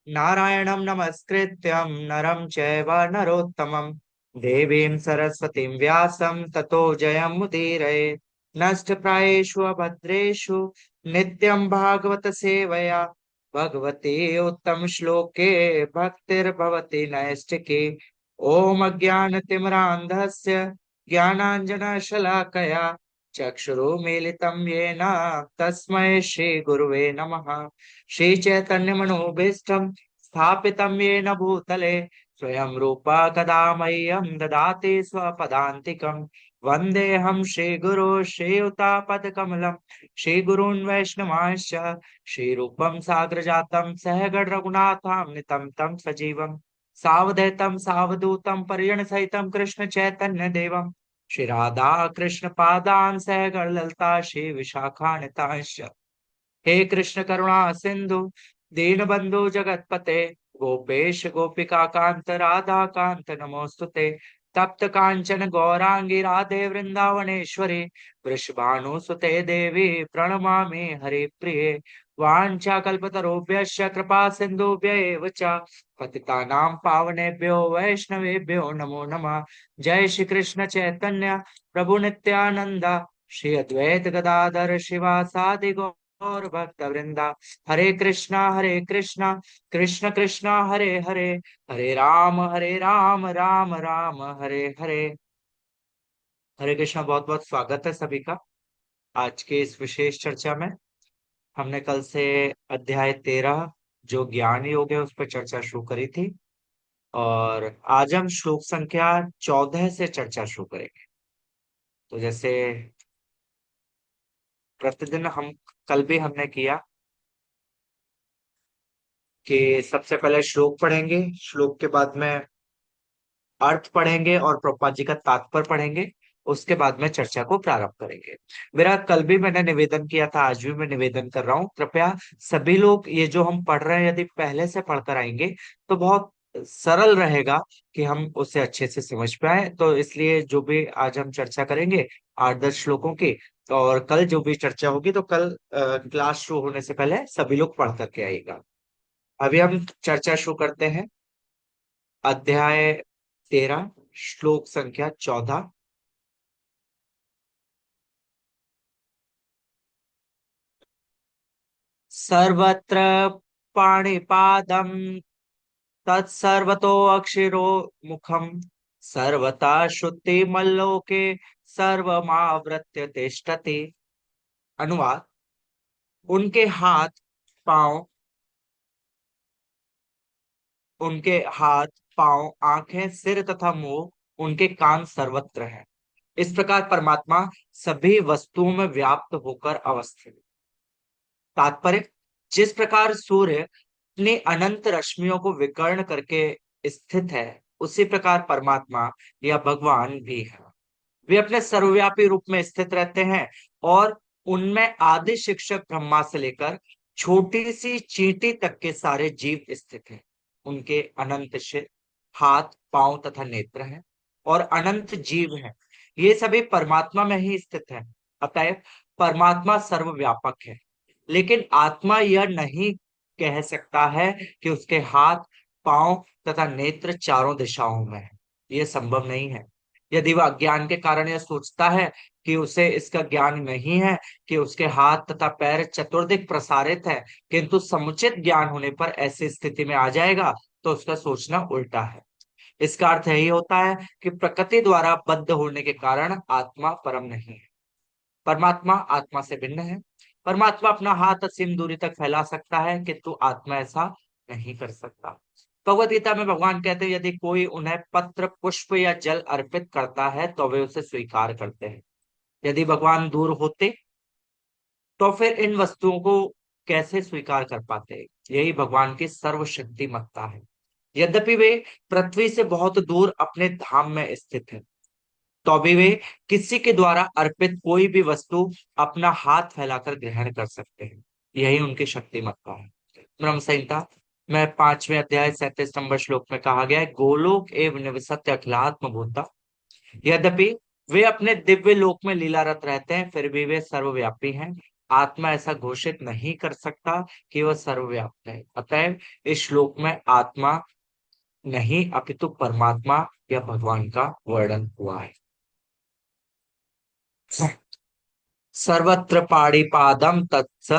नारायणं नमस्कृत्यं नरं चैव नरोत्तमं देवीं सरस्वतीं व्यासं ततो जयमुदीरये। नष्टप्रायेषु अभद्रेषु नित्यं भागवत सेवया भगवती उत्तम श्लोके भक्तिर्भवति नैष्टिकी। ॐ अज्ञानतिमिरान्धस्य ज्ञानाञ्जनशलाकया चक्षुरुमीलितं येन तस्मै श्रीगुरुवे नमः। श्रीचैतन्यमनोभीष्टं स्थापितं येन भूतले स्वयं रूपा कदा मह्यं ददाति स्वपदान्तिकं। वन्देऽहं श्रीगुरो श्रीयुतापदकमलं श्रीगुरून् वैष्णवांश्च श्रीरूपं साग्रजातं सहगण रघुनाथान्वितं तं सजीवं सावधैतं सावधूतं परिजनसहितं कृष्ण चैतन्य देवं श्री राधा कृष्ण पादान् सहगण ललता श्री विशाखान्वितांश्च। हे कृष्ण करुणा सिंधु दीनबंधु जगतपते गोपेश गोपिका कांत राधा कांत नमोस्तुते। तप्त कांचन गौरांगी राधे वृंदावनेश्वरी वृषभानुसुते देवी प्रणमामि हरिप्रिये। वाञ्छाकल्पतरुभ्यश्च कृपा सिन्धुभ्य एव च पतितानां पावनेभ्यो वैष्णवेभ्यो नमो नमः। जय श्री कृष्ण चैतन्य प्रभु नित्यानंद श्री अद्वैत गदाधर शिवासादि और भक्त वृंदा। हरे कृष्णा कृष्ण कृष्णा हरे हरे हरे राम राम राम हरे हरे। हरे कृष्णा। बहुत बहुत स्वागत है सभी का आज के इस विशेष चर्चा में। हमने कल से अध्याय 13 जो ज्ञान योग है उस पर चर्चा शुरू करी थी और आज हम श्लोक संख्या 14 से चर्चा शुरू करेंगे। तो जैसे प्रतिदिन हम कल भी हमने किया कि सबसे पहले श्लोक पढ़ेंगे, श्लोक के बाद में अर्थ पढ़ेंगे और प्रभुपाद जी का तात्पर्य पढ़ेंगे। उसके बाद में चर्चा को प्रारंभ करेंगे। मेरा कल भी मैंने निवेदन किया था, आज भी मैं निवेदन कर रहा हूँ, कृपया सभी लोग ये जो हम पढ़ रहे हैं यदि पहले से पढ़कर आएंगे तो बहुत सरल रहेगा कि हम उसे अच्छे से समझ पाए। तो इसलिए जो भी आज हम चर्चा करेंगे 8-10 श्लोकों की, और कल जो भी चर्चा होगी तो कल क्लास शुरू होने से पहले सभी लोग पढ़ करके आइएगा। अभी हम चर्चा शुरू करते हैं। अध्याय 13 श्लोक संख्या 14। सर्वत्र पाणिपादं तत्सर्वतोऽक्षिरो मुखं सर्वथा श्रुतिमल्लोके सर्वमावृत्य तिष्ठति। अनुवाद। उनके हाथ पांव, उनके हाथ पांव, आंखें, सिर तथा मुंह, उनके कान सर्वत्र हैं। इस प्रकार परमात्मा सभी वस्तुओं में व्याप्त होकर अवस्थित। तात्पर्य। जिस प्रकार सूर्य अपनी अनंत रश्मियों को विकर्ण करके स्थित है, उसी प्रकार परमात्मा या भगवान भी है। वे अपने सर्वव्यापी रूप में स्थित रहते हैं और उनमें आदि शिक्षक ब्रह्मा से लेकर छोटी सी चींटी तक के सारे जीव स्थित हैं। उनके अनंत सिर, हाथ, पांव तथा नेत्र हैं और अनंत जीव हैं। ये सभी परमात्मा में ही स्थित हैं। अतएव परमात्मा सर्वव्यापक है। लेकिन आत्मा यह नहीं कह सकता है कि उसके हाथ, पांव तथा नेत्र चारों दिशाओं में है। यह संभव नहीं है। यदि वह अज्ञान के कारण यह सोचता है कि उसे इसका ज्ञान नहीं है कि उसके हाथ तथा पैर चतुर्दिक प्रसारित है, किंतु समुचित ज्ञान होने पर ऐसी स्थिति में आ जाएगा, तो उसका सोचना उल्टा है। इसका अर्थ यही होता है कि प्रकृति द्वारा बद्ध होने के कारण आत्मा परम नहीं है। परमात्मा आत्मा से भिन्न है। परमात्मा अपना हाथ असीम दूरी तक फैला सकता है, किंतु आत्मा ऐसा नहीं कर सकता। भगवत गीता में भगवान कहते हैं, यदि कोई उन्हें पत्र, पुष्प या जल अर्पित करता है तो वे उसे स्वीकार करते हैं। यदि भगवान दूर होते तो फिर इन वस्तुओं को कैसे स्वीकार कर पाते। यही भगवान की सर्वशक्तिमत्ता है। यद्यपि वे पृथ्वी से बहुत दूर अपने धाम में स्थित है, तो भी वे किसी के द्वारा अर्पित कोई भी वस्तु अपना हाथ फैलाकर ग्रहण कर सकते हैं। यही उनकी शक्तिमत्ता है। ब्रह्म संहिता में 5वें अध्याय 37 नंबर श्लोक में कहा गया है, गोलोक एव निवसत्य अखिलात्म भूता। यद्यपि वे अपने दिव्य लोक में लीलारत रहते हैं, फिर भी वे सर्वव्यापी हैं। आत्मा ऐसा घोषित नहीं कर सकता कि वह सर्वव्यापक है। अतएव इस श्लोक में आत्मा नहीं अपितु परमात्मा या भगवान का वर्णन हुआ है। सर्वत्र पाणिपादं तत्स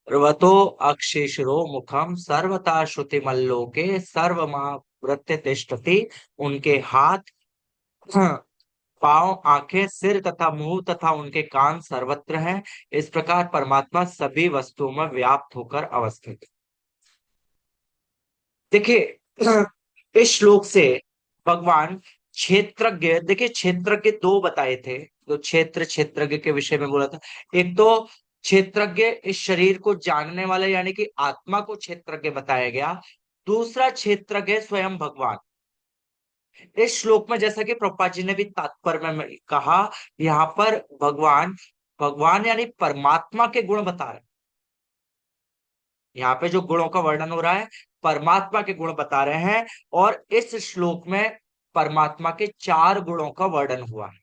सर्वतो अक्षिशिरो मुखम सर्वथा श्रुतिमल्लोके सर्वमावृत्य तिष्ठति। उनके हाथ, पांव, आंखें, सिर तथा मुंह तथा उनके कान सर्वत्र हैं। इस प्रकार परमात्मा सभी वस्तुओं में व्याप्त होकर अवस्थित है। देखिए, इस श्लोक से भगवान क्षेत्रज्ञ, देखिए क्षेत्रज्ञ दो बताए थे, तो क्षेत्रज्ञ के विषय में बोला था। एक तो क्षेत्रज्ञ इस शरीर को जानने वाले यानी कि आत्मा को क्षेत्रज्ञ बताया गया। दूसरा क्षेत्रज्ञ स्वयं भगवान। इस श्लोक में जैसा कि प्रभुपाद जी ने भी तात्पर्य में कहा, यहाँ पर भगवान भगवान यानी परमात्मा के गुण बता रहे हैं। यहाँ पे जो गुणों का वर्णन हो रहा है, परमात्मा के गुण बता रहे हैं। और इस श्लोक में परमात्मा के 4 गुणों का वर्णन हुआ है।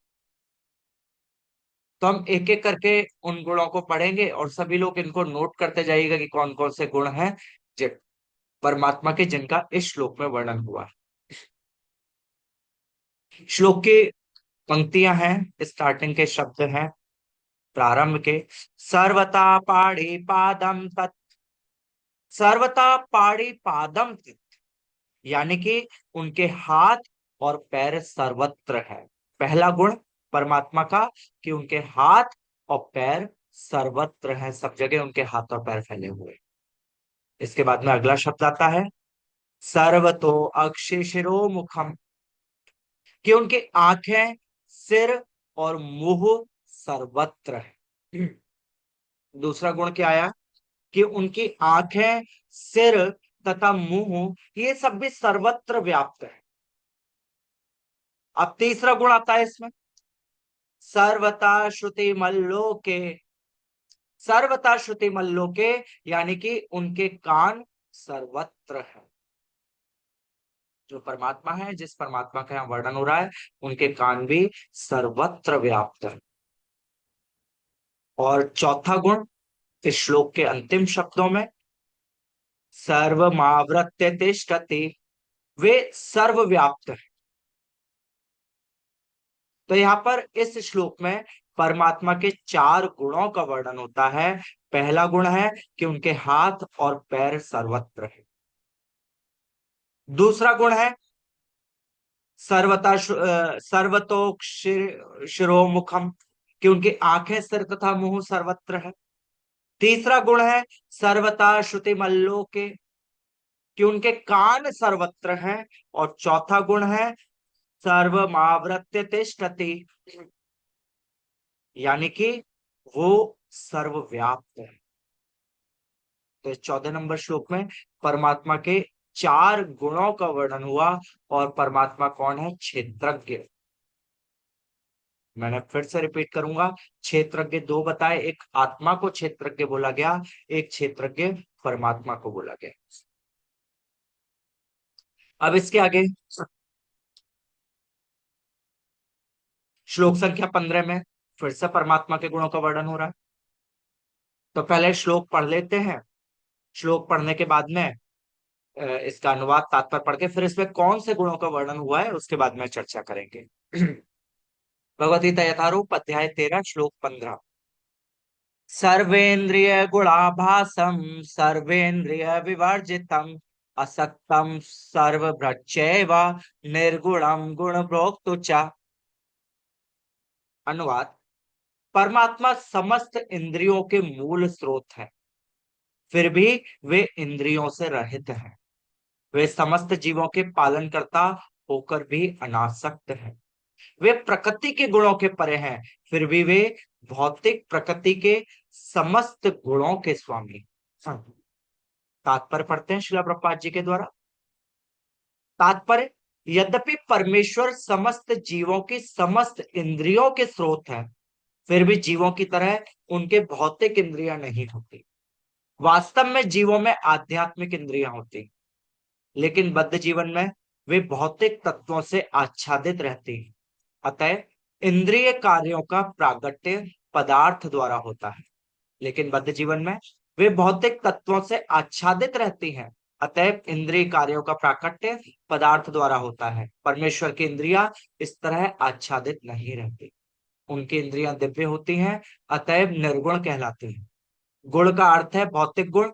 तो हम एक एक करके उन गुणों को पढ़ेंगे और सभी लोग इनको नोट करते जाइएगा कि कौन कौन से गुण हैं परमात्मा के, जिनका इस श्लोक में वर्णन हुआ है। श्लोक की पंक्तियां हैं, स्टार्टिंग के शब्द हैं, प्रारंभ के। सर्वता पाणि पादम तत्, सर्वता पाणि पादम तत्, यानी कि उनके हाथ और पैर सर्वत्र है। पहला गुण परमात्मा का कि उनके हाथ और पैर सर्वत्र है, सब जगह उनके हाथ और पैर फैले हुए। इसके बाद में अगला शब्द आता है सर्वतो अक्षिशिरो मुखम, कि उनकी आंखें, सिर और मुंह सर्वत्र है। दूसरा गुण क्या आया कि उनकी आंखें, सिर तथा मुंह ये सब भी सर्वत्र व्याप्त है। अब तीसरा गुण आता है इसमें, सर्वता श्रुति मल्लोके, सर्वता श्रुति मल्लोके, यानी कि उनके कान सर्वत्र है। जो परमात्मा है, जिस परमात्मा का यहाँ वर्णन हो रहा है, उनके कान भी सर्वत्र व्याप्त है। और चौथा गुण इस श्लोक के अंतिम शब्दों में, सर्वमावृत्य तिष्ठति, वे सर्वव्याप्त है। तो यहाँ पर इस श्लोक में परमात्मा के 4 गुणों का वर्णन होता है। पहला गुण है कि उनके हाथ और पैर सर्वत्र है। दूसरा गुण है सर्वतोक्षिरोमुखम, कि उनकी आंखें, सिर तथा मुंह सर्वत्र है। तीसरा गुण है सर्वता श्रुति मल्लोके, कि उनके कान सर्वत्र हैं। और चौथा गुण है सर्वमावृत्य तिष्ठति, यानी कि वो सर्वव्याप्त है। तो इस 14 नंबर श्लोक में परमात्मा के 4 गुणों का वर्णन हुआ। और परमात्मा कौन है? क्षेत्रज्ञ। मैंने फिर से रिपीट करूंगा, क्षेत्रज्ञ दो बताए, एक आत्मा को क्षेत्रज्ञ बोला गया, एक क्षेत्रज्ञ परमात्मा को बोला गया। अब इसके आगे श्लोक संख्या 15 में फिर से परमात्मा के गुणों का वर्णन हो रहा है। तो पहले श्लोक पढ़ लेते हैं। श्लोक पढ़ने के बाद में इसका अनुवाद तात्पर्य पढ़ के फिर इसमें कौन से गुणों का वर्णन हुआ है उसके बाद में चर्चा करेंगे। भगवद गीता यथारूप अध्याय 13 श्लोक 15। सर्वेन्द्रिय गुणाभासम सर्वेन्द्रिय विवर्जितम असक्तम सर्वभ्रच्चैव निर्गुणम गुण प्रोक्तु च। अनुवाद, परमात्मा समस्त इंद्रियों के मूल स्रोत है, फिर भी वे इंद्रियों से रहित हैं। वे समस्त जीवों के पालनकर्ता होकर भी अनासक्त हैं। वे प्रकृति के गुणों के परे हैं, फिर भी वे भौतिक प्रकृति के समस्त गुणों के स्वामी। तात्पर्य पढ़ते हैं श्रील प्रभुपाद जी के द्वारा। तात्पर्य, यद्यपि परमेश्वर समस्त जीवों की समस्त इंद्रियों के स्रोत है, फिर भी जीवों की तरह उनके भौतिक इंद्रियां नहीं होती। वास्तव में जीवों में आध्यात्मिक इंद्रियां होती, लेकिन बद्ध जीवन में वे भौतिक तत्वों से आच्छादित रहती हैं। अतः इंद्रिय कार्यों का प्रागट्य पदार्थ द्वारा होता है। लेकिन बद्ध जीवन में वे भौतिक तत्वों से आच्छादित रहती हैं। अतएव इंद्रिय कार्यों का प्राकट्य पदार्थ द्वारा होता है। परमेश्वर की इंद्रियां इस तरह आच्छादित नहीं रहती। उनकी इंद्रियां दिव्य होती हैं, अतएव निर्गुण कहलाती हैं। गुण का अर्थ है भौतिक गुण,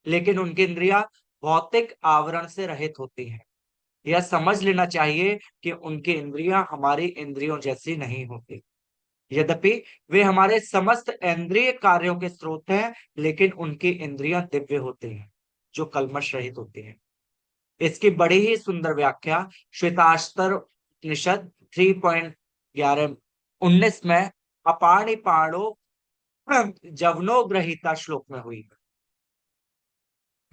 लेकिन उनकी इंद्रियां भौतिक आवरण से रहित होती हैं। यह समझ लेना चाहिए कि उनकी इंद्रियां हमारी इंद्रियों जैसी नहीं होती। यद्यपि वे हमारे समस्त इंद्रिय कार्यों के स्रोत हैं, लेकिन उनकी इंद्रियां दिव्य होती हैं, जो कल्मश रहित होती हैं। इसकी बड़ी ही सुंदर व्याख्या श्वेताश्तर उपनिषद 3.11 19 में अपाणि पाणो जवनो ग्रहीता श्लोक में हुई।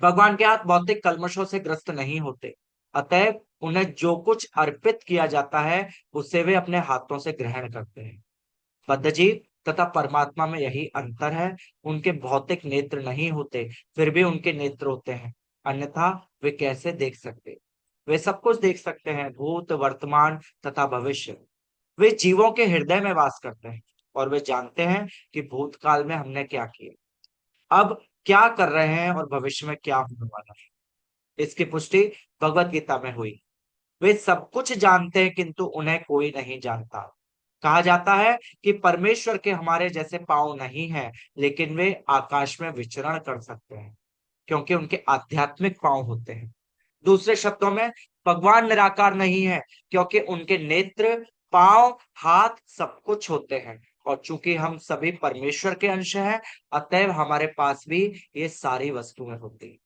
भगवान के हाथ भौतिक कल्मशों से ग्रस्त नहीं होते, अतएव उन्हें जो कुछ अर्पित किया जाता है उसे वे अपने हाथों से ग्रहण करते हैं। बद्धजीव तथा परमात्मा में यही अंतर है। उनके भौतिक नेत्र नहीं होते, फिर भी उनके नेत्र होते हैं, अन्यथा वे कैसे देख सकते? वे सब कुछ देख सकते हैं, भूत, वर्तमान तथा भविष्य। वे जीवों के हृदय में वास करते हैं और वे जानते हैं कि भूतकाल में हमने क्या किया, अब क्या कर रहे हैं और भविष्य में क्या होने वाला है। इसकी पुष्टि भगवत गीता में हुई। वे सब कुछ जानते हैं, किंतु उन्हें कोई नहीं जानता। कहा जाता है कि परमेश्वर के हमारे जैसे पांव नहीं है, लेकिन वे आकाश में विचरण कर सकते हैं, क्योंकि उनके आध्यात्मिक पांव होते हैं। दूसरे शब्दों में, भगवान निराकार नहीं है, क्योंकि उनके नेत्र, पांव, हाथ सब कुछ होते हैं। और चूंकि हम सभी परमेश्वर के अंश हैं, अतएव हमारे पास भी ये सारी वस्तुएं होती हैं।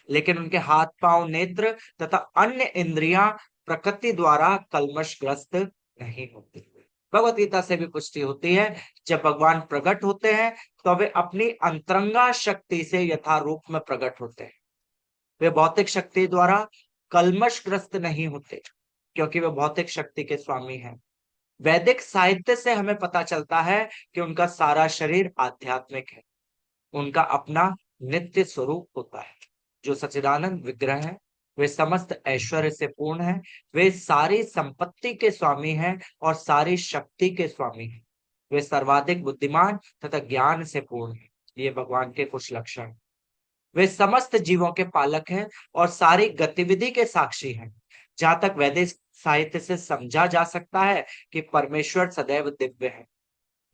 लेकिन उनके हाथ, पांव, नेत्र तथा अन्य इंद्रियां प्रकृति द्वारा कल्मशग्रस्त नहीं होती। भगवत गीता से भी पुष्टि होती है, जब भगवान प्रकट होते हैं तो वे अपनी अंतरंगा शक्ति से यथारूप में प्रकट होते हैं। वे भौतिक शक्ति द्वारा कल्मशग्रस्त नहीं होते, क्योंकि वे भौतिक शक्ति के स्वामी हैं। वैदिक साहित्य से हमें पता चलता है कि उनका सारा शरीर आध्यात्मिक है। उनका अपना नित्य स्वरूप होता है, जो सच्चिदानंद विग्रह है। वे समस्त ऐश्वर्य से पूर्ण है। वे सारी संपत्ति के स्वामी हैं और सारी शक्ति के स्वामी हैं। वे सर्वाधिक बुद्धिमान तथा ज्ञान से पूर्ण है। ये भगवान के कुछ लक्षण हैं। वे समस्त जीवों के पालक हैं और सारी गतिविधि के साक्षी हैं। जहां तक वैदिक साहित्य से समझा जा सकता है कि परमेश्वर सदैव दिव्य है।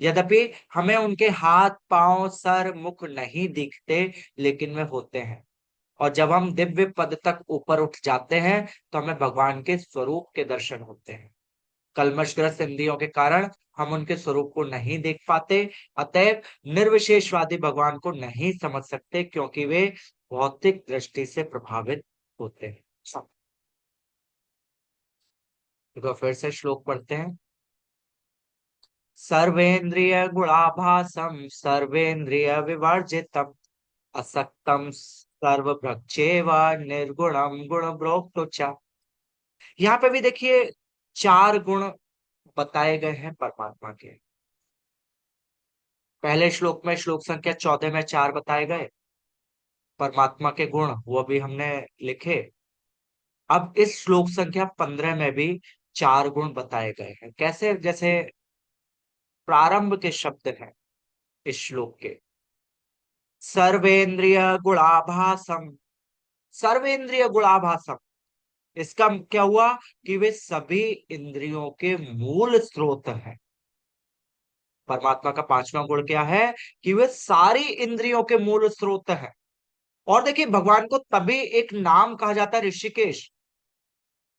यद्यपि हमें उनके हाथ, पांव, सर, मुख नहीं दिखते, लेकिन वे होते हैं। और जब हम दिव्य पद तक ऊपर उठ जाते हैं तो हमें भगवान के स्वरूप के दर्शन होते हैं। कल्मशग्रस्त इंद्रियों के कारण हम उनके स्वरूप को नहीं देख पाते, अतएव निर्विशेषवादी भगवान को नहीं समझ सकते, क्योंकि वे भौतिक दृष्टि से प्रभावित होते हैं। तो फिर से श्लोक पढ़ते हैं। सर्वेन्द्रिय गुणाभासम सर्वेन्द्रिय विवर्जितम असक्तम सर्वभ्रक्षेव निर्गुणम गुण प्रोक्तोच। यहाँ पे भी देखिए, चार गुण बताए गए हैं परमात्मा के। पहले श्लोक में, श्लोक संख्या 14 में चार बताए गए परमात्मा के गुण, वो भी हमने लिखे। अब इस श्लोक संख्या 15 में भी चार गुण बताए गए हैं। कैसे? जैसे प्रारंभ के शब्द हैं इस श्लोक के, सर्वेंद्रिय गुणाभासम। सर्वेंद्रिय गुणाभासम, इसका क्या हुआ कि वे सभी इंद्रियों के मूल स्रोत हैं। परमात्मा का पांचवा गुण क्या है कि वे सारी इंद्रियों के मूल स्रोत हैं। और देखिए, भगवान को तभी एक नाम कहा जाता है ऋषिकेश,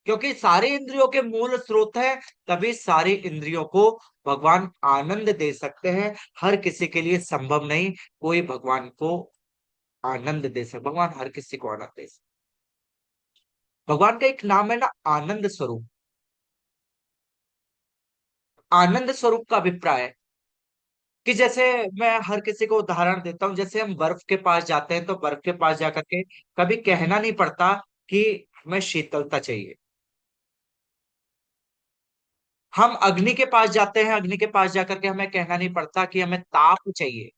क्योंकि सारी इंद्रियों के मूल स्रोत है। तभी सारी इंद्रियों को भगवान आनंद दे सकते हैं। हर किसी के लिए संभव नहीं कोई भगवान को आनंद दे सके। भगवान हर किसी को आनंद दे सकते। भगवान का एक नाम है ना, आनंद स्वरूप। आनंद स्वरूप का अभिप्राय है कि जैसे, मैं हर किसी को उदाहरण देता हूँ, जैसे हम बर्फ के पास जाते हैं तो बर्फ के पास जाकर के कभी कहना नहीं पड़ता कि हमें शीतलता चाहिए। हम अग्नि के पास जाते हैं, अग्नि के पास जाकर के हमें कहना नहीं पड़ता कि हमें ताप चाहिए।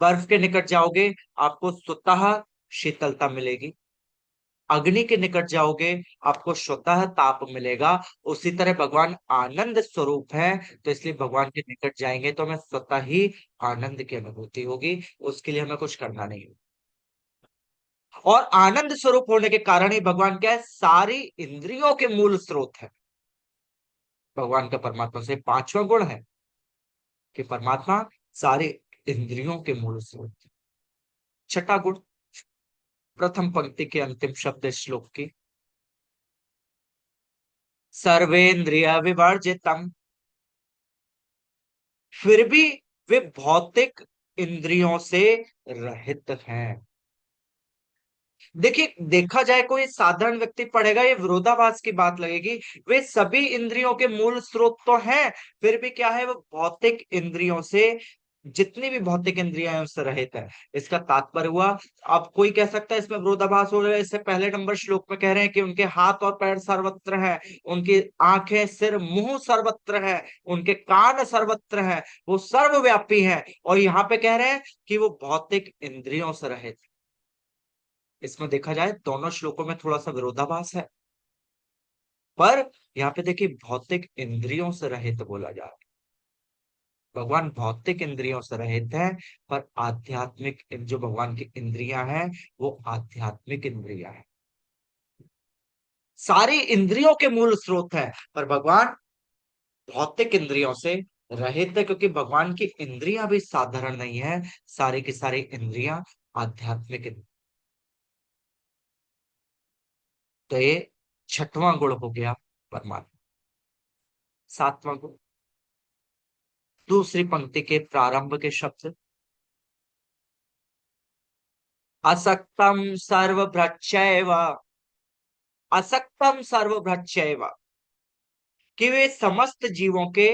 बर्फ के निकट जाओगे, आपको स्वतः शीतलता मिलेगी। अग्नि के निकट जाओगे, आपको स्वतः ताप मिलेगा। उसी तरह भगवान आनंद स्वरूप है, तो इसलिए भगवान के निकट जाएंगे तो हमें स्वतः ही आनंद की अनुभूति होगी। उसके लिए हमें कुछ करना नहीं होगा। और आनंद स्वरूप होने के कारण ही भगवान क्या है, सारी इंद्रियों के मूल स्रोत है। भगवान का परमात्मा से पांचवा गुण है कि परमात्मा सारे इंद्रियों के मूल स्रोत है। छठा गुण, प्रथम पंक्ति के अंतिम शब्द इस श्लोक की, सर्वेंद्रिय विवर्जितम। फिर भी वे भौतिक इंद्रियों से रहित हैं। देखिए, देखा जाए कोई साधारण व्यक्ति पढ़ेगा, ये विरोधाभास की बात लगेगी। वे सभी इंद्रियों के मूल स्रोत तो हैं, फिर भी क्या है, वो भौतिक इंद्रियों से, जितनी भी भौतिक इंद्रियां हैं उससे रहित है। इसका तात्पर्य हुआ, अब कोई कह सकता है इसमें विरोधाभास हो रहा है। इससे पहले नंबर श्लोक में कह रहे हैं कि उनके हाथ और पैर सर्वत्र हैं, उनकी आंखें सिर मुंह सर्वत्र है, उनके कान सर्वत्र है, वो सर्वव्यापी है। और यहाँ पे कह रहे हैं कि वो भौतिक इंद्रियों से रहित। इसमें देखा जाए दोनों श्लोकों में थोड़ा सा विरोधाभास है, पर यहाँ पे देखिए भौतिक इंद्रियों से रहित बोला जा रहा है। भगवान भौतिक इंद्रियों से रहित है, पर आध्यात्मिक जो भगवान की इंद्रियां हैं वो आध्यात्मिक इंद्रियां हैं। सारी इंद्रियों के मूल स्रोत है, पर भगवान भौतिक इंद्रियों से रहित है, क्योंकि भगवान की इंद्रियां भी साधारण नहीं है। सारी की सारी इंद्रियां आध्यात्मिक तो ये छठवां गुण हो गया परमात्मा। सातवां गुण, दूसरी पंक्ति के प्रारंभ के शब्द, असक्तम सर्वभृच्चैव। असक्तम सर्वभृच्चैव, कि वे समस्त जीवों के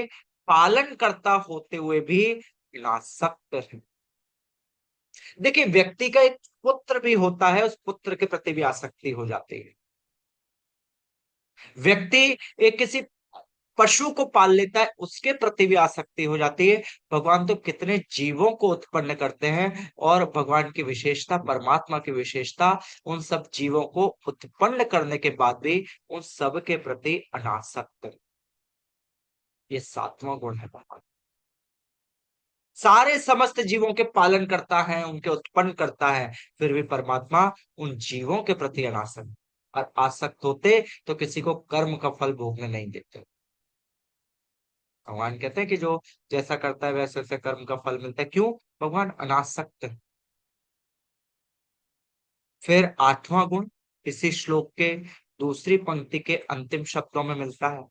पालन करता होते हुए भी नासक्त है। देखिए, व्यक्ति का एक पुत्र भी होता है, उस पुत्र के प्रति भी आसक्ति हो जाती है। व्यक्ति एक किसी पशु को पाल लेता है, उसके प्रति भी आसक्ति हो जाती है। भगवान तो कितने जीवों को उत्पन्न करते हैं, और भगवान की विशेषता, परमात्मा की विशेषता, उन सब जीवों को उत्पन्न करने के बाद भी उन सब के प्रति अनासक्त। ये सातवां गुण है भगवान। सारे समस्त जीवों के पालन करता है, उनके उत्पन्न करता है, फिर भी परमात्मा उन जीवों के प्रति अनासक्त। और आसक्त होते तो किसी को कर्म का फल भोगने नहीं देते। भगवान कहते हैं कि जो जैसा करता है वैसे वैसे कर्म का फल मिलता है। क्यों? भगवान अनासक्त है। फिर आठवां गुण इसी श्लोक के दूसरी पंक्ति के अंतिम शब्दों में मिलता है,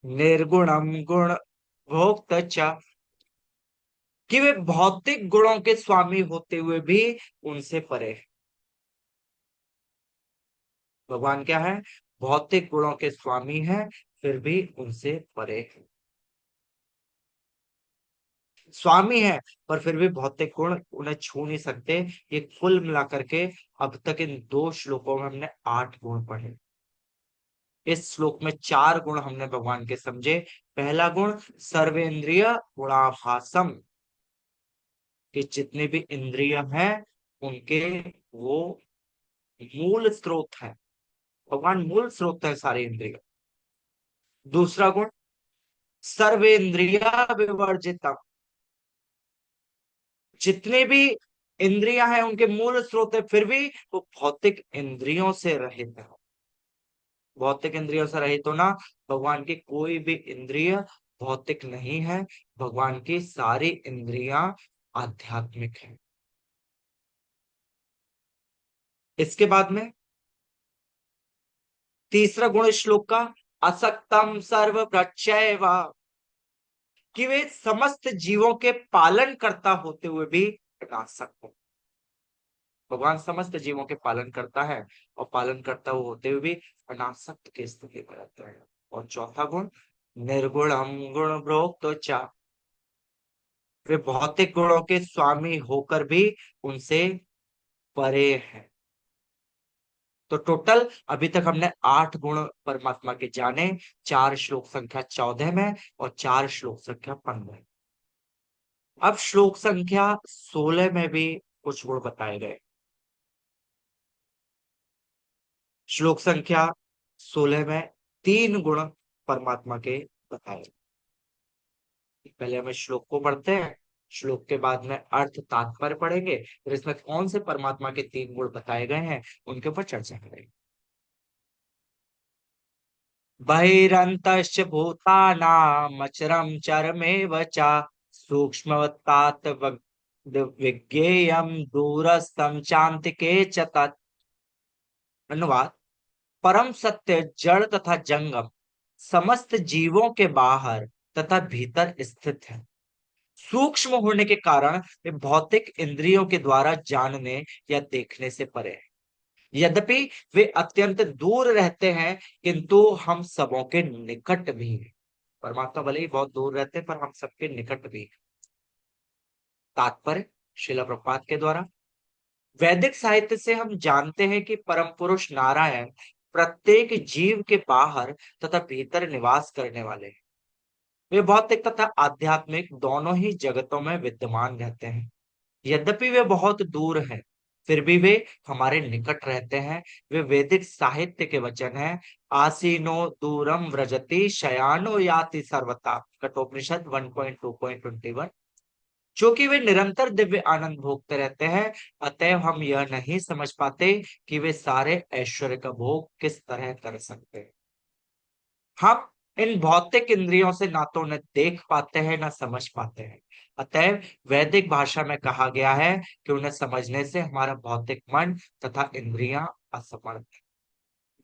निर्गुणम गुण भोक्त च। कि वे भौतिक गुणों के स्वामी होते हुए भी उनसे परे हैं। भगवान क्या है? भौतिक गुणों के स्वामी है, फिर भी उनसे परे है। स्वामी है, पर फिर भी भौतिक गुण उन्हें छू नहीं सकते। ये कुल मिलाकर के अब तक इन दो श्लोकों में हमने 8 गुण पढ़े। इस श्लोक में 4 गुण हमने भगवान के समझे। पहला गुण, सर्वेंद्रिय गुणाभासम, कि जितने भी इंद्रिय हैं उनके वो मूल स्रोत है। भगवान मूल स्रोत है सारे इंद्रिय। दूसरा गुण, सर्वेंद्रिय विवर्जितम, जितने भी इंद्रियां हैं उनके मूल स्रोत है, फिर भी वो भौतिक इंद्रियों से रहित है। भौतिक इंद्रियों से रहित होना, भगवान की कोई भी इंद्रिय भौतिक नहीं है। भगवान की सारी इंद्रियां आध्यात्मिक है। इसके बाद में तीसरा गुण इस श्लोक का, असक्तम सर्व प्रत्यय, कि वे समस्त जीवों के पालन करता होते हुए भी अनासक्त हो। भगवान समस्त जीवों के पालन करता है, और पालन करता हुआ होते हुए भी अनासक्त की स्थिति में रहता है। और चौथा गुण, निर्गुणम गुण प्रोक्त च, वे भौतिक गुणों के स्वामी होकर भी उनसे परे है। तो टोटल अभी तक हमने 8 गुण परमात्मा के जाने, 4 श्लोक संख्या 14 में और 4 श्लोक संख्या 15। अब श्लोक संख्या 16 में भी कुछ गुण बताए गए। श्लोक संख्या 16 में तीन गुण परमात्मा के बताए। पहले हमें श्लोक को पढ़ते हैं, श्लोक के बाद में अर्थ तात्पर्य पढ़ेंगे, फिर इसमें कौन से परमात्मा के तीन गुण बताए गए हैं उनके ऊपर चर्चा करेंगे। बहिरन्तश्च भूतानामचरं चरमेव च सूक्ष्मवत्तात् विज्ञेयं दूरस्थं चान्तिके च तत्। अनुवाद। परम सत्य जड़ तथा जंगम समस्त जीवों के बाहर तथा भीतर स्थित है। सूक्ष्म होने के कारण वे भौतिक इंद्रियों के द्वारा जानने या देखने से परे है। यद्यपि वे अत्यंत दूर रहते हैं, किंतु हम सबों के निकट भी हैं। परमात्मा भले ही बहुत दूर रहते हैं, पर हम सबके निकट भी हैं। तात्पर्य श्रील प्रभुपाद के द्वारा। वैदिक साहित्य से हम जानते हैं कि परम पुरुष नारायण प्रत्येक जीव के बाहर तथा भीतर निवास करने वाले हैं। वे भौतिक तथा आध्यात्मिक दोनों ही जगतों में विद्यमान रहते हैं। यद्यपि वे बहुत दूर हैं, फिर भी वे हमारे निकट रहते हैं। वे वैदिक साहित्य के वचन हैं। आसीनो दूरम व्रजति शयानो याति सर्वता, कठोपनिषद 1.2.21। जो कि वे निरंतर दिव्य आनंद भोगते रहते हैं, अतएव हम यह नहीं समझ पाते कि वे सारे ऐश्वर्य का भोग किस तरह कर सकते हैं। हम इन भौतिक इंद्रियों से ना तो उन्हें देख पाते हैं ना समझ पाते हैं। अतएव वैदिक भाषा में कहा गया है कि उन्हें समझने से हमारा भौतिक मन तथा इंद्रियां असमर्थ है।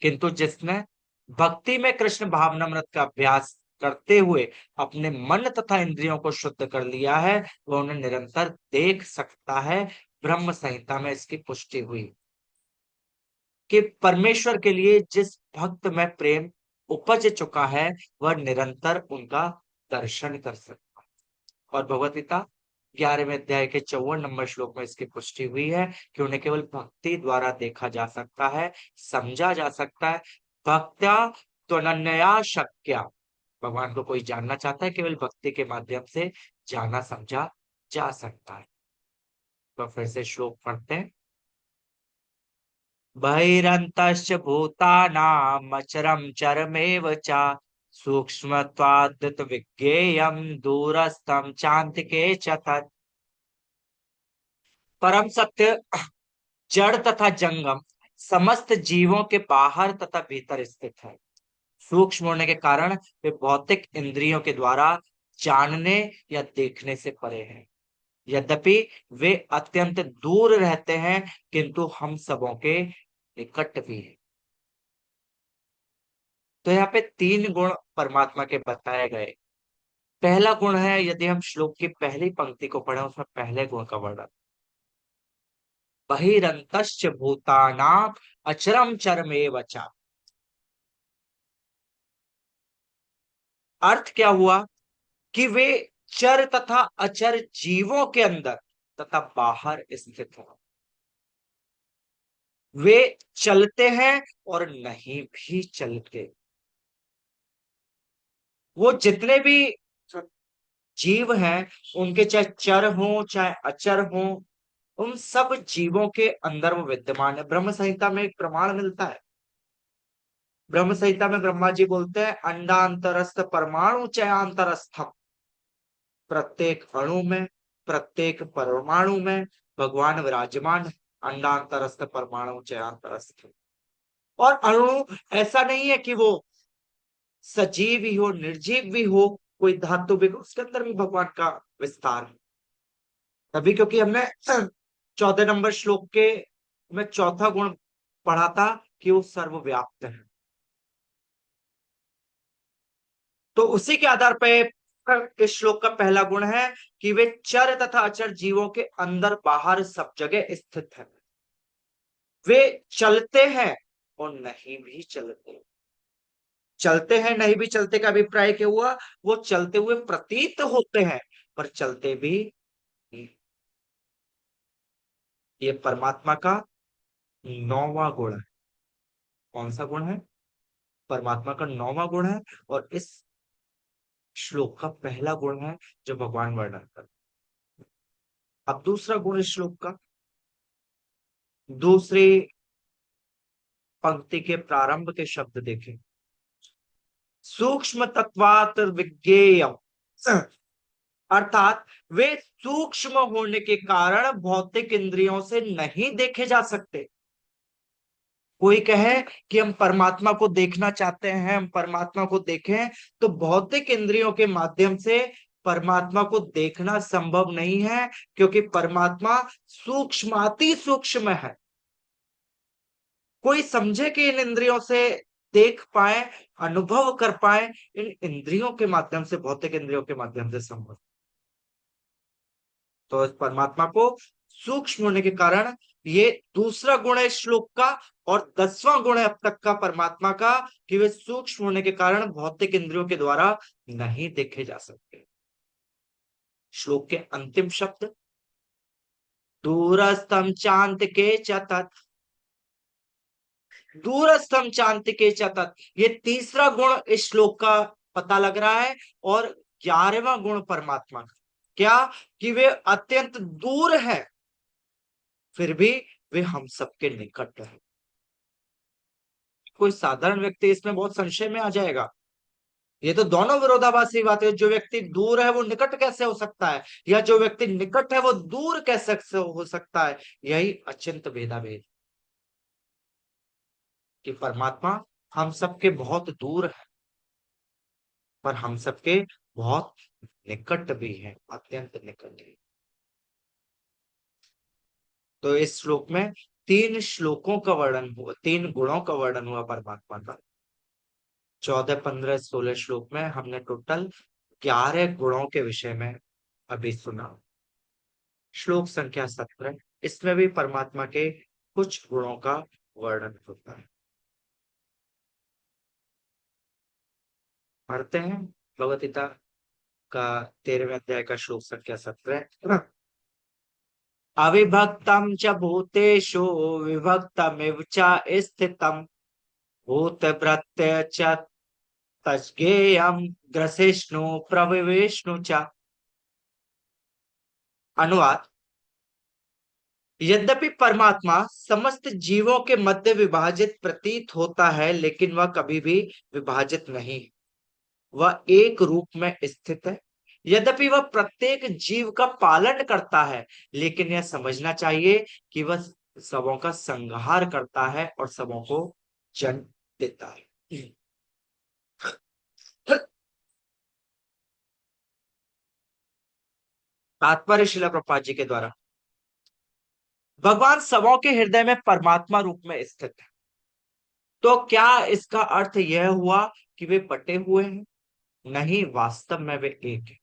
किंतु जिसने भक्ति में कृष्ण भावनामृत का अभ्यास करते हुए अपने मन तथा इंद्रियों को शुद्ध कर लिया है, वह उन्हें निरंतर देख सकता है। ब्रह्म संहिता में इसकी पुष्टि हुई कि परमेश्वर के लिए जिस भक्त में प्रेम उपज चुका है, वह निरंतर उनका दर्शन कर सकता है। और भगवत गीता 11वें अध्याय के 54 नंबर श्लोक में इसकी पुष्टि हुई है कि उन्हें केवल भक्ति द्वारा देखा जा सकता है, समझा जा सकता है। भक्त्या त्वनन्या शक्या, भगवान को कोई जानना चाहता है, केवल भक्ति के माध्यम से जाना समझा जा सकता है। तो फिर से श्लोक पढ़ते हैं। बहिरन्तश्च भूतानामचरं चरमेव च सूक्ष्मत्वाद् विज्ञेयं दूरस्थं चान्तिके च तत्। परम सत्य जड़ तथा जंगम समस्त जीवों के बाहर तथा भीतर स्थित है। सूक्ष्म होने के कारण वे भौतिक इंद्रियों के द्वारा जानने या देखने से परे हैं। यद्यपि वे अत्यंत दूर रहते हैं, किंतु हम सबों के निकट भी है। तो यहाँ पे तीन गुण परमात्मा के बताए गए। पहला गुण है, यदि हम श्लोक की पहली पंक्ति को पढ़ें, उसमें पहले गुण का वर्णन। बहिरंतश्च भूतानाम अचरम चरमेव च। अर्थ क्या हुआ कि वे चर तथा अचर जीवों के अंदर तथा बाहर स्थित हैं। वे चलते हैं और नहीं भी चलते। वो जितने भी जीव हैं, उनके चाहे चर हों चाहे अचर हों, उन सब जीवों के अंदर वो विद्यमान है। ब्रह्म संहिता में एक प्रमाण मिलता है। ब्रह्म संहिता में ब्रह्मा जी बोलते हैं, अंडांतरस्थ परमाणु चयांतरस्थम। प्रत्येक अणु में, प्रत्येक परमाणु में भगवान विराजमान है। अंडांतरस्थ परमाणु चयांतरस्थ। और अणु ऐसा नहीं है कि वो सजीव ही हो निर्जीव भी हो, कोई धातु भी हो, उसके अंदर भी भगवान का विस्तार है। तभी क्योंकि हमने 14 नंबर श्लोक के में चौथा गुण पढ़ा था कि वो सर्वव्याप्त है। तो उसी के आधार पर इस श्लोक का पहला गुण है कि वे चर तथा अचर जीवों के अंदर बाहर सब जगह स्थित है। वे चलते हैं और नहीं भी चलते। चलते हैं नहीं भी चलते का अभिप्राय क्या हुआ? वो चलते हुए प्रतीत होते हैं, पर चलते भी नहीं। ये परमात्मा का नौवां गुण है। कौन सा गुण है? परमात्मा का नौवां गुण है। और इस श्लोक का पहला गुण है जो भगवान वर्णन कर। अब दूसरा गुण इस श्लोक का, दूसरी पंक्ति के प्रारंभ के शब्द देखें। सूक्ष्म तत्वात विज्ञेयम, अर्थात वे सूक्ष्म होने के कारण भौतिक इंद्रियों से नहीं देखे जा सकते। कोई कहे कि हम परमात्मा को देखना चाहते हैं, हम परमात्मा को देखें, तो भौतिक इंद्रियों के माध्यम से परमात्मा को देखना संभव नहीं है, क्योंकि परमात्मा सूक्ष्माति सूक्ष्म है। कोई समझे कि इन इंद्रियों से देख पाए, अनुभव कर पाए, इन इंद्रियों के माध्यम से, भौतिक इंद्रियों के माध्यम से संभव। तो इस परमात्मा को सूक्ष्म होने के कारण, ये दूसरा गुण है श्लोक का, और 10वां गुण है अब तक का परमात्मा का, कि वे सूक्ष्म होने के कारण भौतिक इंद्रियों के द्वारा नहीं देखे जा सकते। श्लोक के अंतिम शब्द, दूरस्थम चांतिके च तत्, दूरस्थम चांतिके च तत्, ये तीसरा गुण इस श्लोक का पता लग रहा है। और 11वां गुण परमात्मा का क्या, कि वे अत्यंत दूर है, फिर भी वे हम सबके निकट है। कोई साधारण व्यक्ति इसमें बहुत संशय में आ जाएगा, ये तो दोनों विरोधाभासी बात है। जो व्यक्ति दूर है वो निकट कैसे हो सकता है, या जो व्यक्ति निकट है वो दूर कैसे हो सकता है। यही अचिंत भेदाभेद, कि परमात्मा हम सबके बहुत दूर है, पर हम सबके बहुत निकट भी है, अत्यंत निकट है। तो इस श्लोक में 3 श्लोकों का वर्णन हुआ, 3 गुणों का वर्णन हुआ परमात्मा का। 14, 15, 16 श्लोक में हमने टोटल 11 गुणों के विषय में अभी सुना। श्लोक संख्या 17, इसमें भी परमात्मा के कुछ गुणों का वर्णन होता है। पढ़ते हैं भगवद गीता का 13वें अध्याय का श्लोक संख्या 17। अविभक्तम च भूतेषु विभक्तमिव च स्थितम भूतभृत्य च तज्ज्ञेयं ग्रसिष्णु प्रविष्णु च। अनुवाद, यद्यपि परमात्मा समस्त जीवों के मध्य विभाजित प्रतीत होता है, लेकिन वह कभी भी विभाजित नहीं, वह एक रूप में स्थित है। यद्यपि वह प्रत्येक जीव का पालन करता है, लेकिन यह समझना चाहिए कि वह सबों का संहार करता है और सबों को जन्म देता है। तात्पर्य शिला प्रभुपाद जी के द्वारा, भगवान सबों के हृदय में परमात्मा रूप में स्थित है। तो क्या इसका अर्थ यह हुआ कि वे बटे हुए हैं? नहीं, वास्तव में वे एक है।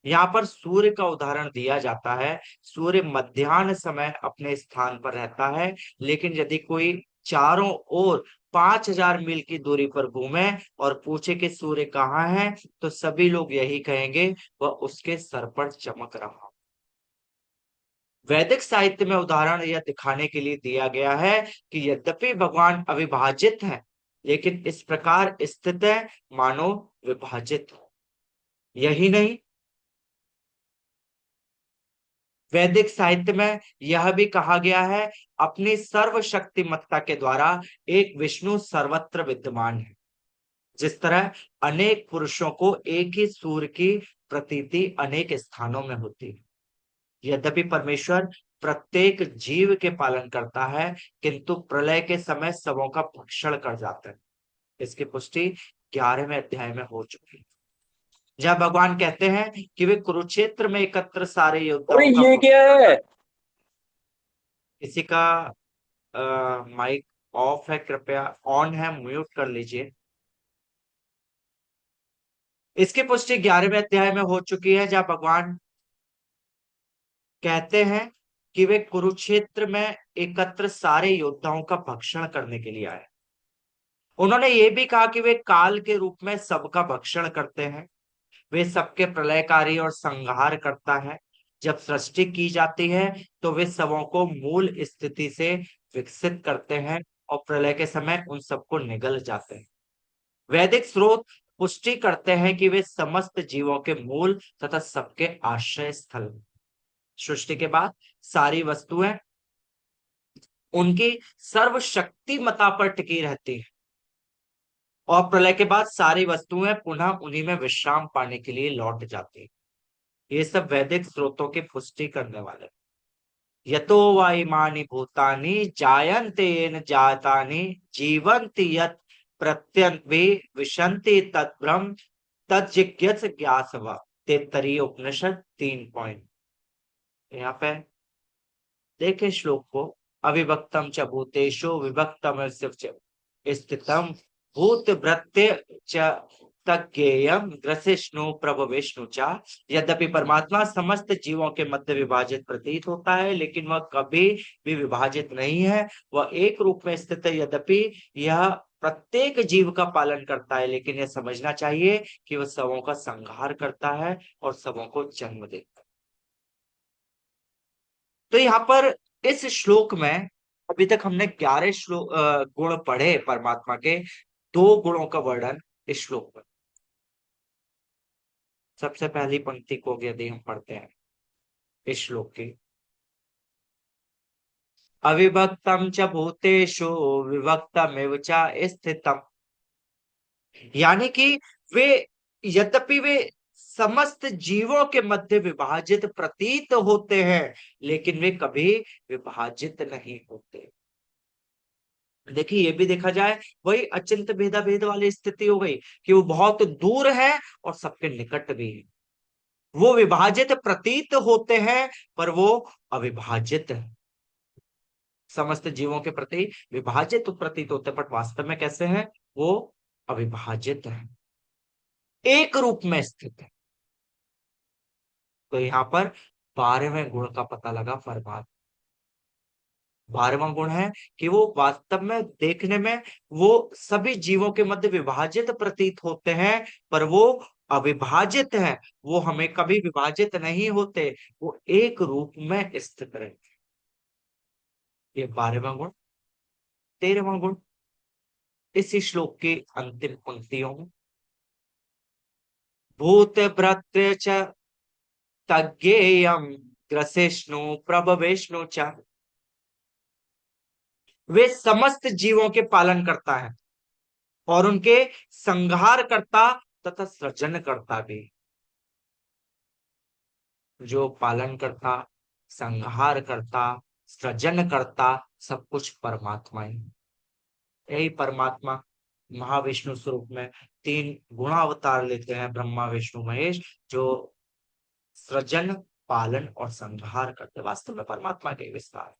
यहाँ पर सूर्य का उदाहरण दिया जाता है। सूर्य मध्याह्न समय अपने स्थान पर रहता है, लेकिन यदि कोई चारों ओर 5,000 मील की दूरी पर घूमे और पूछे कि सूर्य कहाँ है, तो सभी लोग यही कहेंगे, वह उसके सर पर चमक रहा। वैदिक साहित्य में उदाहरण यह दिखाने के लिए दिया गया है कि यद्यपि भगवान अविभाजित है, लेकिन इस प्रकार स्थित है मानो विभाजित हो। यही नहीं, वैदिक साहित्य में यह भी कहा गया है, अपनी सर्वशक्तिमत्ता के द्वारा एक विष्णु सर्वत्र विद्यमान है। जिस तरह अनेक पुरुषों को एक ही सूर्य की प्रतीति अनेक स्थानों में होती है। यद्यपि परमेश्वर प्रत्येक जीव के पालन करता है, किंतु प्रलय के समय सबों का भक्षण कर जाता है। इसकी पुष्टि 11वें अध्याय में हो चुकी है, जहाँ भगवान कहते हैं कि वे कुरुक्षेत्र में एकत्र सारे अरे योद्धाओं का ये क्या है? किसी का माइक ऑफ है, कृपया ऑन है म्यूट कर लीजिए। इसकी पुष्टि 11वें अध्याय में हो चुकी है, जहाँ भगवान कहते हैं कि वे कुरुक्षेत्र में एकत्र सारे योद्धाओं का भक्षण करने के लिए आए। उन्होंने ये भी कहा कि वे काल के रूप में सबका भक्षण करते हैं। वे सबके प्रलयकारी और संहार करता है। जब सृष्टि की जाती है तो वे सबों को मूल स्थिति से विकसित करते हैं और प्रलय के समय उन सबको निगल जाते हैं। वैदिक स्रोत पुष्टि करते हैं कि वे समस्त जीवों के मूल तथा सबके आश्रय स्थल। सृष्टि के बाद सारी वस्तुएं उनकी सर्वशक्तिमता पर टिकी रहती है और प्रलय के बाद सारी वस्तुएं पुनः उन्हीं में विश्राम पाने के लिए लौट जाती है। ये सब वैदिक स्रोतों की पुष्टि करने वाले। यतो वा इमानि भूतानि जायन्ते येन जातानि जीवन्ति यत् प्रत्यन्ते विशन्ति तद्ब्रह्म तज्जिज्ञास ज्ञासव। तैत्तरीय उपनिषद 3 पॉइंट। यहाँ पे देखे श्लोक को। अविभक्तम च भूतेषु विभक्तम स्थितम भूत भृत्य च तज्ञेयम ग्रसिष्णु प्रभविष्णु च। यद्यपि परमात्मा समस्त जीवों के मध्य विभाजित प्रतीत होता है, लेकिन वह कभी भी विभाजित नहीं है। वह एक रूप में स्थित है। यद्यपि यह प्रत्येक जीव का पालन करता है, लेकिन यह समझना चाहिए कि वह सबों का संहार करता है और सबों को जन्म देता है। तो यहाँ पर इस श्लोक में अभी तक हमने 11 श्लोक गुण पढ़े परमात्मा के। 2 गुणों का वर्णन इस श्लोक में। सबसे पहली पंक्ति को यदि हम पढ़ते हैं इस श्लोक की। अविभक्तम च भूतेषु विभक्तमेव च स्थितम। यानी कि वे, यद्यपि वे समस्त जीवों के मध्य विभाजित प्रतीत होते हैं, लेकिन वे कभी विभाजित नहीं होते। देखिए, ये भी देखा जाए, वही अचिंत भेदा भेद वाली स्थिति हो गई कि वो बहुत दूर है और सबके निकट भी है। वो विभाजित प्रतीत होते हैं पर वो अविभाजित है। समस्त जीवों के प्रति विभाजित तो प्रतीत होते हैं, बट वास्तव में कैसे हैं? वो अविभाजित है, एक रूप में स्थित है। तो यहाँ पर 12वें गुण का पता लगा। परमात्मा 12वां गुण है कि वो वास्तव में देखने में वो सभी जीवों के मध्य विभाजित प्रतीत होते हैं, पर वो अविभाजित है। वो हमें कभी विभाजित नहीं होते, वो एक रूप में स्थित रहते हैं। ये 12वां गुण। 13वां गुण इसी श्लोक की अंतिम पंक्तियों में। भूत भृत्य च तज्ञेयम ग्रसिष्णु प्रभविष्णु च। वे समस्त जीवों के पालन करता है और उनके संहार करता तथा सृजन करता भी। जो पालन करता, संहार करता, सृजन करता, सब कुछ परमात्मा ही। यही परमात्मा महाविष्णु स्वरूप में 3 गुणावतार लेते हैं, ब्रह्मा विष्णु महेश, जो सृजन, पालन और संहार करते वास्तव में परमात्मा के विस्तार।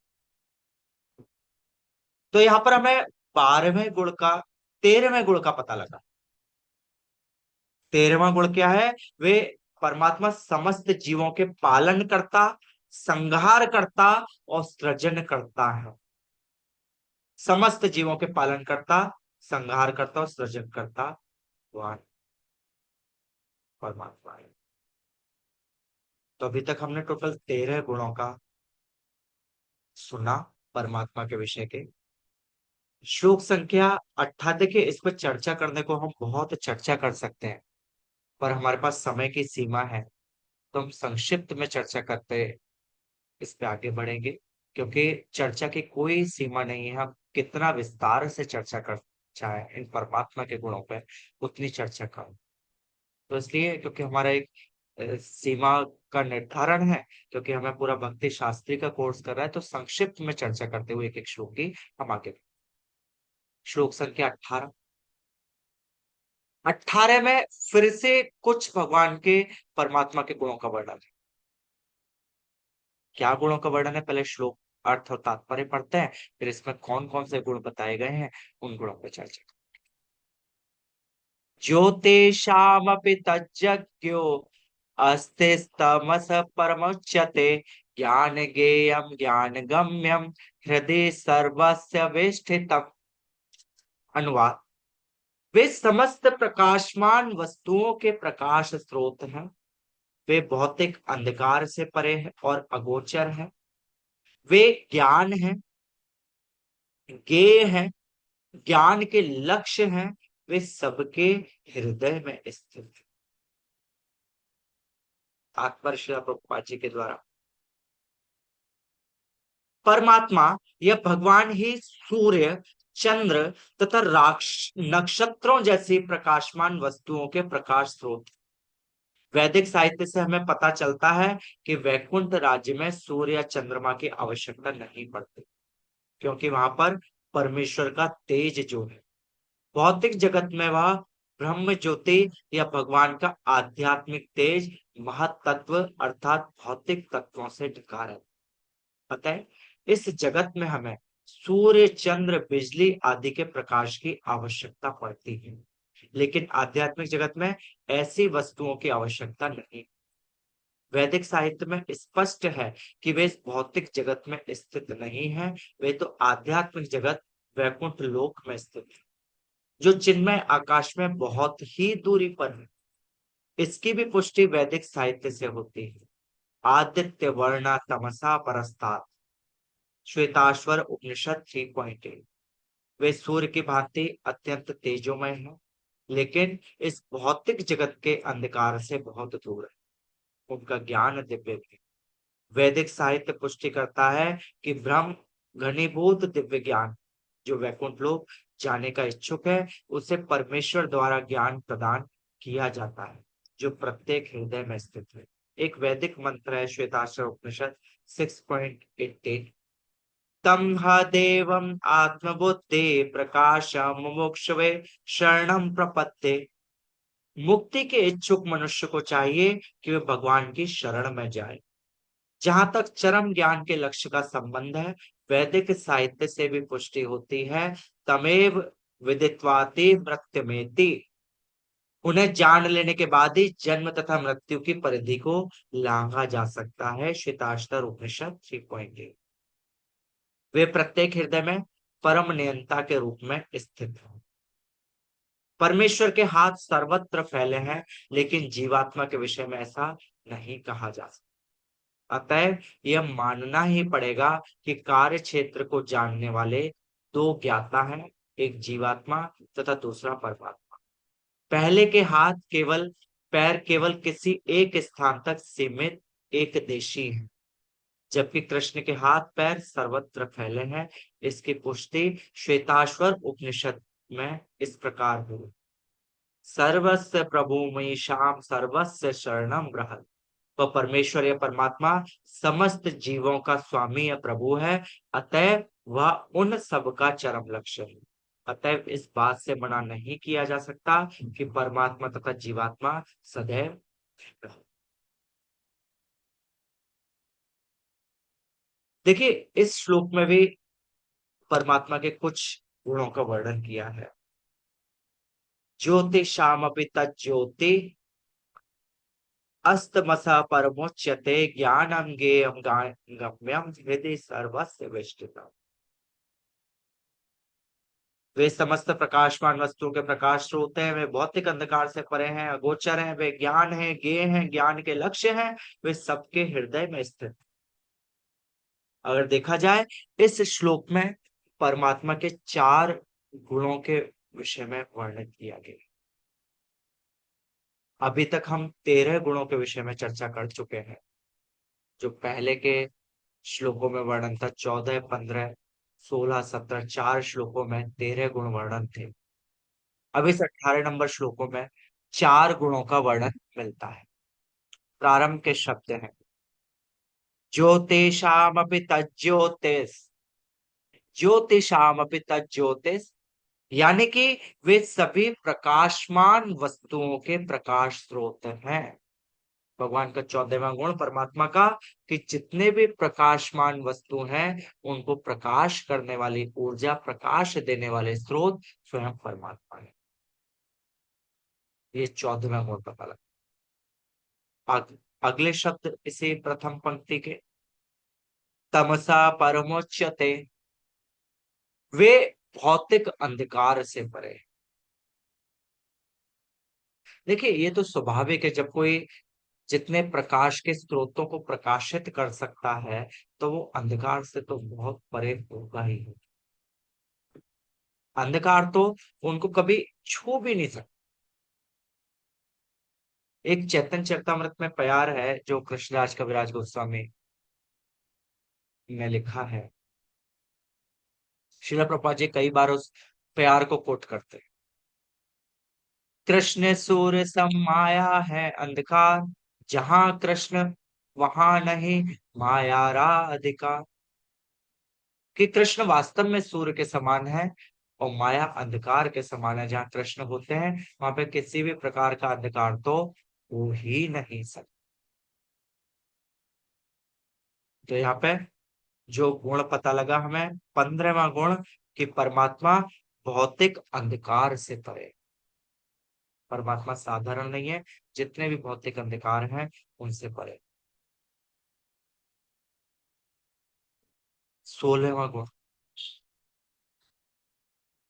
तो यहाँ पर हमें 12वें गुण का, 13वें गुण का पता लगा। 13वां गुण क्या है? वे, परमात्मा समस्त जीवों के पालन करता, संहार करता और सृजन करता है। समस्त जीवों के पालन करता, संहार करता और सृजन करता वह परमात्मा है। तो अभी तक हमने टोटल 13 गुणों का सुना परमात्मा के विषय के। श्लोक संख्या 18। देखिए, इस पर चर्चा करने को हम बहुत चर्चा कर सकते हैं, पर हमारे पास समय की सीमा है, तो हम संक्षिप्त में चर्चा करते इस पे आगे बढ़ेंगे। क्योंकि चर्चा की कोई सीमा नहीं है, हम कितना विस्तार से चर्चा कर चाहे इन परमात्मा के गुणों पे, उतनी चर्चा कम। तो इसलिए, क्योंकि हमारा एक सीमा का निर्धारण है, क्योंकि हमें पूरा भक्ति शास्त्री का कोर्स कर रहा है, तो संक्षिप्त में चर्चा करते हुए एक एक श्लोक की हम आगे। श्लोक संख्या 18। 18 में फिर से कुछ भगवान के, परमात्मा के गुणों का वर्णन है। क्या गुणों का वर्णन है? पहले श्लोक अर्थ और तात्पर्य पढ़ते हैं, फिर इसमें कौन कौन से गुण बताए गए हैं उन गुणों पर चर्चा। ज्योतिषामपि तज्जज्ञो अस्तिस्तमस परमुच्यते ज्ञान गेयम ज्ञान गम्यम हृदय सर्वस्य विष्ठितम्। अनुवाद। वे समस्त प्रकाशमान वस्तुओं के प्रकाश स्रोत हैं। वे भौतिक अंधकार से परे हैं और अगोचर हैं। वे ज्ञान हैं, ज्ञेय हैं, ज्ञान के लक्ष्य हैं। वे सबके हृदय में स्थित है। तात्पर्य श्रील प्रभुपाद जी के द्वारा। परमात्मा या भगवान ही सूर्य, चंद्र तथा राक्ष नक्षत्रों जैसी प्रकाशमान वस्तुओं के प्रकाश स्रोत। वैदिक साहित्य से हमें पता चलता है कि वैकुंठ राज्य में सूर्य या चंद्रमा की आवश्यकता नहीं पड़ती, क्योंकि वहां पर परमेश्वर का तेज जो है, भौतिक जगत में वह ब्रह्म ज्योति या भगवान का आध्यात्मिक तेज महतत्व अर्थात भौतिक तत्वों से ढका रहता है। अतः इस जगत में हमें सूर्य, चंद्र, बिजली आदि के प्रकाश की आवश्यकता पड़ती है, लेकिन आध्यात्मिक जगत में ऐसी वस्तुओं की आवश्यकता नहीं। वैदिक साहित्य में स्पष्ट है कि वे इस भौतिक जगत में स्थित नहीं है, वे तो आध्यात्मिक जगत वैकुंठ लोक में स्थित है, जो चिन्मय आकाश में बहुत ही दूरी पर है। इसकी भी पुष्टि वैदिक साहित्य से होती है। आदित्य वर्णा तमसा परस्तात्, श्वेताश्वर उपनिषद 3.8। वे सूर्य की भांति अत्यंत तेजोमय है, लेकिन इस भौतिक जगत के अंधकार से बहुत दूर है। उनका ज्ञान दिव्य भी। वैदिक साहित्य पुष्टि करता है कि ब्रह्म घनीभूत दिव्य ज्ञान जो वैकुंठ लोक जाने का इच्छुक है, उसे परमेश्वर द्वारा ज्ञान प्रदान किया जाता है, जो प्रत्येक हृदय में स्थित है। एक वैदिक मंत्र है, श्वेताश्वर उपनिषद 6.18। तम ह देवम आत्मबुद्धि प्रकाशम मुमुक्षवे शरणम प्रपत्ते। मुक्ति के इच्छुक मनुष्य को चाहिए कि वे भगवान की शरण में जाए। जहां तक चरम ज्ञान के लक्ष्य का संबंध है, वैदिक साहित्य से भी पुष्टि होती है। तमेव विदित्वाति मृत्युमेति। उन्हें जान लेने के बाद ही जन्म तथा मृत्यु की परिधि को लांघा जा सकता है। श्वेताश्वर उपनिषद 3.8। वे प्रत्येक हृदय में परम नियंता के रूप में स्थित है। परमेश्वर के हाथ सर्वत्र फैले हैं, लेकिन जीवात्मा के विषय में ऐसा नहीं कहा जा सकता। अतः यह मानना ही पड़ेगा कि कार्य क्षेत्र को जानने वाले दो ज्ञाता हैं, एक जीवात्मा तथा दूसरा परमात्मा। पहले के हाथ केवल पैर केवल किसी एक स्थान तक सीमित एक देशी है, जबकि कृष्ण के हाथ पैर सर्वत्र फैले हैं। इसकी पुष्टि श्वेताश्वर उपनिषद में इस प्रकार हुई। सर्वस्य प्रभुमयी शाम सर्वस्य शरणम ग्रहण। वह परमेश्वर या परमात्मा समस्त जीवों का स्वामी या प्रभु है, अतएव वह उन सब का चरम लक्ष्य है। अतएव इस बात से मना नहीं किया जा सकता कि परमात्मा तथा जीवात्मा सदैव। देखिए, इस श्लोक में भी परमात्मा के कुछ गुणों का वर्णन किया है। ज्योति शामपि तज्ज्योति अस्तमसा परमोच्यते ज्ञानम ज्ञेयम गम्यम हृदय सर्वस्य विष्टितम्। वे समस्त प्रकाशमान वस्तुओं के प्रकाश स्रोत हैं, वे भौतिक अंधकार से परे हैं, अगोचर हैं, वे ज्ञान हैं, ज्ञेय हैं, ज्ञान के लक्ष्य हैं, वे सबके हृदय में स्थित। अगर देखा जाए, इस श्लोक में परमात्मा के 4 गुणों के विषय में वर्णन किया गया। अभी तक हम 13 गुणों के विषय में चर्चा कर चुके हैं। जो पहले के श्लोकों में वर्णन था, 14, 15, 16, 17, 4 श्लोकों में 13 गुण वर्णन थे। अब इस 18 नंबर श्लोकों में 4 गुणों का वर्णन मिलता है। प्रारंभ के शब्द हैं, ज्योतिषामपि तज्ज्योतिष। ज्योतिषामपि तज्ज्योतिष, यानी कि वे सभी प्रकाशमान वस्तुओं के प्रकाश स्रोत हैं। भगवान का 14वां गुण परमात्मा का, कि जितने भी प्रकाशमान वस्तु हैं, उनको प्रकाश करने वाली ऊर्जा, प्रकाश देने वाले स्रोत स्वयं परमात्मा है। ये 14वां गुण पता लगा। अगले शब्द इसी प्रथम पंक्ति के, तमसा परमोच्यते। वे भौतिक अंधकार से परे। देखिए, ये तो स्वाभाविक है, जब कोई जितने प्रकाश के स्रोतों को प्रकाशित कर सकता है, तो वो अंधकार से तो बहुत परे होगा ही। अंधकार तो उनको कभी छू भी नहीं सकता। एक चैतन्य चरितमृत में प्यार है, जो कृष्णराज कविराज गोस्वामी में लिखा है, श्रील प्रभुपाद जी कई बार उस प्यार को कोट करते हैं। कृष्ण सूर्य सम माया है अंधकार, जहां कृष्ण वहां नहीं माया राधिका। कि कृष्ण वास्तव में सूर्य के समान है और माया अंधकार के समान है। जहां कृष्ण होते हैं वहां पे किसी भी प्रकार का अंधकार तो हो ही नहीं सकता। तो यहाँ पे जो गुण पता लगा हमें, 15वां गुण, कि परमात्मा भौतिक अंधकार से परे। परमात्मा साधारण नहीं है, जितने भी भौतिक अंधकार हैं उनसे परे। 16वां गुण,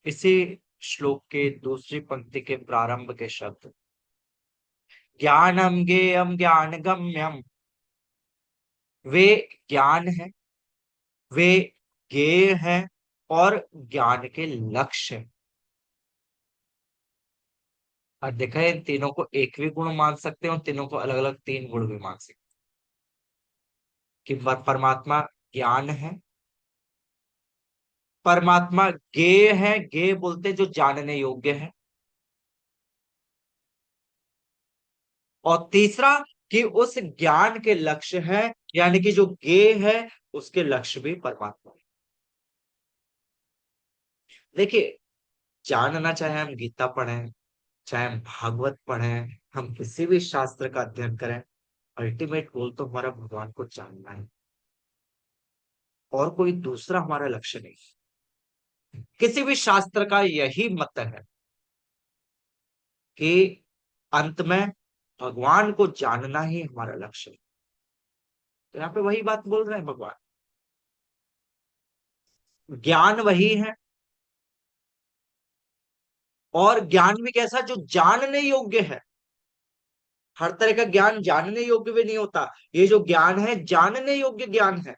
इसी श्लोक के दूसरी पंक्ति के प्रारंभ के शब्द, ज्ञानम ज्ञेयम ज्ञान गम्यम। वे ज्ञान है, वे ज्ञेय है और ज्ञान के लक्ष्य हैं। और देखा है, इन तीनों को एक भी गुण मान सकते हैं और तीनों को अलग अलग तीन गुण भी मान सकते हैं। कि परमात्मा ज्ञान है, परमात्मा ज्ञेय है, ज्ञेय बोलते जो जानने योग्य है, और तीसरा कि उस ज्ञान के लक्ष्य है, यानी कि जो ज्ञेय है उसके लक्ष्य भी परमात्मा है। देखिए, जानना चाहे हम गीता पढ़ें, चाहे हम भागवत पढ़ें, हम किसी भी शास्त्र का अध्ययन करें, अल्टीमेट गोल तो हमारा भगवान को जानना है, और कोई दूसरा हमारा लक्ष्य नहीं। किसी भी शास्त्र का यही मत है कि अंत में भगवान को जानना ही हमारा लक्ष्य है। तो यहाँ पे वही बात बोल रहे हैं भगवान, ज्ञान वही है, और ज्ञान भी कैसा, जो जानने योग्य है। हर तरह का ज्ञान जानने योग्य भी नहीं होता, ये जो ज्ञान है जानने योग्य ज्ञान है,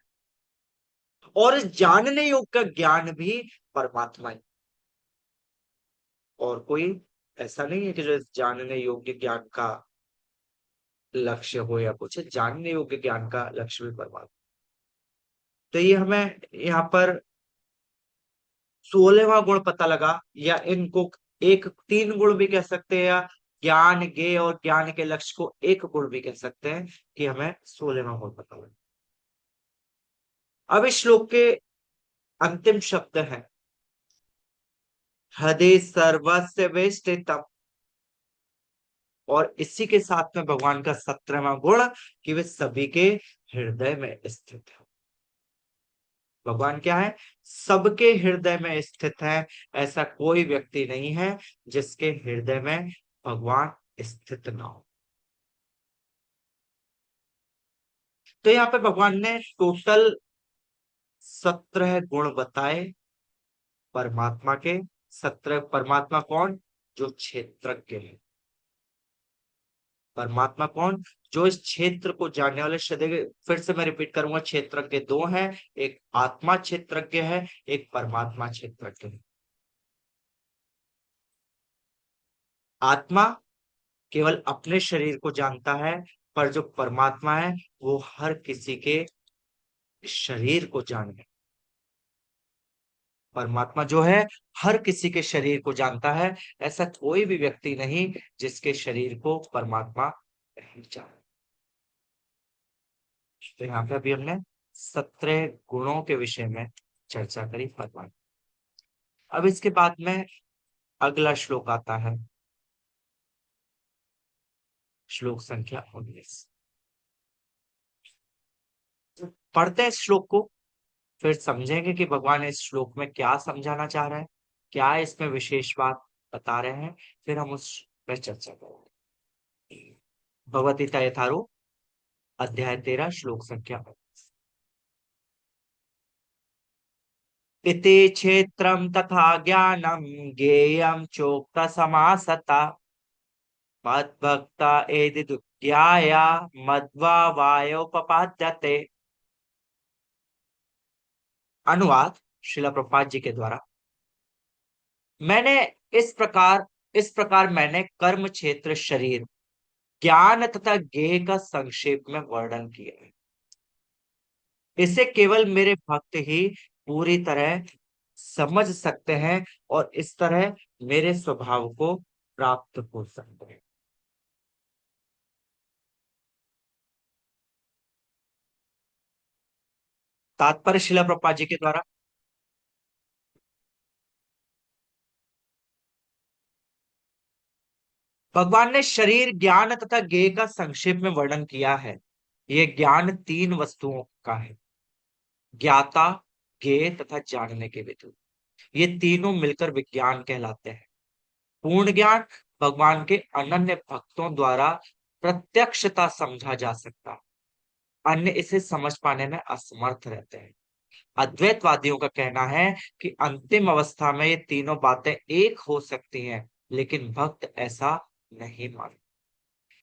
और इस जानने योग्य का ज्ञान भी परमात्मा है। और कोई ऐसा नहीं है कि जो इस जानने योग्य ज्ञान का लक्ष्य हो या कुछ, जानने योग्य ज्ञान का लक्ष्य भी परमात्मा। तो ये हमें यहाँ पर 16वां गुण पता लगा, या इनको एक तीन गुण भी कह सकते हैं, या ज्ञान ज्ञेय और ज्ञान के लक्ष्य को एक गुण भी कह सकते हैं, कि हमें 16वां गुण पता लगा। अब इस श्लोक के अंतिम शब्द है, हृदय सर्वस्य वेष्टितम्। और इसी के साथ में भगवान का 17वां गुण, कि वे सभी के हृदय में स्थित है। भगवान क्या है, सबके हृदय में स्थित है। ऐसा कोई व्यक्ति नहीं है जिसके हृदय में भगवान स्थित ना हो। तो यहाँ पे भगवान ने टोटल 17 गुण बताए परमात्मा के। 17 परमात्मा कौन, जो क्षेत्रज्ञ है। परमात्मा कौन, जो इस क्षेत्र को जानने वाले। श्रद्धेय, फिर से मैं रिपीट करूंगा, क्षेत्रज्ञ दो हैं, एक आत्मा क्षेत्रज्ञ है, एक परमात्मा क्षेत्रज्ञ है। आत्मा केवल अपने शरीर को जानता है, पर जो परमात्मा है वो हर किसी के शरीर को जाने। परमात्मा जो है हर किसी के शरीर को जानता है। ऐसा कोई भी व्यक्ति नहीं जिसके शरीर को परमात्मा नहीं जाने। तो यहाँ पे अभी हमने 17 गुणों के विषय में चर्चा करी भगवान। अब इसके बाद में अगला श्लोक आता है, श्लोक संख्या 19। पढ़ते हैं इस श्लोक को, फिर समझेंगे कि भगवान इस श्लोक में क्या समझाना चाह रहे हैं, क्या इसमें विशेष बात बता रहे हैं, फिर हम उस पर चर्चा करेंगे। भगवत गीता यथारूप, अध्याय 13, श्लोक संख्या 19। इति क्षेत्रम तथा ज्ञानम ज्ञेयम चोक्त समासता, मद्भक्ता एदिदुध्याया मध्वा वायोपपाद्यते। अनुवाद श्रील प्रभुपाद जी के द्वारा। मैंने इस प्रकार मैंने कर्म क्षेत्र शरीर ज्ञान तथा ज्ञेय का संक्षेप में वर्णन किया है। इसे केवल मेरे भक्त ही पूरी तरह समझ सकते हैं और इस तरह मेरे स्वभाव को प्राप्त हो सकते हैं। तात्पर्य शिला प्रभुपाद जी के द्वारा। भगवान ने शरीर, ज्ञान तथा ज्ञेय का संक्षेप में वर्णन किया है। यह ज्ञान तीन वस्तुओं का है: ज्ञाता, ज्ञेय तथा जानने के विधि। ये तीनों मिलकर विज्ञान कहलाते हैं। पूर्ण ज्ञान भगवान के अनन्य भक्तों द्वारा प्रत्यक्षता समझा जा सकता है, अन्य इसे समझ पाने में असमर्थ रहते हैं। अद्वैतवादियों का कहना है कि अंतिम अवस्था में ये तीनों बातें एक हो सकती हैं, लेकिन भक्त ऐसा नहीं मानते।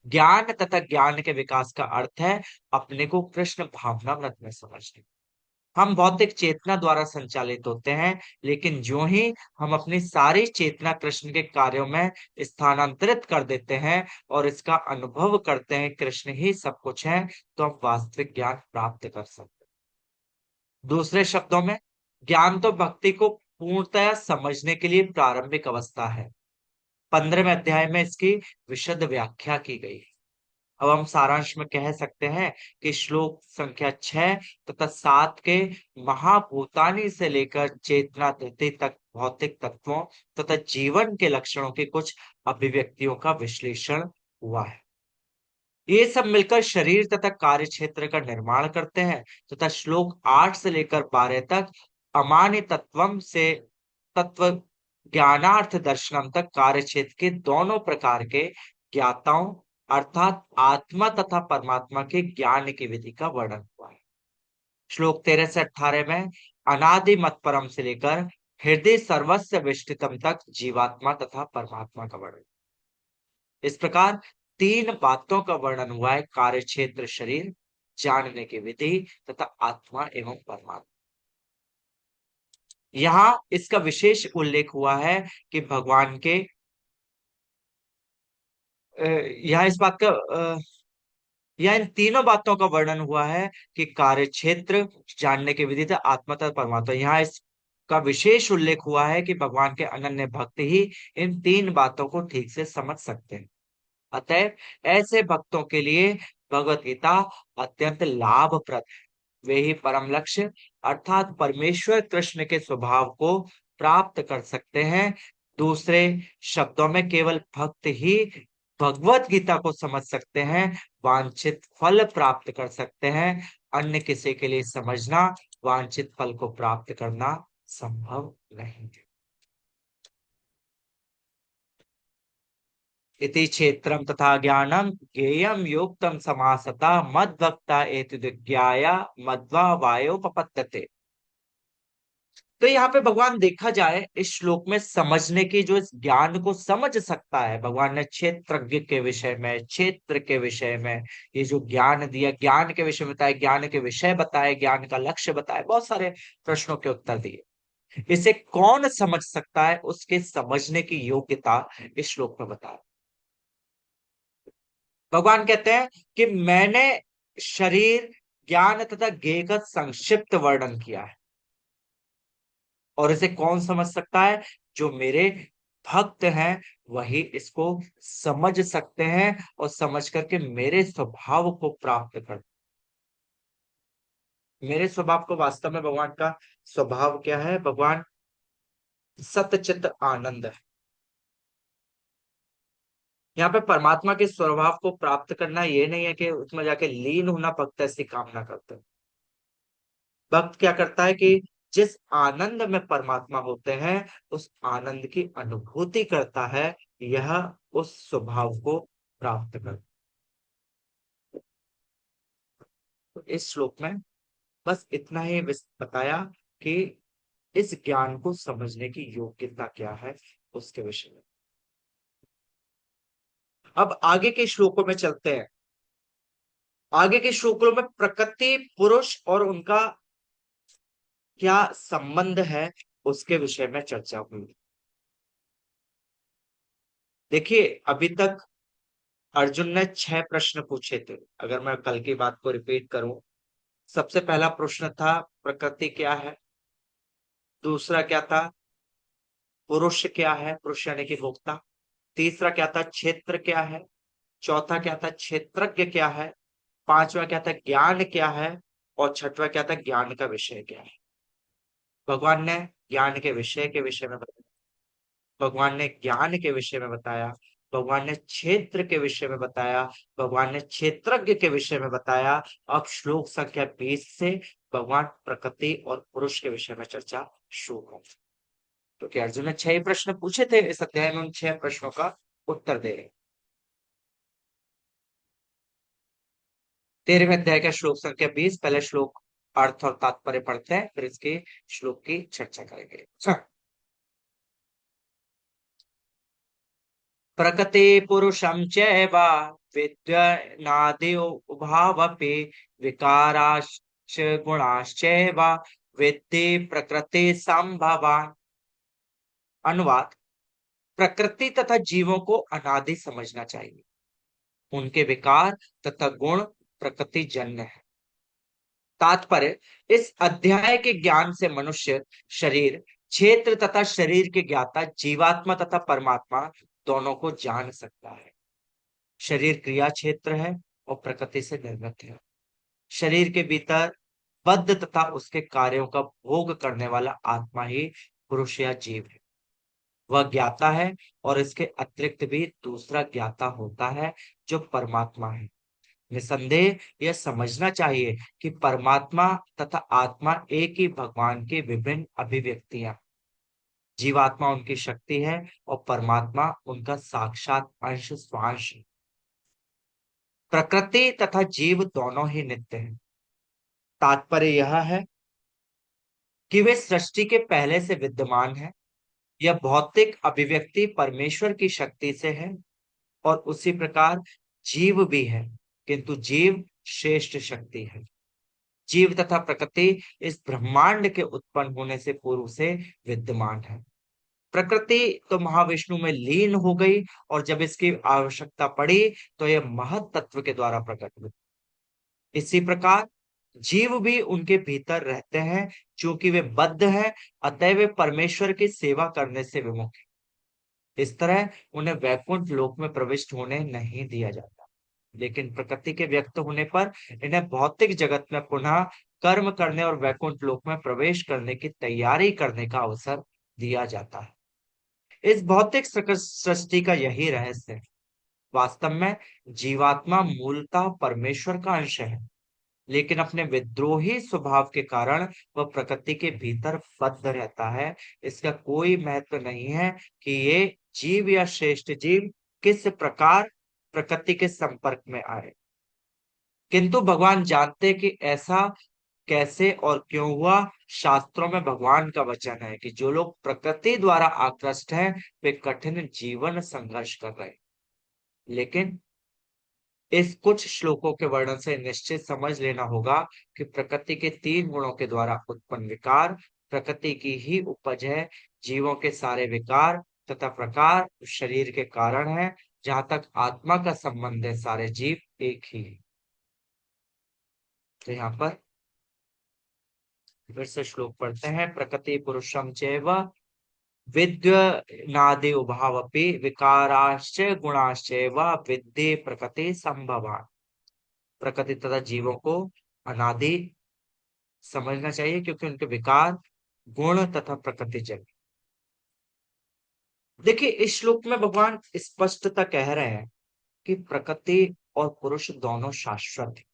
ज्ञान तथा ज्ञान के विकास का अर्थ है अपने को कृष्ण भावनामृत में समझने। हम भौतिक चेतना द्वारा संचालित होते हैं, लेकिन जो ही हम अपनी सारी चेतना कृष्ण के कार्यों में स्थानांतरित कर देते हैं और इसका अनुभव करते हैं कृष्ण ही सब कुछ है, तो हम वास्तविक ज्ञान प्राप्त कर सकते हैं। दूसरे शब्दों में, ज्ञान तो भक्ति को पूर्णतया समझने के लिए प्रारंभिक अवस्था है। 15वें अध्याय में इसकी विशद व्याख्या की गई है। अब हम सारांश में कह सकते हैं कि श्लोक संख्या 6 तथा 7 के महाभूतानी से लेकर चेतना धृति तक भौतिक तत्वों तथा जीवन के लक्षणों की कुछ अभिव्यक्तियों का विश्लेषण हुआ है। ये सब मिलकर शरीर तथा कार्य क्षेत्र का निर्माण करते हैं तथा श्लोक 8 से लेकर 12 तक अमान्य तत्वम से तत्व ज्ञानार्थ दर्शनम तक कार्य क्षेत्र के दोनों प्रकार के ज्ञाताओं अर्थात आत्मा तथा परमात्मा के ज्ञान की विधि का वर्णन हुआ है। श्लोक 13 से 18 में अनादि मत परम से लेकर हृदय सर्वस्व विष्टितम तक जीवात्मा तथा परमात्मा का वर्णन। इस प्रकार तीन बातों का वर्णन हुआ है: कार्य क्षेत्र शरीर, जानने की विधि तथा आत्मा एवं परमात्मा। यहाँ इसका विशेष उल्लेख हुआ है कि भगवान के यहाँ इस बात का यहाँ इन तीनों बातों का वर्णन हुआ है कि कार्य क्षेत्र, जानने की विधि तथा आत्मा तथा परमात्मा। यहाँ इसका विशेष उल्लेख हुआ है कि भगवान के अनन्य भक्त ही इन तीन बातों को ठीक से समझ सकते हैं। अतएव ऐसे भक्तों के लिए भगवत गीता अत्यंत लाभप्रद है। वे ही परम लक्ष्य अर्थात परमेश्वर कृष्ण के स्वभाव को प्राप्त कर सकते हैं। दूसरे शब्दों में केवल भक्त ही भगवत गीता को समझ सकते हैं, वांछित फल प्राप्त कर सकते हैं। अन्य किसी के लिए समझना, वांछित फल को प्राप्त करना संभव नहीं है। इति क्षेत्रम तथा ज्ञानम ज्ञेयम योक्तम समासता मद्भक्ता एतद्विज्ञाय मध्वा वायोपपद्यते। तो यहाँ पे भगवान देखा जाए इस श्लोक में समझने की जो इस ज्ञान को समझ सकता है, भगवान ने क्षेत्रज्ञ के विषय में, क्षेत्र के विषय में ये जो ज्ञान दिया, ज्ञान के विषय में बताया, ज्ञान के विषय बताए, ज्ञान का लक्ष्य बताया, बहुत सारे प्रश्नों के उत्तर दिए। इसे कौन समझ सकता है, उसके समझने की योग्यता इस श्लोक में बताया। भगवान कहते हैं कि मैंने शरीर, ज्ञान तथा ज्ञेय का संक्षिप्त वर्णन किया है और इसे कौन समझ सकता है? जो मेरे भक्त हैं वही इसको समझ सकते हैं और समझ करके मेरे स्वभाव को प्राप्त कर। मेरे स्वभाव को, वास्तव में भगवान का स्वभाव क्या है? भगवान सतचित आनंद है। यहाँ पे परमात्मा के स्वभाव को प्राप्त करना ये नहीं है कि उसमें जाके लीन होना भक्त ऐसी कामना करते हैं। भक्त क्या करता है कि जिस आनंद में परमात्मा होते हैं उस आनंद की अनुभूति करता है, यह उस स्वभाव को प्राप्त कर। तो इस श्लोक में बस इतना ही बताया कि इस ज्ञान को समझने की योग्यता क्या है उसके विषय में। अब आगे के श्लोकों में चलते हैं। आगे के श्लोकों में प्रकृति, पुरुष और उनका क्या संबंध है उसके विषय में चर्चा हुई। देखिए, अभी तक अर्जुन ने 6 प्रश्न पूछे थे। अगर मैं कल की बात को रिपीट करूं सबसे पहला प्रश्न था प्रकृति क्या है। दूसरा क्या था, पुरुष क्या है, पुरुष यानी कि भोक्ता। तीसरा क्या था, क्षेत्र क्या है। चौथा क्या था, क्षेत्रज्ञ क्या है। पांचवा क्या था, ज्ञान क्या है। और छठवा क्या था, ज्ञान का विषय क्या है। भगवान ने ज्ञान के विषय में बताया, भगवान ने ज्ञान के विषय में बताया, भगवान ने क्षेत्र के विषय में बताया, भगवान ने क्षेत्रज्ञ के विषय में बताया। अब श्लोक संख्या 20 से भगवान प्रकृति और पुरुष के विषय में चर्चा शुरू हो। तो क्या अर्जुन ने 6 प्रश्न पूछे थे, इस अध्याय में उन 6 प्रश्नों का उत्तर दे रहे। 13वें अध्याय का श्लोक संख्या 20। पहले श्लोक अर्थ और तात्पर्य पढ़ते हैं, फिर इसके श्लोक की चर्चा करेंगे। अच्छा। प्रकृति पुरुषं चैव विद्यनादि उभावपि विकाराश्च गुणाश्चैव विद्धि प्रकृति संभवान्। अनुवाद। प्रकृति तथा जीवों को अनादि समझना चाहिए, उनके विकार तथा गुण प्रकृति जन्य है। तात्पर्य। इस अध्याय के ज्ञान से मनुष्य शरीर क्षेत्र तथा शरीर के ज्ञाता जीवात्मा तथा परमात्मा दोनों को जान सकता है। शरीर क्रिया क्षेत्र है और प्रकृति से निर्मित है। शरीर के भीतर बद्ध तथा उसके कार्यों का भोग करने वाला आत्मा ही पुरुष या जीव है। वह ज्ञाता है और इसके अतिरिक्त भी दूसरा ज्ञाता होता है जो परमात्मा है। निसंदेह यह समझना चाहिए कि परमात्मा तथा आत्मा एक ही भगवान की विभिन्न अभिव्यक्तियां। जीवात्मा उनकी शक्ति है और परमात्मा उनका साक्षात अंश स्वांश है। प्रकृति तथा जीव दोनों ही नित्य हैं। तात्पर्य यह है कि वे सृष्टि के पहले से विद्यमान है। यह भौतिक अभिव्यक्ति परमेश्वर की शक्ति से है और उसी प्रकार जीव भी है, किंतु जीव श्रेष्ठ शक्ति है। जीव तथा प्रकृति इस ब्रह्मांड के उत्पन्न होने से पूर्व से विद्यमान है। प्रकृति तो महाविष्णु में लीन हो गई और जब इसकी आवश्यकता पड़ी तो यह महत तत्व के द्वारा प्रकट हुई। इसी प्रकार जीव भी उनके भीतर रहते हैं, क्योंकि वे बद्ध हैं, अतः वे परमेश्वर की सेवा करने से विमुख हैं। इस तरह उन्हें वैकुंठ लोक में प्रविष्ट होने नहीं दिया जाता। लेकिन प्रकृति के व्यक्त होने पर इन्हें भौतिक जगत में पुनः कर्म करने और वैकुंठ लोक में प्रवेश करने की तैयारी करने का अवसर दिया जाता है। इस भौतिक सृष्टि का यही रहस्य है। वास्तव में जीवात्मा मूलतः परमेश्वर का अंश है, लेकिन अपने विद्रोही स्वभाव के कारण वह प्रकृति के भीतर बद्ध रहता है। इसका कोई महत्व नहीं है कि ये जीव या श्रेष्ठ जीव किस प्रकार प्रकृति के संपर्क में आए, किंतु भगवान जानते कि ऐसा कैसे और क्यों हुआ। शास्त्रों में भगवान का वचन है कि जो लोग प्रकृति द्वारा आकृष्ट हैं वे कठिन जीवन संघर्ष कर रहे हैं। लेकिन इस कुछ श्लोकों के वर्णन से निश्चित समझ लेना होगा कि प्रकृति के 3 गुणों के द्वारा उत्पन्न विकार प्रकृति की ही उपज है। जीवों के सारे विकार तथा प्रकार शरीर के कारण है। जहां तक आत्मा का संबंध है सारे जीव एक ही है। तो यहाँ पर फिर से श्लोक पढ़ते हैं। प्रकृति पुरुषम चैव विद्यनादि उभावपि विकाराश्च गुणाश्चैव विद्धि प्रकृति संभवान्। प्रकृति तथा जीवों को अनादि समझना चाहिए, क्योंकि उनके विकार गुण तथा प्रकृति जन्य। देखिए इस श्लोक में भगवान स्पष्टता कह रहे हैं कि प्रकृति और पुरुष दोनों शाश्वत है।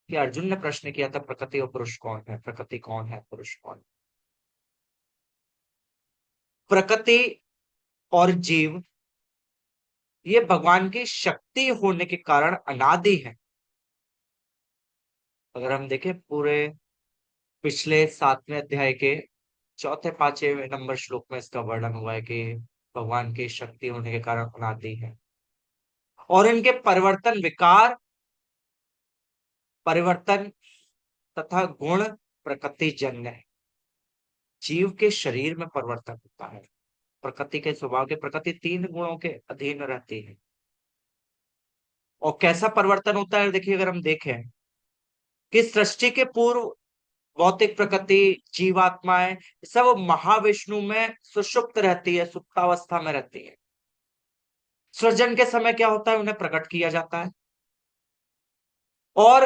कि अर्जुन ने प्रश्न किया था प्रकृति और पुरुष कौन है, प्रकृति कौन है, पुरुष कौन है। प्रकृति और जीव ये भगवान की शक्ति होने के कारण अनादि है। अगर हम देखें पूरे पिछले 7वें अध्याय के चौथे 5वें नंबर श्लोक में इसका वर्णन हुआ है कि भगवान की शक्ति होने के कारण अनादि है और इनके परिवर्तन विकार परिवर्तन तथा गुण प्रकृति जन्य है। जीव के शरीर में परिवर्तन होता है। प्रकृति के स्वभाव के प्रकृति 3 गुणों के अधीन रहती है। और कैसा परिवर्तन होता है, देखिए अगर हम देखें कि सृष्टि के पूर्व भौतिक प्रकृति, जीवात्माएं सब महाविष्णु में सुषुप्त रहती है, सुप्तावस्था में रहती है। सृजन के समय क्या होता है, उन्हें प्रकट किया जाता है। और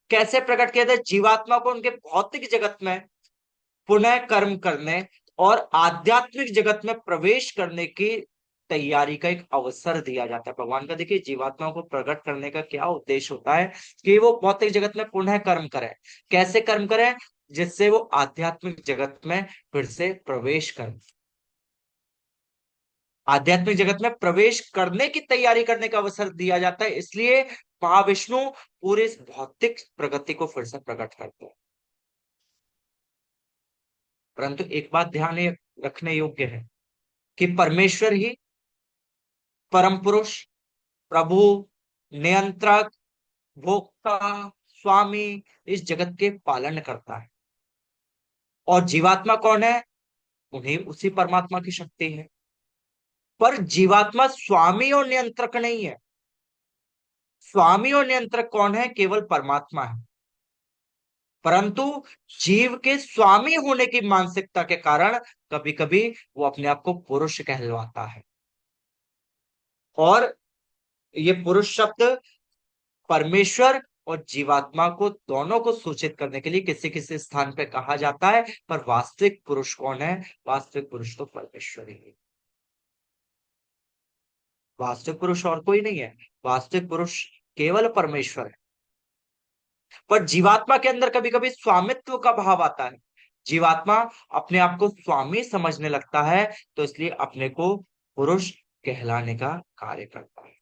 कैसे प्रकट किया जाता है? जीवात्मा को उनके भौतिक जगत में पुनः कर्म करने और आध्यात्मिक जगत में प्रवेश करने की तैयारी का एक अवसर दिया जाता है। भगवान का देखिए जीवात्मा को प्रकट करने का क्या उद्देश्य होता है कि वो भौतिक जगत में पुनः कर्म करे। कैसे कर्म करे? जिससे वो आध्यात्मिक जगत में फिर से प्रवेश करे, आध्यात्मिक जगत में प्रवेश करने की तैयारी करने का अवसर दिया जाता है। इसलिए महाविष्णु पूरे इस भौतिक प्रगति को फिर से प्रकट करते हैं। परंतु एक बात ध्यान रखने योग्य है कि परमेश्वर ही परम पुरुष, प्रभु, नियंत्रक, भोक्ता, स्वामी इस जगत के पालन करता है। और जीवात्मा कौन है? उन्हीं उसी परमात्मा की शक्ति है। पर जीवात्मा स्वामी और नियंत्रक नहीं है। स्वामी और नियंत्रक कौन है? केवल परमात्मा है। परंतु जीव के स्वामी होने की मानसिकता के कारण कभी कभी वो अपने आप को पुरुष कहलवाता है। और ये पुरुष शब्द परमेश्वर और जीवात्मा को दोनों को सूचित करने के लिए किसी किसी स्थान पे कहा जाता है। पर वास्तविक पुरुष कौन है? वास्तविक पुरुष तो परमेश्वर ही है। वास्तविक पुरुष और कोई नहीं है। वास्तविक पुरुष केवल परमेश्वर है। पर जीवात्मा के अंदर कभी कभी स्वामित्व का भाव आता है। जीवात्मा अपने आप को स्वामी समझने लगता है, तो इसलिए अपने को पुरुष कहलाने का कार्य करता है।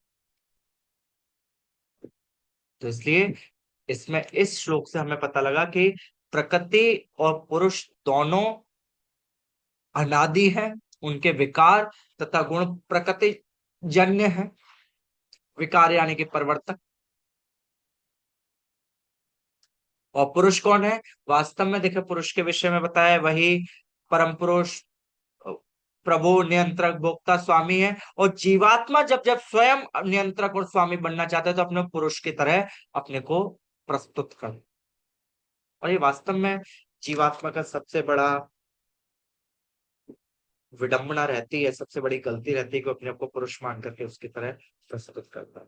तो इसलिए इसमें इस श्लोक से हमें पता लगा कि प्रकृति और पुरुष दोनों अनादि हैं। उनके विकार तथा गुण प्रकृति जन्य है। विकार यानी कि परिवर्तक। और पुरुष कौन है? वास्तव में देखिए पुरुष के विषय में बताया वही परम पुरुष, प्रभु, नियंत्रक, भोक्ता, स्वामी है। और जीवात्मा जब जब स्वयं नियंत्रक और स्वामी बनना चाहता है तो अपने पुरुष की तरह अपने को प्रस्तुत कर। और ये वास्तव में जीवात्मा का सबसे बड़ा विडंबना रहती है, सबसे बड़ी गलती रहती है कि अपने आप को पुरुष मान करके उसकी तरह प्रस्तुत करता है।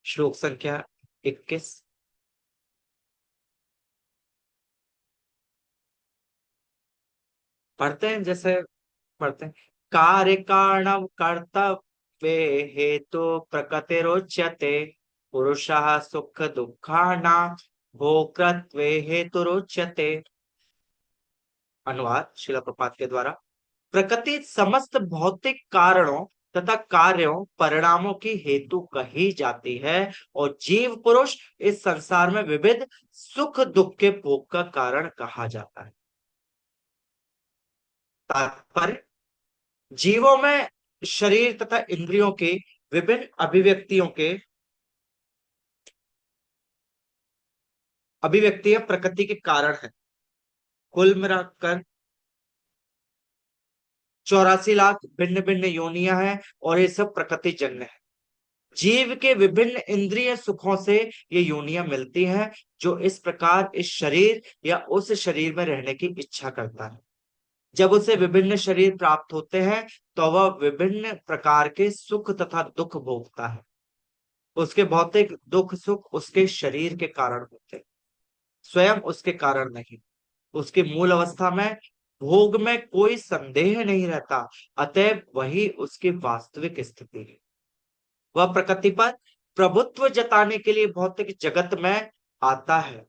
श्लोक संख्या 21। पढ़ते हैं जैसे पढ़ते हैं। कार्य कारण कर्तव्य हेतु प्रकृतिरोच्यते, पुरुषः सुख दुःखानां भोक्तृत्वे हेतुरोच्यते। अनुवाद श्रील प्रपात के द्वारा। प्रकृति समस्त भौतिक कारणों तथा कार्यों परिणामों की हेतु कही जाती है और जीव पुरुष इस संसार में विविध सुख दुख के भोग का कारण कहा जाता है। तात्पर्य, जीवों में शरीर तथा इंद्रियों के विभिन्न अभिव्यक्तियां प्रकृति के कारण है। कुल मिलाकर 84 लाख भिन्न भिन्न योनियां हैं और ये सब प्रकृति जन्य है। जीव के विभिन्न इंद्रिय सुखों से ये योनियां मिलती हैं, जो इस प्रकार इस शरीर या उस शरीर में रहने की इच्छा करता है। जब उसे विभिन्न शरीर प्राप्त होते हैं तो वह विभिन्न प्रकार के सुख तथा दुख भोगता है। उसके भौतिक दुख सुख उसके शरीर के कारण होते हैं, स्वयं उसके कारण नहीं। उसकी मूल अवस्था में भोग में कोई संदेह नहीं रहता, अतः वही उसकी वास्तविक स्थिति है। वह प्रकृति पर प्रभुत्व जताने के लिए भौतिक जगत में आता है।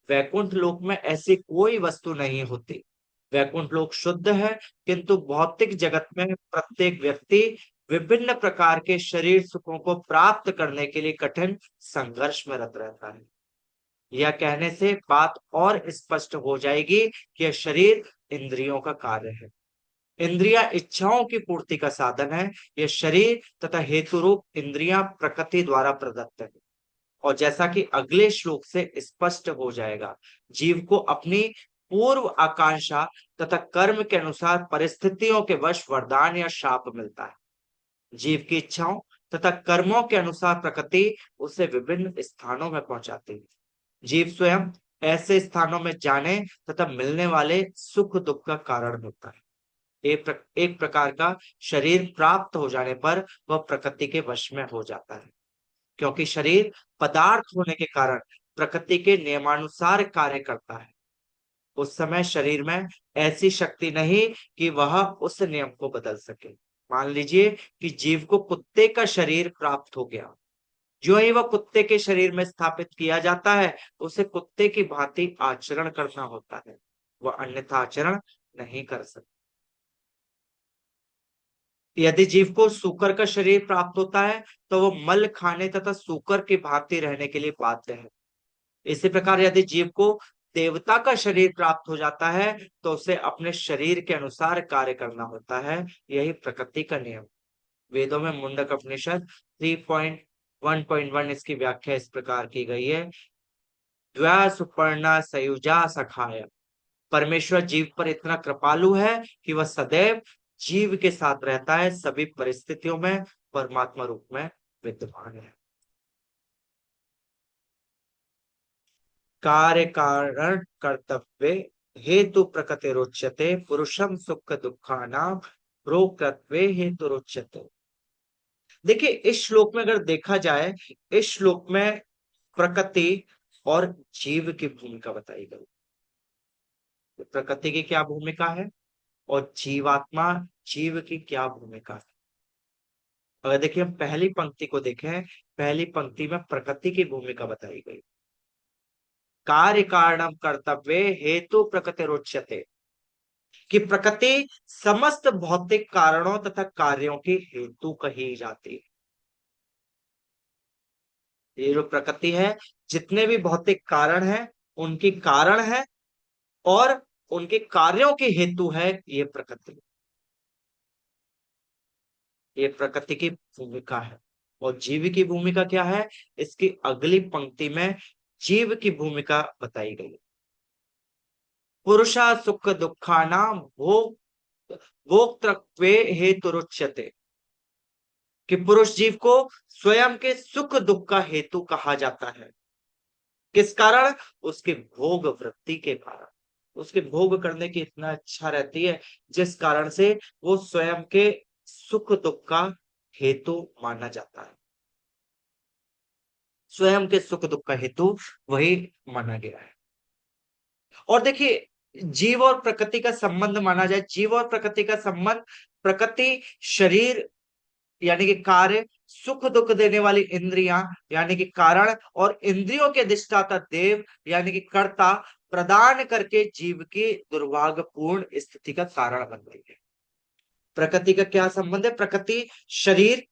वैकुंठ लोक में ऐसी कोई वस्तु नहीं होती। वैकुंठ लोक शुद्ध है, किंतु भौतिक जगत में प्रत्येक व्यक्ति विभिन्न प्रकार के शरीर सुखों को प्राप्त करने के लिए कठिन संघर्ष में रत रहता है। यह कहने से बात और स्पष्ट हो जाएगी कि यह शरीर इंद्रियों का कार्य है। इंद्रिया इच्छाओं की पूर्ति का साधन है। यह शरीर तथा हेतु रूप इंद्रियां प्रकृति द्वारा प्रदत्त है। और जैसा कि अगले श्लोक से स्पष्ट हो जाएगा, जीव को अपनी पूर्व आकांक्षा तथा कर्म के अनुसार परिस्थितियों के वश वरदान या शाप मिलता है। जीव की इच्छाओं तथा कर्मों के अनुसार प्रकृति उसे विभिन्न स्थानों में पहुंचाती है। जीव स्वयं ऐसे स्थानों में जाने तथा मिलने वाले सुख दुख का कारण होता है। एक प्रकार का शरीर प्राप्त हो जाने पर वह प्रकृति के वश में हो जाता है, क्योंकि शरीर पदार्थ होने के कारण प्रकृति के नियमानुसार कार्य करता है। उस समय शरीर में ऐसी शक्ति नहीं कि वह उस नियम को बदल सके। मान लीजिए कि जीव को कुत्ते का शरीर प्राप्त हो गया। जो ही वह कुत्ते के शरीर में स्थापित किया जाता है, उसे कुत्ते की भांति आचरण करना होता है। वह अन्यथा आचरण नहीं कर सकता। यदि जीव को सूकर का शरीर प्राप्त होता है, तो वो मल खाने तथा सूकर की भांति रहने के लिए बाध्य है। इसी प्रकार यदि जीव को देवता का शरीर प्राप्त हो जाता है, तो उसे अपने शरीर के अनुसार कार्य करना होता है। यही प्रकृति का नियम। वेदों में मुंडक उपनिषद 3.1.1 इसकी व्याख्या इस प्रकार की गई है। द्व्या सुपर्णा सयुजा सखाय। परमेश्वर जीव पर इतना कृपालु है कि वह सदैव जीव के साथ रहता है, सभी परिस्थितियों में परमात्मा रूप में विद्यमान है। कार्य कारण कर्तव्य हेतु प्रकृतिरुच्यते पुरुषम सुख दुखानाम प्रोक्तव्य हेतुरुच्यते। देखिए, इस श्लोक में अगर देखा जाए, इस श्लोक में प्रकृति और जीव की भूमिका बताई गई। प्रकृति की क्या भूमिका है और जीवात्मा जीव की क्या भूमिका है। अगर देखिए हम पहली पंक्ति को देखें, पहली पंक्ति में प्रकृति की भूमिका बताई गई। कार्य कारणम कर्तव्य हेतु प्रकृतिरुच्यते, कि प्रकृति समस्त भौतिक कारणों तथा कार्यों की हेतु कही जाती है। ये जो प्रकृति है, जितने भी भौतिक कारण है उनकी कारण है, और उनके कार्यों की हेतु है ये प्रकृति। ये प्रकृति की भूमिका है। और जीव की भूमिका क्या है, इसकी अगली पंक्ति में जीव की भूमिका बताई गई। पुरुषा सुख दुखानाम भोग भोक्तृत्वे हेतुरुच्यते, कि पुरुष जीव को स्वयं के सुख दुख का हेतु कहा जाता है। किस कारण? उसके भोग वृत्ति के कारण। उसके भोग करने की इतना इच्छा रहती है, जिस कारण से वो स्वयं के सुख दुख का हेतु माना जाता है। स्वयं के सुख दुख का हेतु वही माना गया है। और देखिए, जीव और प्रकृति का संबंध माना जाए, जीव और प्रकृति का संबंध, प्रकृति शरीर यानी कि कार्य, सुख दुख देने वाली इंद्रियां यानी कि कारण, और इंद्रियों के अधिष्ठाता देव यानी कि कर्ता प्रदान करके जीव की दुर्भाग्यपूर्ण स्थिति का कारण बन गई है। प्रकृति का क्या संबंध है? प्रकृति शरीर,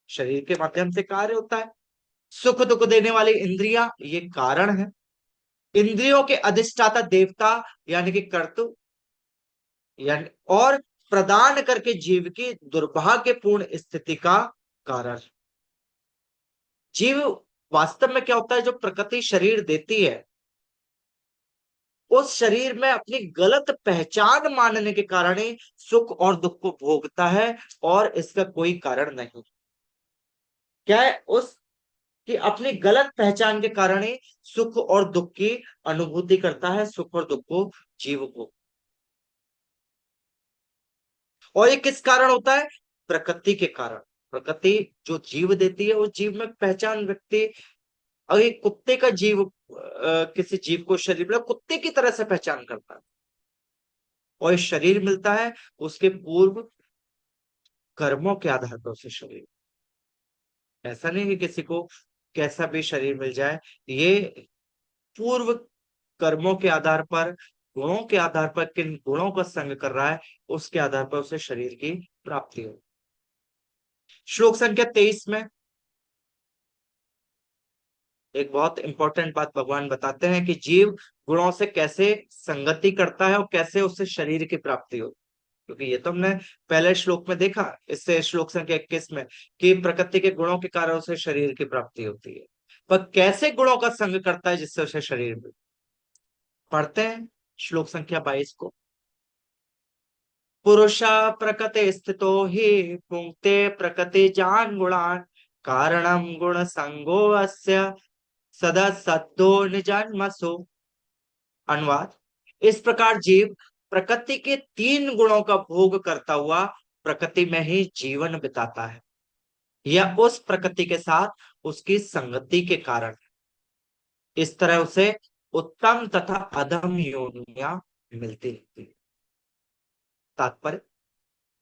शरीर के माध्यम से कार्य होता है। सुख दुख देने वाली इंद्रियां ये कारण है। इंद्रियों के अधिष्ठाता देवता यानी कि कर्तु, यानी और प्रदान करके जीव की दुर्भाग्यपूर्ण स्थिति का कारण। जीव वास्तव में क्या होता है, जो प्रकृति शरीर देती है, उस शरीर में अपनी गलत पहचान मानने के कारण ही सुख और दुख को भोगता है, और इसका कोई कारण नहीं। क्या है? उस कि अपनी गलत पहचान के कारण ही सुख और दुख की अनुभूति करता है, सुख और दुख को जीव को। और ये किस कारण होता है? प्रकृति के कारण। प्रकृति जो जीव देती है, वो जीव में पहचान व्यक्ति, अगर एक कुत्ते का जीव किसी जीव को शरीर मिला, कुत्ते की तरह से पहचान करता है। और शरीर मिलता है उसके पूर्व कर्मों के आधार पर उसे शरीर। ऐसा नहीं कि किसी को कैसा भी शरीर मिल जाए, ये पूर्व कर्मों के आधार पर, गुणों के आधार पर, किन गुणों का संग कर रहा है उसके आधार पर उसे शरीर की प्राप्ति हो। श्लोक संख्या 23 में एक बहुत इंपॉर्टेंट बात भगवान बताते हैं कि जीव गुणों से कैसे संगति करता है और कैसे उससे शरीर की प्राप्ति हो। क्योंकि ये तो हमने पहले श्लोक में देखा, इससे श्लोक संख्या 21 में, कि प्रकृति के गुणों के कारण उसे शरीर की प्राप्ति होती है। पर कैसे गुणों का संग करता है जिससे उसे शरीर मिले? पढ़ते हैं श्लोक संख्या 22 को। पुरुषा प्रकृति स्थितो ही पुंक्ते प्रकृति जान गुणान कारणम गुण संगो अस्य सदा सद्दो निजन्मसु। अनुवाद: इस प्रकार जीव प्रकृति के तीन गुणों का भोग करता हुआ प्रकृति में ही जीवन बिताता है। यह उस प्रकृति के साथ उसकी संगति के कारण। इस तरह उसे उत्तम तथा अधम योनियां मिलती रहती है। तात्पर्य: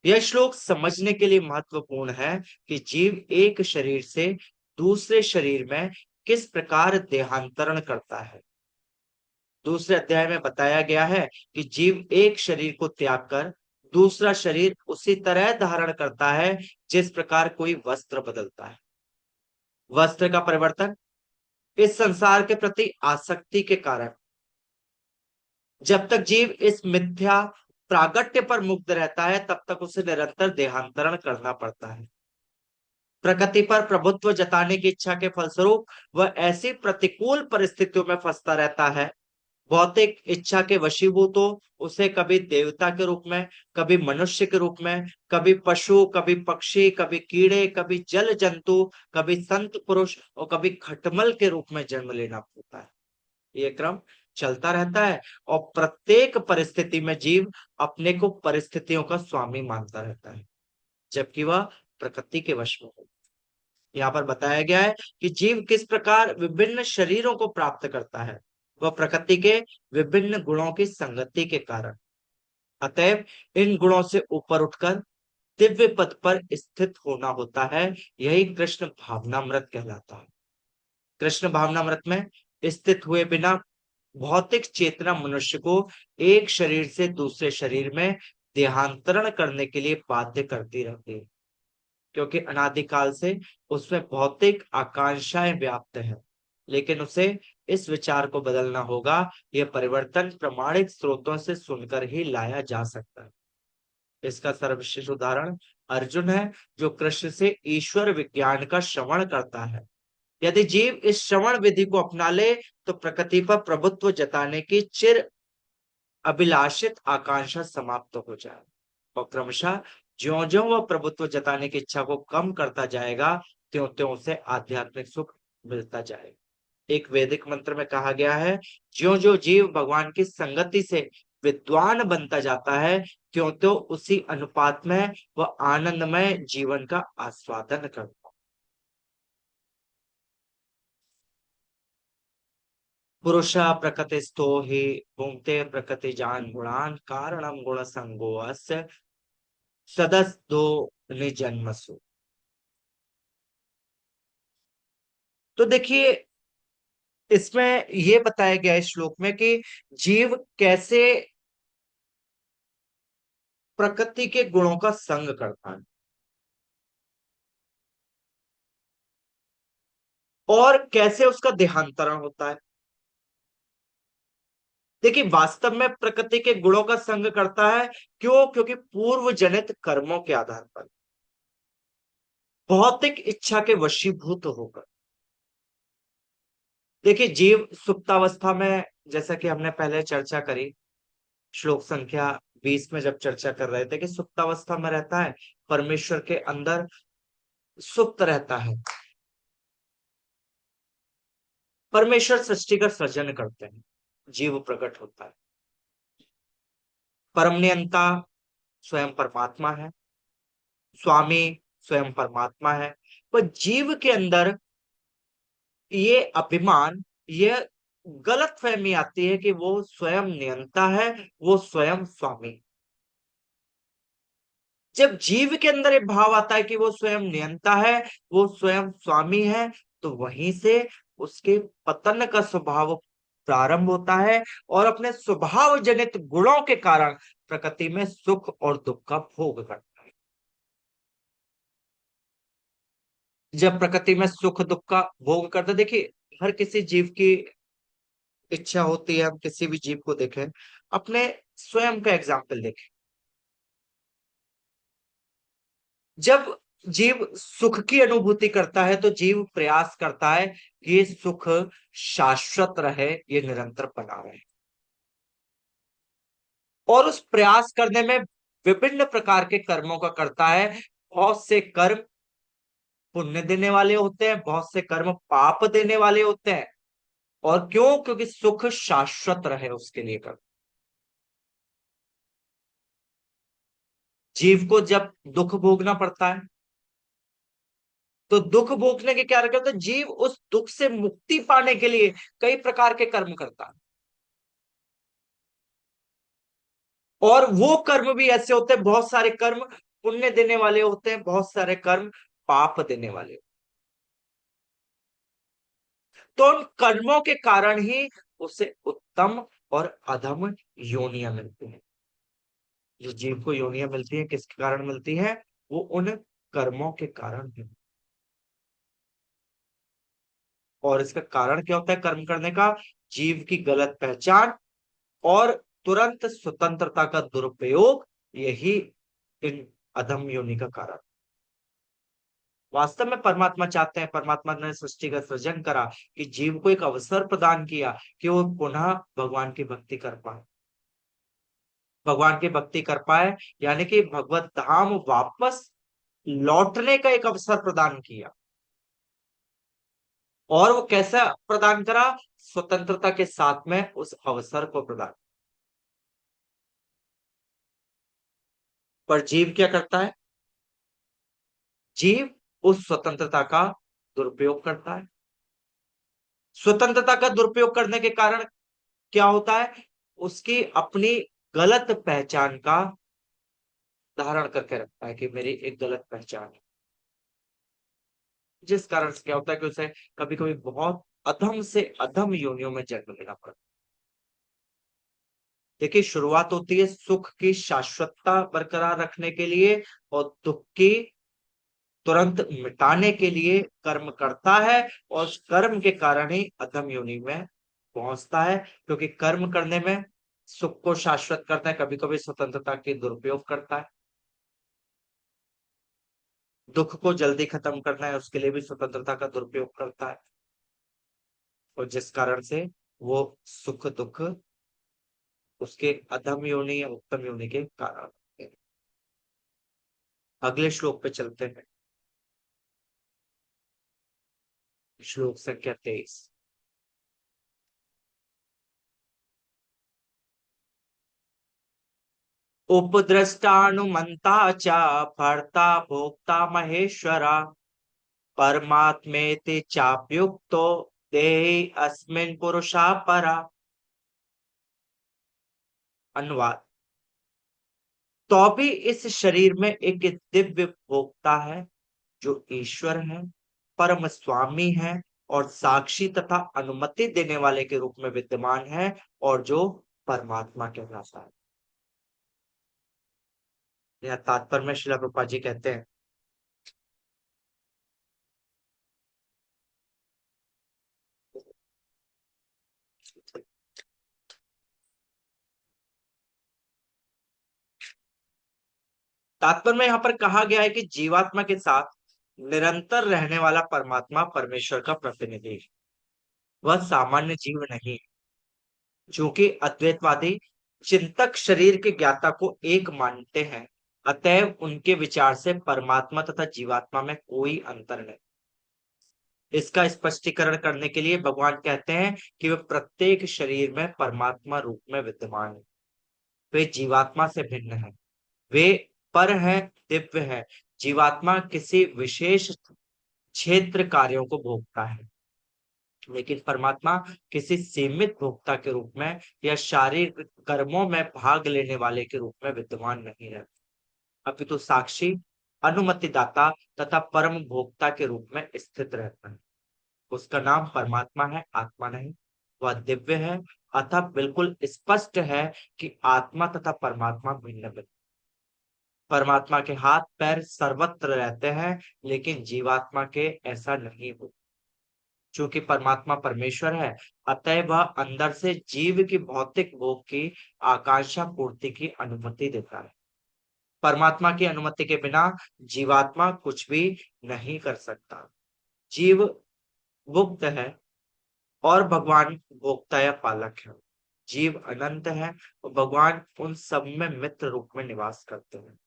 यह श्लोक समझने के लिए महत्वपूर्ण है कि जीव एक शरीर से दूसरे शरीर में किस प्रकार देहांतरण करता है। दूसरे अध्याय में बताया गया है कि जीव एक शरीर को त्याग कर दूसरा शरीर उसी तरह धारण करता है जिस प्रकार कोई वस्त्र बदलता है। वस्त्र का परिवर्तन इस संसार के प्रति आसक्ति के कारण। जब तक जीव इस मिथ्या प्रागट्य पर मुक्त रहता है तब तक उसे निरंतर देहांतरण करना पड़ता है। प्रकृति पर प्रभुत्व जताने की इच्छा के फलस्वरूप वह ऐसी प्रतिकूल परिस्थितियों में फंसता रहता है। भौतिक इच्छा के वशीभूत हो उसे कभी देवता के रूप में, कभी मनुष्य के रूप में, कभी पशु, कभी पक्षी, कभी कीड़े, कभी जल जंतु, कभी संत पुरुष और कभी खटमल के रूप में जन्म लेना पड़ता है। ये क्रम चलता रहता है और प्रत्येक परिस्थिति में जीव अपने को परिस्थितियों का स्वामी मानता रहता है, जबकि वह प्रकृति के वश में हो। यहाँ पर बताया गया है कि जीव किस प्रकार विभिन्न शरीरों को प्राप्त करता है। वह प्रकृति के विभिन्न गुणों की संगति के कारण। अतएव इन गुणों से ऊपर उठकर दिव्य पद पर स्थित होना होता है। यही कृष्ण भावनामृत कहलाता है। कृष्ण भावनामृत में स्थित हुए बिना भौतिक चेतना मनुष्य को एक शरीर से दूसरे शरीर में देहांतरण करने के लिए बाध्य करती रहती है, क्योंकि अनादिकाल से उसमें भौतिक आकांक्षाएं व्याप्त है। लेकिन उसे इस विचार को बदलना होगा। यह परिवर्तन प्रमाणिक स्रोतों से सुनकर ही लाया जा सकता है। इसका सर्वश्रेष्ठ उदाहरण अर्जुन है, जो कृष्ण से ईश्वर विज्ञान का श्रवण करता है। यदि जीव इस श्रवण विधि को अपना ले तो प्रकृति पर प्रभुत्व जताने की चिर अभिलाषित आकांक्षा समाप्त हो जाए और क्रमशः ज्यो ज्यो वह प्रभुत्व जताने की इच्छा को कम करता जाएगा, त्यों त्यों उसे आध्यात्मिक सुख मिलता जाएगा। एक वैदिक मंत्र में कहा गया है, ज्यो जो जीव भगवान की संगति से विद्वान बनता जाता है, त्यों त्यों उसी अनुपात में वह आनंदमय जीवन का आस्वादन करता है। पुरुषः प्रकृतिस्थो हि भुंक्ते प्रकृति जान गुणान कारणम गुण संगो अस्य सदसदो निजन्मसु। तो देखिए, इसमें ये बताया गया है श्लोक में कि जीव कैसे प्रकृति के गुणों का संग करता है और कैसे उसका देहांतरण होता है। देखिए, वास्तव में प्रकृति के गुणों का संग करता है। क्यों? क्योंकि पूर्व जनित कर्मों के आधार पर भौतिक इच्छा के वशीभूत होकर। देखिए, जीव सुप्तावस्था में, जैसा कि हमने पहले चर्चा करी श्लोक संख्या 20 में जब चर्चा कर रहे थे कि सुप्तावस्था में रहता है, परमेश्वर के अंदर सुप्त रहता है। परमेश्वर सृष्टि का सृजन करते हैं, जीव प्रकट होता है। परम नियंता स्वयं परमात्मा है, स्वामी स्वयं परमात्मा है। पर जीव के अंदर ये अभिमान, ये गलत फहमी आती है कि वो स्वयं नियंता है, वो स्वयं स्वामी। जब जीव के अंदर ये भाव आता है कि वो स्वयं नियंता है, वो स्वयं स्वामी है, तो वहीं से उसके पतन का स्वभाव प्रारंभ होता है और अपने स्वभाव जनित गुणों के कारण प्रकृति में सुख और दुख का भोग करता है। जब प्रकृति में सुख दुख का भोग करता है, देखिए, हर किसी जीव की इच्छा होती है। हम किसी भी जीव को देखें, अपने स्वयं का एग्जाम्पल देखें। जब जीव सुख की अनुभूति करता है तो जीव प्रयास करता है कि ये सुख शाश्वत रहे, ये निरंतर बना रहे। और उस प्रयास करने में विभिन्न प्रकार के कर्मों का करता है। बहुत से कर्म पुण्य देने वाले होते हैं, बहुत से कर्म पाप देने वाले होते हैं। और क्यों? क्योंकि सुख शाश्वत रहे उसके लिए कर्म। जीव को जब दुख भोगना पड़ता है, तो दुख भोगने के क्या करते हैं? जीव उस दुख से मुक्ति पाने के लिए कई प्रकार के कर्म करता है। और वो कर्म भी ऐसे होते हैं, बहुत सारे कर्म पुण्य देने वाले होते हैं, बहुत सारे कर्म पाप देने वाले। तो उन कर्मों के कारण ही उसे उत्तम और अधम योनियां मिलती हैं। जो जीव को योनियां मिलती है, किसके कारण मिलती है? वो उन कर्मों के कारण है। और इसका कारण क्या होता है कर्म करने का? जीव की गलत पहचान और तुरंत स्वतंत्रता का दुरुपयोग, यही इन अधम योनि का कारण। वास्तव में परमात्मा चाहते हैं, परमात्मा ने सृष्टि का सृजन करा कि जीव को एक अवसर प्रदान किया कि वो पुनः भगवान की भक्ति कर पाए, भगवान की भक्ति कर पाए, यानी कि भगवत धाम वापस लौटने का एक अवसर प्रदान किया। और वो कैसा प्रदान करा? स्वतंत्रता के साथ में उस अवसर को प्रदान। पर जीव क्या करता है? जीव उस स्वतंत्रता का दुरुपयोग करता है। स्वतंत्रता का दुरुपयोग करने के कारण क्या होता है? उसकी अपनी गलत पहचान का धारण करके रखता है कि मेरी एक गलत पहचान है, जिस कारण से क्या होता है कि उसे कभी कभी बहुत अधम से अधम योनियों में जन्म लेना पड़ता है। देखिए, शुरुआत होती है सुख की शाश्वतता बरकरार रखने के लिए, और दुख की तुरंत मिटाने के लिए कर्म करता है। और उस कर्म के कारण ही अधम योनि में पहुंचता है, क्योंकि कर्म करने में सुख को शाश्वत करता है, कभी कभी स्वतंत्रता के दुरुपयोग करता है। दुख को जल्दी खत्म करना है, उसके लिए भी स्वतंत्रता का दुरुपयोग करता है। और जिस कारण से वो सुख दुख उसके अधम योनि या उत्तम योनि के कारण है। अगले श्लोक पे चलते हैं। श्लोक संख्या 23। उपद्रष्टानुमंता च भर्ता भोक्ता महेश्वरा, परमात्मेति चाप्युक्तो देहि अस्मिन् पुरुषा परा। अनुवाद। तो भी इस शरीर में एक दिव्य भोक्ता है, जो ईश्वर है, परम स्वामी है, और साक्षी तथा अनुमति देने वाले के रूप में विद्यमान है, और जो परमात्मा कहलाता है। यह तात्पर्य में श्रील प्रभुपाद जी कहते हैं, तात्पर्य में यहाँ पर कहा गया है कि जीवात्मा के साथ निरंतर रहने वाला परमात्मा परमेश्वर का प्रतिनिधि है। वह सामान्य जीव नहीं। चूंकि अद्वैतवादी चिंतक शरीर के ज्ञाता को एक मानते हैं, अतएव उनके विचार से परमात्मा तथा जीवात्मा में कोई अंतर नहीं। इसका स्पष्टीकरण करने के लिए भगवान कहते हैं कि वे प्रत्येक शरीर में परमात्मा रूप में विद्यमान है। वे जीवात्मा से भिन्न है। वे पर है, दिव्य है। जीवात्मा किसी विशेष क्षेत्र कार्यों को भोगता है, लेकिन परमात्मा किसी सीमित भोक्ता के रूप में या शारीरिक कर्मों में भाग लेने वाले के रूप में विद्यमान नहीं है, अपितु साक्षी, अनुमतिदाता तथा परम भोक्ता के रूप में स्थित रहता है। उसका नाम परमात्मा है, आत्मा नहीं। वह दिव्य है, अतः बिल्कुल स्पष्ट है कि आत्मा तथा परमात्मा भिन्न भिन्न। परमात्मा के हाथ पैर सर्वत्र रहते हैं, लेकिन जीवात्मा के ऐसा नहीं होता। चूंकि परमात्मा परमेश्वर है, अतः वह अंदर से जीव की भौतिक भोग की आकांक्षा पूर्ति की अनुमति देता है। परमात्मा की अनुमति के बिना जीवात्मा कुछ भी नहीं कर सकता। जीव मुक्त है और भगवान भोक्ता या पालक है। जीव अनंत है और भगवान उन सब में मित्र रूप में निवास करते हैं।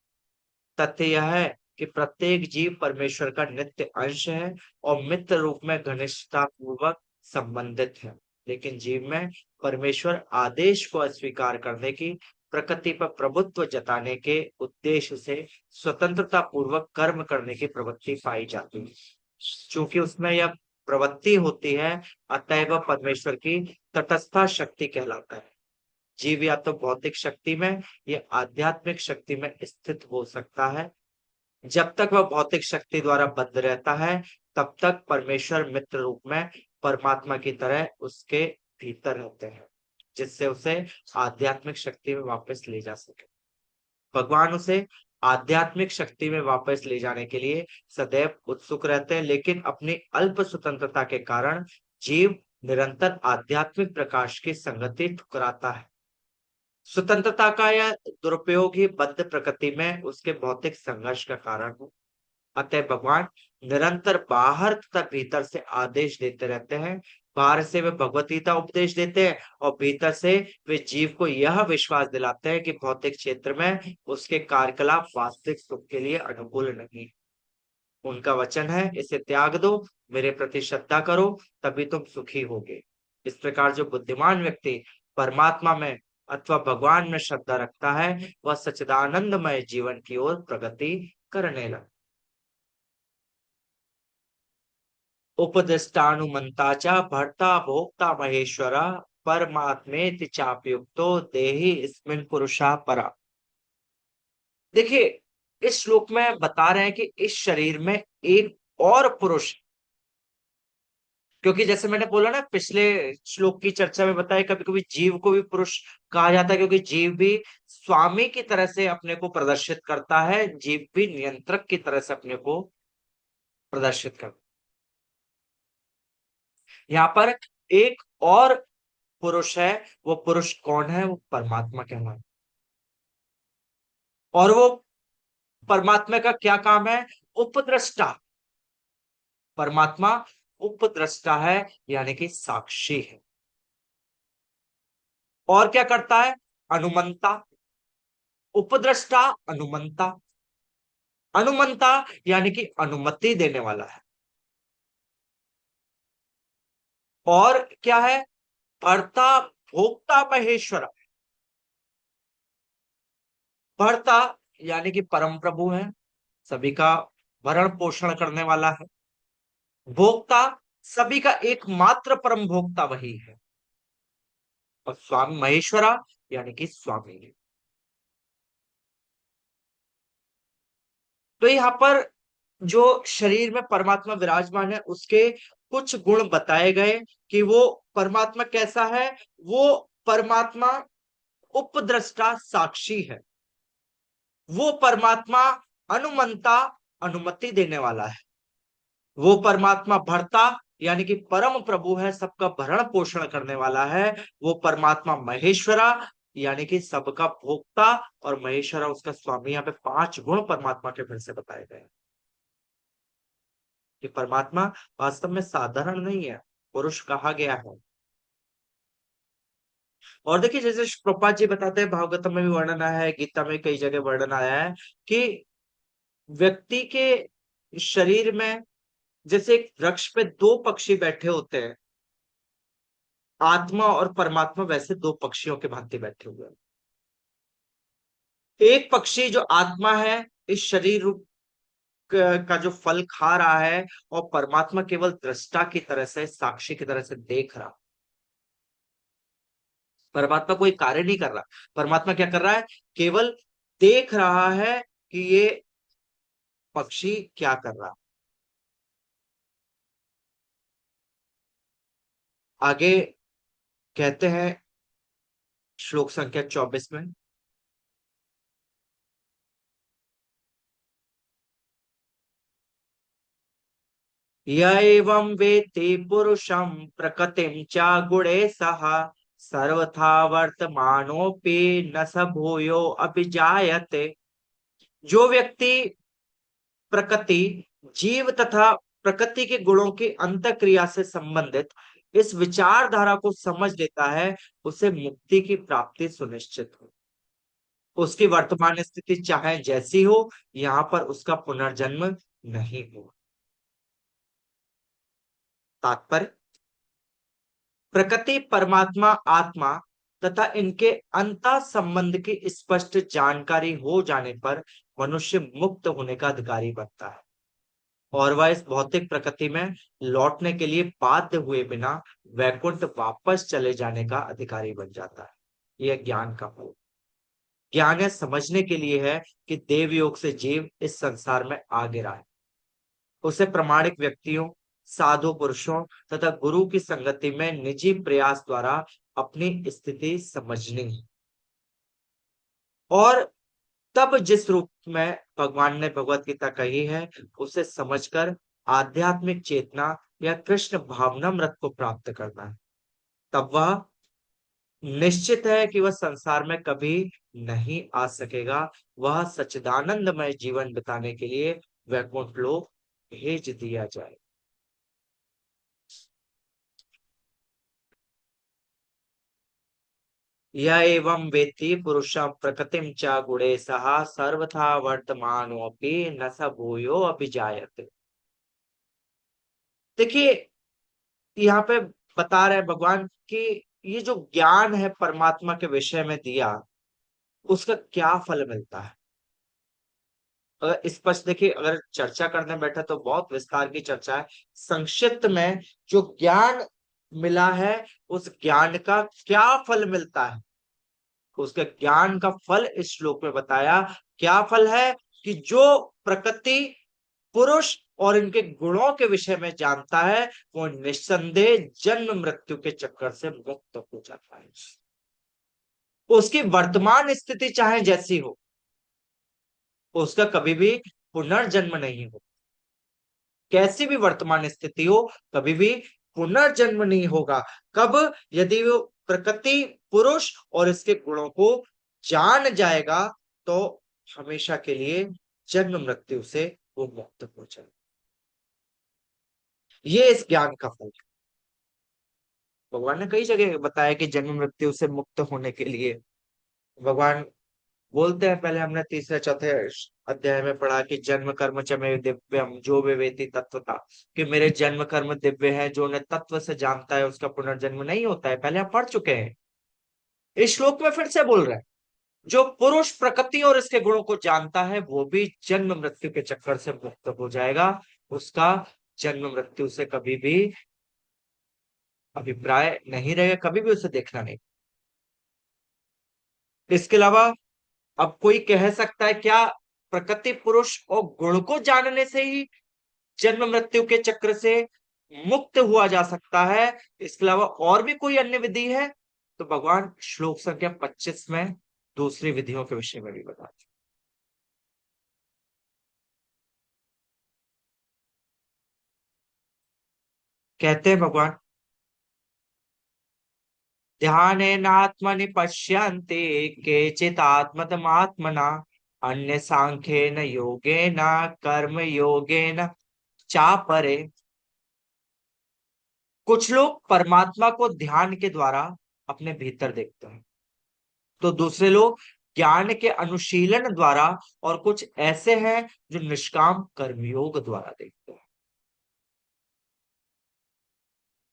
तथ्य यह है कि प्रत्येक जीव परमेश्वर का नित्य अंश है और मित्र रूप में घनिष्ठता पूर्वक संबंधित है। लेकिन जीव में परमेश्वर आदेश को अस्वीकार करने की, प्रकृति पर प्रभुत्व जताने के उद्देश्य से स्वतंत्रता पूर्वक कर्म करने की प्रवृत्ति पाई जाती है। चूंकि उसमें यह प्रवृत्ति होती है, अतः वह परमेश्वर की तटस्थ शक्ति कहलाता है। जीव या तो भौतिक शक्ति में या आध्यात्मिक शक्ति में स्थित हो सकता है। जब तक वह भौतिक शक्ति द्वारा बद्ध रहता है, तब तक परमेश्वर मित्र रूप में परमात्मा की तरह उसके भीतर रहते हैं, जिससे उसे आध्यात्मिक शक्ति में वापस ले जा सके। भगवान उसे आध्यात्मिक शक्ति में वापस ले जाने के लिए सदैव उत्सुक रहते हैं, लेकिन अपनी अल्प स्वतंत्रता के कारण जीव निरंतर आध्यात्मिक प्रकाश की संगति ठुकराता है। स्वतंत्रता का यह दुरुपयोग ही बद्ध प्रकृति में उसके भौतिक संघर्ष का कारण है। अतः भगवान निरंतर बाहर तथा भीतर से आदेश देते रहते हैं। बाहर से वे भगवत गीता उपदेश देते हैं और भीतर से वे जीव को यह विश्वास दिलाते हैं कि भौतिक क्षेत्र में उसके कार्यकलाप वास्तविक सुख के लिए अनुकूल नहीं। उनका वचन है, इसे त्याग दो, मेरे प्रति श्रद्धा करो, तभी तुम सुखी होगे। इस प्रकार जो बुद्धिमान व्यक्ति परमात्मा में अथवा भगवान में श्रद्धा रखता है, वह सच्चिदानंदमय जीवन की ओर प्रगति करने लगता। उपदिष्टानुमंता च भर्ता भोक्ता महेश्वरा परमात्मेति चाप्युक्तो देहि स्मिन् पुरुषा परा। देखिए, इस श्लोक में बता रहे हैं कि इस शरीर में एक और पुरुष, क्योंकि जैसे मैंने बोला ना पिछले श्लोक की चर्चा में बताया, कभी कभी जीव को भी पुरुष कहा जाता है, क्योंकि जीव भी स्वामी की तरह से अपने को प्रदर्शित करता है, जीव भी नियंत्रक की तरह से अपने को प्रदर्शित करता है। यहाँ पर एक और पुरुष है, वो पुरुष कौन है? वो परमात्मा कहलाता है। और वो परमात्मा का क्या काम है? उपद्रष्टा। परमात्मा उपद्रष्टा है, यानी कि साक्षी है। और क्या करता है? अनुमंता। उपद्रष्टा, अनुमंता। अनुमंता यानी कि अनुमति देने वाला है। और क्या है? भर्ता भोक्ता महेश्वर। भर्ता यानी कि परम प्रभु है, सभी का भरण पोषण करने वाला है। भोक्ता, सभी का एकमात्र परम भोक्ता वही है। और स्वामी महेश्वरा यानी कि स्वामी है। तो यहाँ पर जो शरीर में परमात्मा विराजमान है, उसके कुछ गुण बताए गए कि वो परमात्मा कैसा है। वो परमात्मा उपद्रष्टा साक्षी है। वो परमात्मा अनुमंता, अनुमति देने वाला है। वो परमात्मा भर्ता यानी कि परम प्रभु है, सबका भरण पोषण करने वाला है। वो परमात्मा महेश्वरा यानी कि सबका भोक्ता, और महेश्वरा उसका स्वामी। यहाँ पे 5 गुण परमात्मा के फिर से बताए गए हैं कि परमात्मा वास्तव में साधारण नहीं है, पुरुष कहा गया है। और देखिए, जैसे प्रभुपाद जी बताते हैं, भागवतम में भी वर्णन आया है, गीता में कई जगह वर्णन आया है कि व्यक्ति के शरीर में जैसे एक वृक्ष पे 2 पक्षी बैठे होते हैं, आत्मा और परमात्मा वैसे 2 पक्षियों के भांति बैठे हुए हैं। एक पक्षी जो आत्मा है, इस शरीर रूप का जो फल खा रहा है, और परमात्मा केवल दृष्टा की तरह से, साक्षी की तरह से देख रहा। परमात्मा कोई कार्य नहीं कर रहा, परमात्मा क्या कर रहा है? केवल देख रहा है कि ये पक्षी क्या कर रहा। आगे कहते हैं श्लोक संख्या 24 में, य एवं वेत्ति पुरुषं प्रकृतिं च गुणे सह सर्वथा वर्तमानोऽपि न स भूयो अभिजायते। जो व्यक्ति प्रकृति, जीव तथा प्रकृति के गुणों की अंतःक्रिया से संबंधित इस विचारधारा को समझ लेता है, उसे मुक्ति की प्राप्ति सुनिश्चित हो। उसकी वर्तमान स्थिति चाहे जैसी हो, यहाँ पर उसका पुनर्जन्म नहीं हुआ। तात्पर्य, प्रकृति, परमात्मा, आत्मा तथा इनके अंतः संबंध की स्पष्ट जानकारी हो जाने पर मनुष्य मुक्त होने का अधिकारी बनता है और वह इस भौतिक प्रकृति में लौटने के लिए बाध्य हुए बिना वैकुंठ वापस चले जाने का अधिकारी बन जाता है। यह ज्ञान का फल। ज्ञान है समझने के लिए है कि देव योग से जीव इस संसार में आ गिरा है। उसे प्रमाणिक व्यक्तियों, साधु पुरुषों तथा गुरु की संगति में निजी प्रयास द्वारा अपनी स्थिति समझनी है और तब जिस रूप में भगवान ने भगवत गीता कही है उसे समझकर आध्यात्मिक चेतना या कृष्ण भावनामृत को प्राप्त करना है। तब वह निश्चित है कि वह संसार में कभी नहीं आ सकेगा। वह सच्चिदानंदमय जीवन बिताने के लिए वैकुंठ लोक भेज दिया जाए। यह एवं वेत्ति पुरुषं प्रकृतिं च गुणेशः सर्वथा वर्तमानोऽपि न स भूयो अभिजायते। देखिए, यहाँ पे बता रहे हैं भगवान कि ये जो ज्ञान है परमात्मा के विषय में दिया, उसका क्या फल मिलता है। अगर स्पष्ट देखिए, अगर चर्चा करने बैठे तो बहुत विस्तार की चर्चा है। संक्षिप्त में जो ज्ञान मिला है, उस ज्ञान का क्या फल मिलता है, उसके ज्ञान का फल इस श्लोक में बताया। क्या फल है कि जो प्रकृति, पुरुष और इनके गुणों के विषय में जानता है, वो निस्संदेह जन्म मृत्यु के चक्कर से मुक्त हो जाता है। उसकी वर्तमान स्थिति चाहे जैसी हो, उसका कभी भी पुनर्जन्म नहीं हो। कैसी भी वर्तमान स्थिति हो, कभी भी पुनर्जन्म नहीं होगा। कब? यदि वो प्रकृति, पुरुष और इसके गुणों को जान जाएगा, तो हमेशा के लिए जन्म मृत्यु से वो मुक्त हो जाए। ये इस ज्ञान का फल है। भगवान ने कई जगह बताया कि जन्म मृत्यु से मुक्त होने के लिए भगवान बोलते हैं। पहले हमने तीसरे चौथे अध्याय में पढ़ा कि जन्म कर्म च मे दिव्यम जो विवेति तत्वता, कि मेरे जन्म कर्म दिव्य है, जो उन्हें तत्व से जानता है उसका पुनर्जन्म नहीं होता है। पहले हम पढ़ चुके हैं। इस श्लोक में फिर से बोल रहे हैं, जो पुरुष प्रकृति और इसके गुणों को जानता है वो भी जन्म मृत्यु के चक्कर से मुक्त हो जाएगा। उसका जन्म मृत्यु से कभी भी अभिप्राय नहीं रहेगा, कभी भी उसे देखना नहीं। इसके अलावा अब कोई कह सकता है क्या प्रकृति, पुरुष और गुण को जानने से ही जन्म मृत्यु के चक्र से मुक्त हुआ जा सकता है? इसके अलावा और भी कोई अन्य विधि है? तो भगवान श्लोक संख्या 25 में दूसरी विधियों के विषय में भी बताते हैं। कहते हैं भगवान, ध्यानेनात्मनि पश्यन्ति केचित् आत्मतमात्मना अन्य सांख्येन योगेन कर्म योगेन चापरे। कुछ लोग परमात्मा को ध्यान के द्वारा अपने भीतर देखते हैं, तो दूसरे लोग ज्ञान के अनुशीलन द्वारा, और कुछ ऐसे हैं जो निष्काम कर्मयोग द्वारा देखते हैं।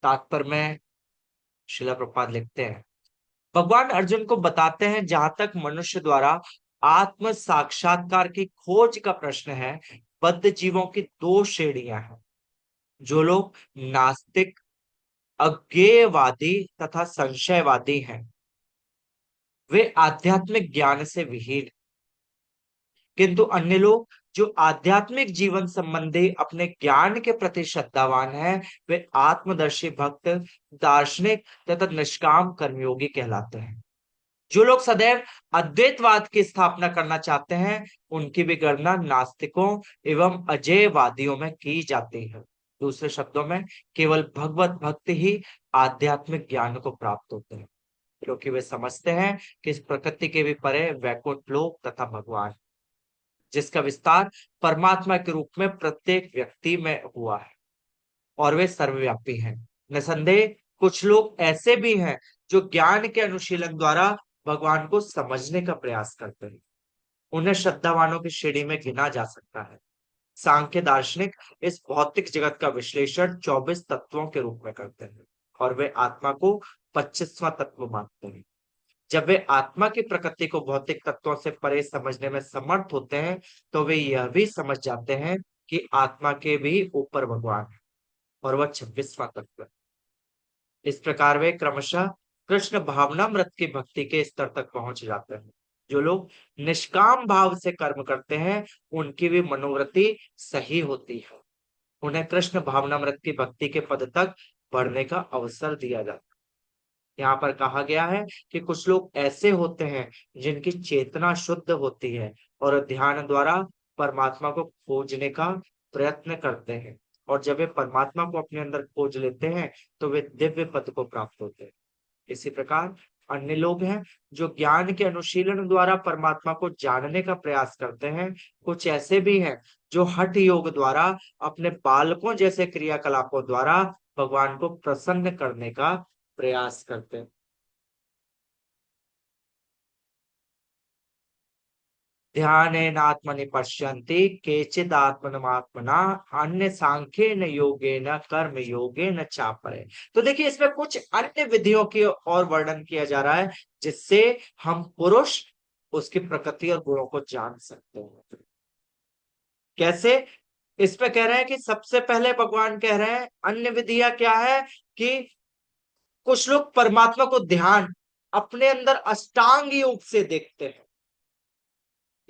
तात्पर्य में शिला प्रपात लिखते हैं, भगवान अर्जुन को बताते हैं जहां तक मनुष्य द्वारा आत्म साक्षात्कार की खोज का प्रश्न है, बद्ध जीवों की दो श्रेणियां हैं। जो लोग नास्तिक, अज्ञेयवादी तथा संशयवादी हैं, वे आध्यात्मिक ज्ञान से विहीन। किंतु अन्य लोग जो आध्यात्मिक जीवन संबंधी अपने ज्ञान के प्रति श्रद्धावान हैं, वे आत्मदर्शी भक्त, दार्शनिक तथा निष्काम कर्मयोगी कहलाते हैं। जो लोग सदैव अद्वैतवाद की स्थापना करना चाहते हैं, उनकी भी गणना नास्तिकों एवं अजयवादियों में की जाती है। दूसरे शब्दों में, केवल भगवत भक्त ही आध्यात्मिक ज्ञान को प्राप्त होते हैं, क्योंकि वे समझते हैं कि इस प्रकृति के भी परे वैकुंठ लोक तथा भगवान, जिसका विस्तार परमात्मा के रूप में प्रत्येक व्यक्ति में हुआ है और वे सर्वव्यापी हैं। निसंदेह कुछ लोग ऐसे भी हैं जो ज्ञान के अनुशीलन द्वारा भगवान को समझने का प्रयास करते हैं। उन्हें श्रद्धावानों की श्रेणी में गिना जा सकता है। सांख्य दार्शनिक इस भौतिक जगत का विश्लेषण 24 तत्वों के रूप में करते हैं और वे आत्मा को 25वां तत्व मानते हैं। जब वे आत्मा की प्रकृति को भौतिक तत्वों से परे समझने में समर्थ होते हैं, तो वे यह भी समझ जाते हैं कि आत्मा के भी ऊपर भगवान है और वह 26वां तत्व है। इस प्रकार वे क्रमशः कृष्ण भावनामृत की भक्ति के स्तर तक पहुंच जाते हैं। जो लोग निष्काम भाव से कर्म करते हैं, उनकी भी मनोवृत्ति सही होती है। उन्हें कृष्ण भावनामृत की भक्ति के पद तक बढ़ने का अवसर दिया जाता है। यहाँ पर कहा गया है कि कुछ लोग ऐसे होते हैं जिनकी चेतना शुद्ध होती है और ध्यान द्वारा परमात्मा को खोजने का प्रयत्न करते हैं, और जब वे परमात्मा को अपने अंदर खोज लेते हैं तो वे दिव्य पद को प्राप्त होते हैं। इसी प्रकार अन्य लोग हैं जो ज्ञान के अनुशीलन द्वारा परमात्मा को जानने का प्रयास करते हैं। कुछ ऐसे भी हैं जो हठ योग द्वारा अपने बालकों जैसे क्रियाकलापों द्वारा भगवान को प्रसन्न करने का प्रयास करते हैं। ध्यानेनात्मनि पश्यन्ति केचित् आत्मनमात्मना अन्य सांख्येन योगेन कर्म योगेन चापरे। तो देखिए, इसमें कुछ अन्य विधियों की और वर्णन किया जा रहा है जिससे हम पुरुष उसकी प्रकृति और गुणों को जान सकते हैं। कैसे? इसमें कह रहे हैं कि सबसे पहले भगवान कह रहे हैं अन्य विधियां क्या है कि कुछ लोग परमात्मा को ध्यान अपने अंदर अष्टांग योग से देखते हैं,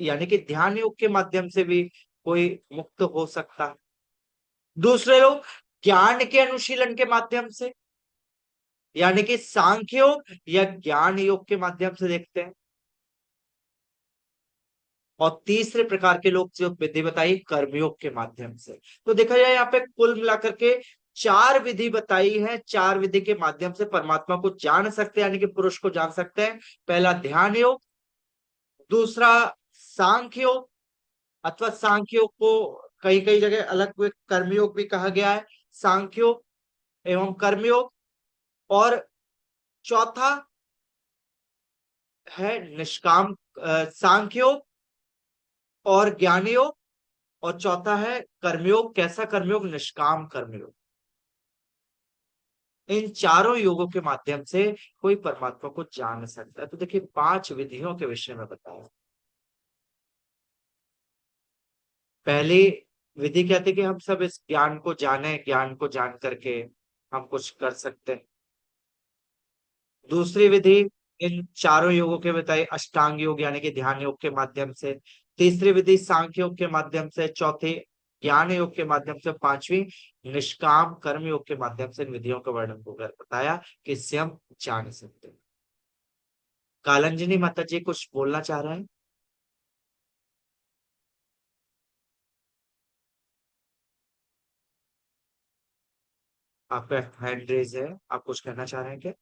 यानी कि ध्यान योग के माध्यम से भी कोई मुक्त हो सकता है। दूसरे लोग ज्ञान के अनुशीलन के माध्यम से, यानी कि सांख्य योग या ज्ञान योग के माध्यम से देखते हैं। और तीसरे प्रकार के लोग जो विधि बताई कर्मयोग के माध्यम से। तो देखा जाए यहाँ पे कुल मिलाकर के चार विधि बताई है। चार विधि के माध्यम से परमात्मा को जान सकते हैं, यानी कि पुरुष को जान सकते हैं। पहला ध्यान योग, दूसरा सांख्य योग, अथवा सांख्य योग को कई कई जगह अलग कर्मयोग भी कहा गया है, सांख्य योग एवं कर्मयोग। और चौथा है निष्काम सांख्य योग और ज्ञान योग। और चौथा है कर्मयोग। कैसा कर्मयोग? निष्काम कर्मयोग। इन चारों योगों के माध्यम से कोई परमात्मा को जान सकता है। तो देखिए, 5 विधियों के विषय में बताया। पहली विधि कहती कि हम सब इस ज्ञान को जाने, ज्ञान को जान करके हम कुछ कर सकते हैं। दूसरी विधि इन चारों योगों के बताई, अष्टांग योग यानी कि ध्यान योग के माध्यम से। तीसरी विधि सांख्य योग के माध्यम से। चौथी ज्ञान योग के माध्यम से। पांचवी निष्काम कर्म योग के माध्यम से। इन विधियों का वर्णन होकर बताया कि इससे हम जान सकते हैं। कालंजनी माता जी कुछ बोलना चाह रहे हैं? आपका हैंड रेज है, आप कुछ कहना चाह रहे हैं क्या?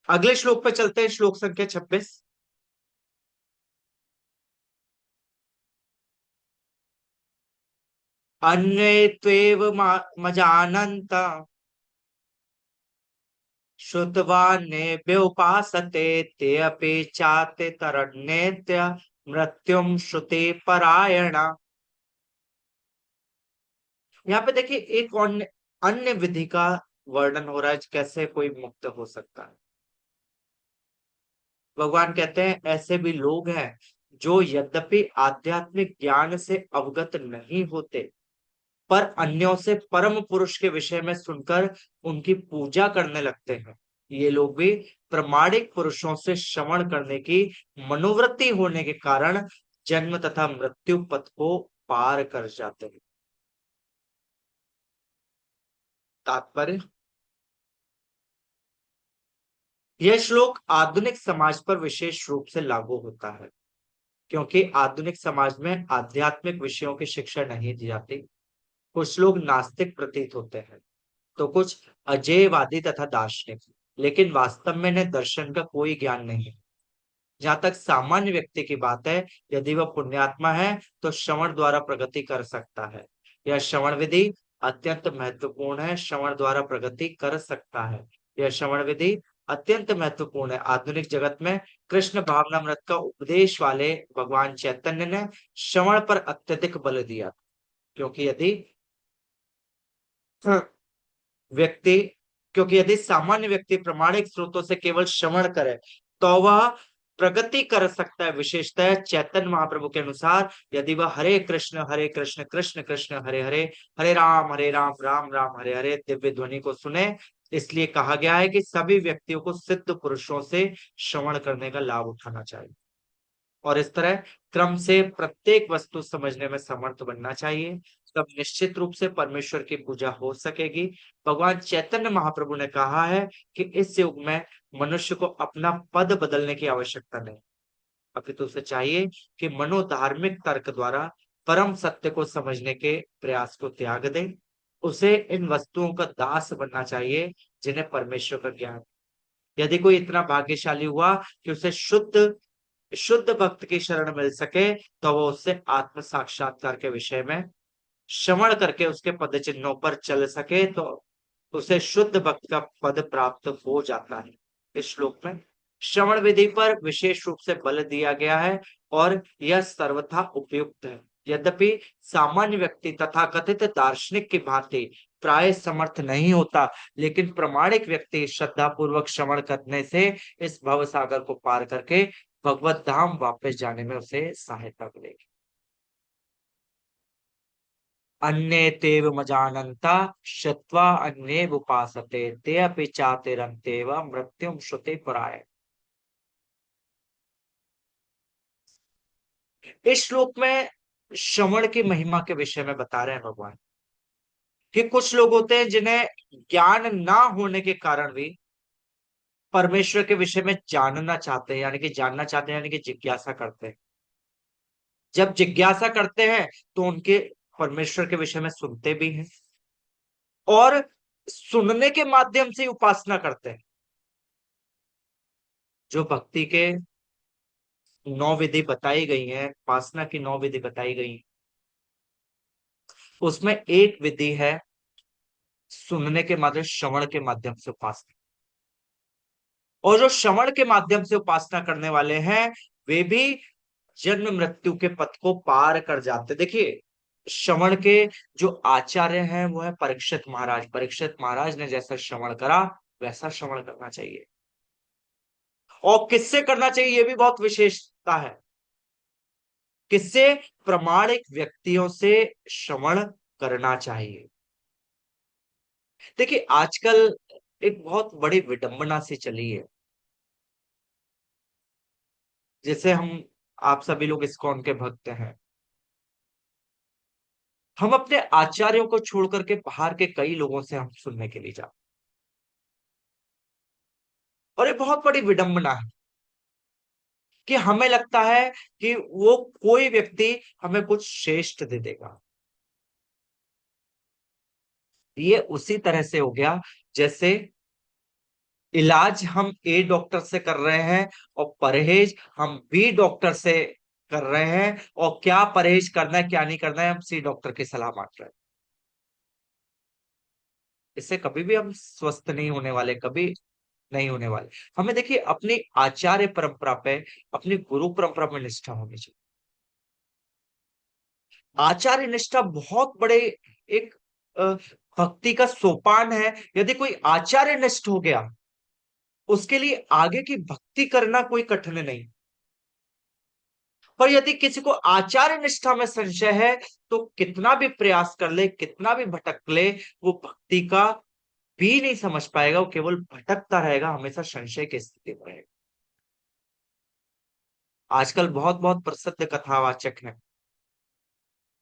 अगले श्लोक पे चलते हैं, श्लोक संख्या 26। अन्ये त्वेव मजानन्त श्रुतवान्येभ्योपासते ते अपि चाते तरण्येत्य मृत्युम श्रुति परायणा। यहाँ पे देखिए एक अन्य अन्य विधि का वर्णन हो रहा है, कैसे कोई मुक्त हो सकता है। भगवान कहते हैं ऐसे भी लोग हैं जो यद्यपि आध्यात्मिक ज्ञान से अवगत नहीं होते, पर अन्यों से परम पुरुष के विषय में सुनकर उनकी पूजा करने लगते हैं। ये लोग भी प्रामाणिक पुरुषों से श्रवण करने की मनोवृत्ति होने के कारण जन्म तथा मृत्यु पथ को पार कर जाते हैं। तात्पर्य: यह श्लोक आधुनिक समाज पर विशेष रूप से लागू होता है, क्योंकि आधुनिक समाज में आध्यात्मिक विषयों की शिक्षा नहीं दी जाती। कुछ लोग नास्तिक प्रतीत होते हैं, तो कुछ अजेयवादी तथा दार्शनिक, लेकिन वास्तव में इन्हें दर्शन का कोई ज्ञान नहीं है। जहां तक सामान्य व्यक्ति की बात है, यदि वह पुण्यात्मा है तो श्रवण द्वारा प्रगति कर सकता है। यह श्रवण विधि अत्यंत महत्वपूर्ण है, श्रवण द्वारा प्रगति कर सकता है। यह श्रवण विधि अत्यंत महत्वपूर्ण है। आधुनिक जगत में कृष्ण भावनामृत का उपदेश वाले भगवान चैतन्य ने श्रवण पर अत्यधिक बल दिया, क्योंकि यदि व्यक्ति क्योंकि यदि सामान्य व्यक्ति प्रामाणिक स्रोतों से केवल श्रवण करे तो वह प्रगति कर सकता है। विशेषतः चैतन्य महाप्रभु के अनुसार यदि वह हरे कृष्ण कृष्ण कृष्ण हरे हरे, हरे राम राम राम हरे हरे दिव्य ध्वनि को सुने। इसलिए कहा गया है कि सभी व्यक्तियों को सिद्ध पुरुषों से श्रवण करने का लाभ उठाना चाहिए और इस तरह क्रम से प्रत्येक वस्तु समझने में समर्थ बनना चाहिए। तब निश्चित रूप से परमेश्वर की पूजा हो सकेगी। भगवान चैतन्य महाप्रभु ने कहा है कि इस युग में मनुष्य को अपना पद बदलने की आवश्यकता नहीं, अपितु उसे चाहिए कि मनोधार्मिक तर्क द्वारा परम सत्य को समझने के प्रयास को त्याग दे। उसे इन वस्तुओं का दास बनना चाहिए जिन्हें परमेश्वर का ज्ञान। यदि कोई इतना भाग्यशाली हुआ कि उसे शुद्ध शुद्ध भक्त की शरण मिल सके तो वो उससे आत्म साक्षात्कार के विषय में श्रवण करके उसके पद चिन्हों पर चल सके तो उसे शुद्ध भक्त का पद प्राप्त हो जाता है। इस श्लोक में श्रवण विधि पर विशेष रूप से बल दिया गया है और यह सर्वथा उपयुक्त है। यद्यपि सामान्य व्यक्ति तथा कथित दार्शनिक की भांति प्राय समर्थ नहीं होता, लेकिन प्रामाणिक व्यक्ति श्रद्धा पूर्वक श्रवण करने से इस भव सागर को पार करके भगवत धाम वापस जाने में उसे सहायता मिलेगी। अन्ये तेव मजानन्ता श्रुत्वा अन्ये उपासते ते अपि चातिरन्तेव मृत्युम श्रुति पराय। इस श्लोक में श्रवण की महिमा के विषय में बता रहे हैं भगवान कि कुछ लोग होते हैं जिन्हें ज्ञान ना होने के कारण भी परमेश्वर के विषय में जानना चाहते हैं, यानी कि जानना चाहते हैं, यानी कि जिज्ञासा करते हैं। जब जिज्ञासा करते हैं तो उनके परमेश्वर के विषय में सुनते भी हैं और सुनने के माध्यम से उपासना करते हैं। जो भक्ति के 9 विधि बताई गई है, उपासना की 9 विधि बताई गई, उसमें एक विधि है सुनने के माध्यम, श्रवण के माध्यम से उपासना। और जो श्रवण के माध्यम से उपासना करने वाले हैं वे भी जन्म मृत्यु के पथ को पार कर जाते। देखिए, श्रवण के जो आचार्य हैं वो है परीक्षित महाराज। परीक्षित महाराज ने जैसा श्रवण करा वैसा श्रवण करना चाहिए। और किससे करना चाहिए ये भी बहुत विशेषता है। किससे? प्रमाणिक व्यक्तियों से श्रवण करना चाहिए। देखिए, आजकल एक बहुत बड़ी विडंबना सी चली है, जैसे आप सभी लोग इस्कॉन के भक्त हैं। हम अपने आचार्यों को छोड़ करके बाहर के कई लोगों से हम सुनने के लिए जाते, और ये बहुत बड़ी विडंबना है कि हमें लगता है कि वो कोई व्यक्ति हमें कुछ श्रेष्ठ दे देगा। ये उसी तरह से हो गया जैसे इलाज हम ए डॉक्टर से कर रहे हैं और परहेज हम बी डॉक्टर से कर रहे हैं, और क्या परहेज करना है क्या नहीं करना है हम सी डॉक्टर की सलाह मांग रहे हैं। इससे कभी भी हम स्वस्थ नहीं होने वाले, कभी नहीं होने वाले। हमें देखिए अपनी आचार्य परंपरा पे, अपनी गुरु परंपरा में निष्ठा होनी चाहिए। आचार्य निष्ठा बहुत बड़े एक अ, भक्ति का सोपान है। यदि कोई आचार्य निष्ठ हो गया उसके लिए आगे की भक्ति करना कोई कठिन नहीं। पर यदि किसी को आचार्य निष्ठा में संशय है तो कितना भी प्रयास कर ले, कितना भी भटक ले, वो भक्ति का भी नहीं समझ पाएगा। वो केवल भटकता रहेगा, हमेशा संशय की स्थिति में रहेगा। आजकल बहुत बहुत प्रसिद्ध कथावाचक हैं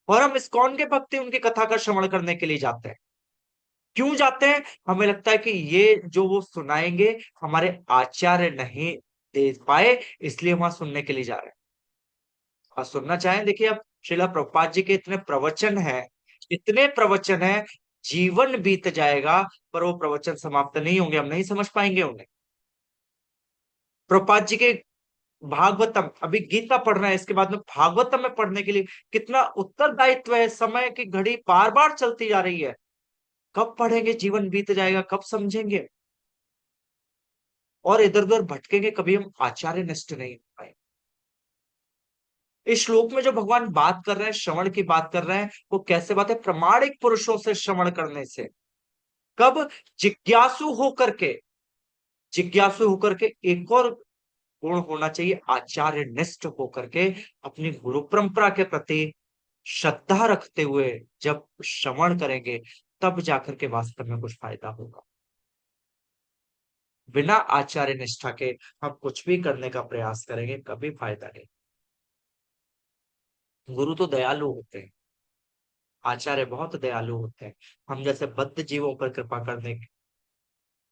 और हम इस्कॉन के भक्त उनकी कथा का श्रवण करने के लिए जाते हैं। क्यों जाते हैं? हमें लगता है कि ये जो वो सुनाएंगे हमारे आचार्य नहीं दे पाए, इसलिए वहां सुनने के लिए जा रहे हैं। और सुनना चाहें, देखिए अब श्रीला प्रभुपाद जी के इतने प्रवचन हैं, जीवन बीत जाएगा पर वो प्रवचन समाप्त नहीं होंगे, हम नहीं समझ पाएंगे उन्हें। प्रभुपाद जी के भागवतम, अभी गीता पढ़ रहे हैं, इसके बाद में भागवतम में पढ़ने के लिए कितना उत्तरदायित्व है। समय की घड़ी बार बार चलती जा रही है, कब पढ़ेंगे? जीवन बीत जाएगा, कब समझेंगे? और इधर उधर भटकेंगे, कभी हम आचार्य निष्ठ नहीं हो पाएंगे। इस श्लोक में जो भगवान बात कर रहे हैं, श्रवण की बात कर रहे हैं, वो कैसे बात है? प्रमाणिक पुरुषों से श्रवण करने से। कब? जिज्ञासु होकर के। जिज्ञासु होकर के एक और गुण होना चाहिए, आचार्य निष्ठ होकर के, अपनी गुरु परंपरा के प्रति श्रद्धा रखते हुए जब श्रवण करेंगे, तब जाकर के वास्तव में कुछ फायदा होगा। बिना आचार्य निष्ठा के हम कुछ भी करने का प्रयास करेंगे, कभी फायदा नहीं। गुरु तो दयालु होते हैं, आचार्य बहुत दयालु होते हैं। हम जैसे बद्ध जीवों पर कृपा करने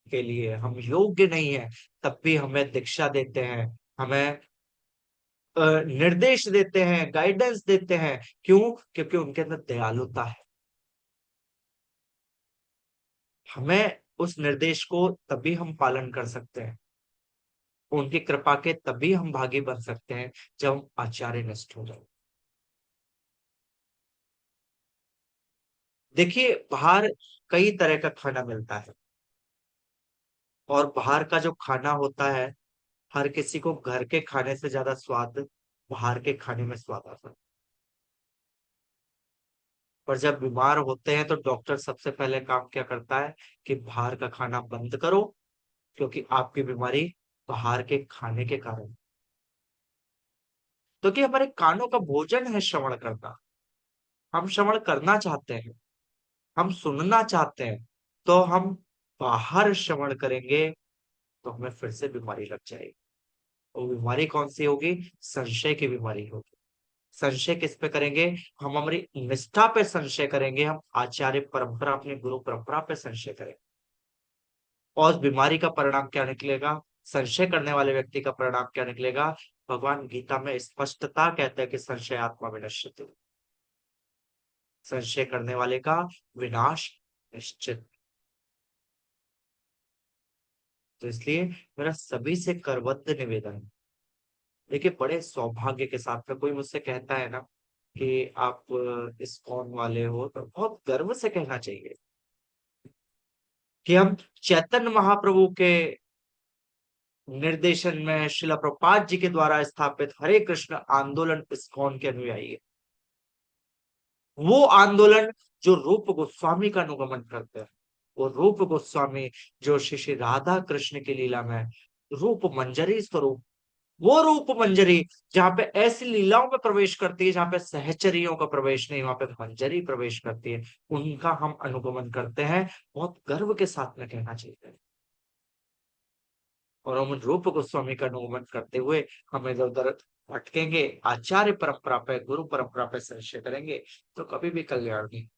के लिए हम योग्य नहीं है, तब भी हमें दीक्षा देते हैं, हमें निर्देश देते हैं, गाइडेंस देते हैं। क्यों? क्योंकि उनके अंदर दयालुता है। हमें उस निर्देश को तभी हम पालन कर सकते हैं, उनकी कृपा के तभी हम भागी बन सकते हैं, जब हम आचार्य निष्ठ हो जाए। देखिए, बाहर कई तरह का खाना मिलता है, और बाहर का जो खाना होता है, हर किसी को घर के खाने से ज्यादा स्वाद बाहर के खाने में स्वाद आता है। पर जब बीमार होते हैं तो डॉक्टर सबसे पहले काम क्या करता है कि बाहर का खाना बंद करो, क्योंकि आपकी बीमारी बाहर के खाने के कारण। क्योंकि हमारे कानों का भोजन है श्रवण करना। हम श्रवण करना चाहते हैं, हम सुनना चाहते हैं, तो हम बाहर श्रवण करेंगे तो हमें फिर से बीमारी लग जाएगी। वो बीमारी कौन सी होगी? संशय की बीमारी होगी। संशय किस पे करेंगे? हम हमारी निष्ठा पे संशय करेंगे, हम आचार्य परंपरा, अपने गुरु परंपरा पे संशय करेंगे। और उस बीमारी का परिणाम क्या निकलेगा? संशय करने वाले व्यक्ति का परिणाम क्या निकलेगा? भगवान गीता में स्पष्टता कहते हैं कि संशय आत्मा विनश्यति। संशय करने वाले का विनाश निश्चित। तो इसलिए मेरा सभी से करबद्ध निवेदन है। देखिए, बड़े सौभाग्य के साथ में कोई मुझसे कहता है ना कि आप इस्कॉन वाले हो, तो बहुत गर्व से कहना चाहिए कि हम चैतन्य महाप्रभु के निर्देशन में श्रील प्रभुपाद जी के द्वारा स्थापित हरे कृष्ण आंदोलन इस्कॉन के अनुयायी है। वो आंदोलन जो रूप गोस्वामी का अनुगमन करते हैं, वो रूप गोस्वामी जो श्री श्री राधा कृष्ण की लीला में रूप मंजरी स्वरूप, वो रूप मंजरी जहां पे ऐसी लीलाओं में प्रवेश करती है जहां पे सहचरियों का प्रवेश नहीं, वहां पे मंजरी प्रवेश करती है, उनका हम अनुगमन करते हैं। बहुत गर्व के साथ में कहना चाहिए। और हम रूप गोस्वामी का अनुगमन करते हुए हम इधर उधर भटकेंगे, आचार्य परंपरा पे, गुरु परंपरा पे संशय करेंगे, तो कभी भी कल्याण नहीं।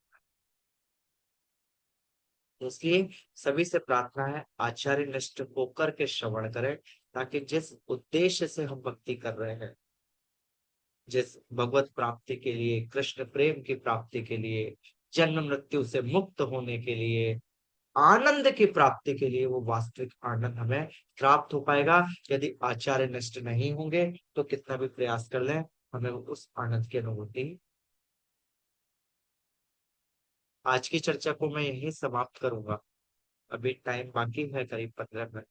इसलिए सभी से प्रार्थना है, आचार्य निष्ठ होकर के श्रवण करें, ताकि जिस उद्देश्य से हम भक्ति कर रहे हैं, जिस भगवत प्राप्ति के लिए, कृष्ण प्रेम की प्राप्ति के लिए, जन्म मृत्यु से मुक्त होने के लिए, आनंद की प्राप्ति के लिए, वो वास्तविक आनंद हमें प्राप्त हो पाएगा। यदि आचार्य निष्ठ नहीं होंगे तो कितना भी प्रयास कर लें, हमें उस आनंद की अनुभूति। आज की चर्चा को मैं यहीं समाप्त करूंगा। अभी टाइम बाकी है करीब 15 मिनट,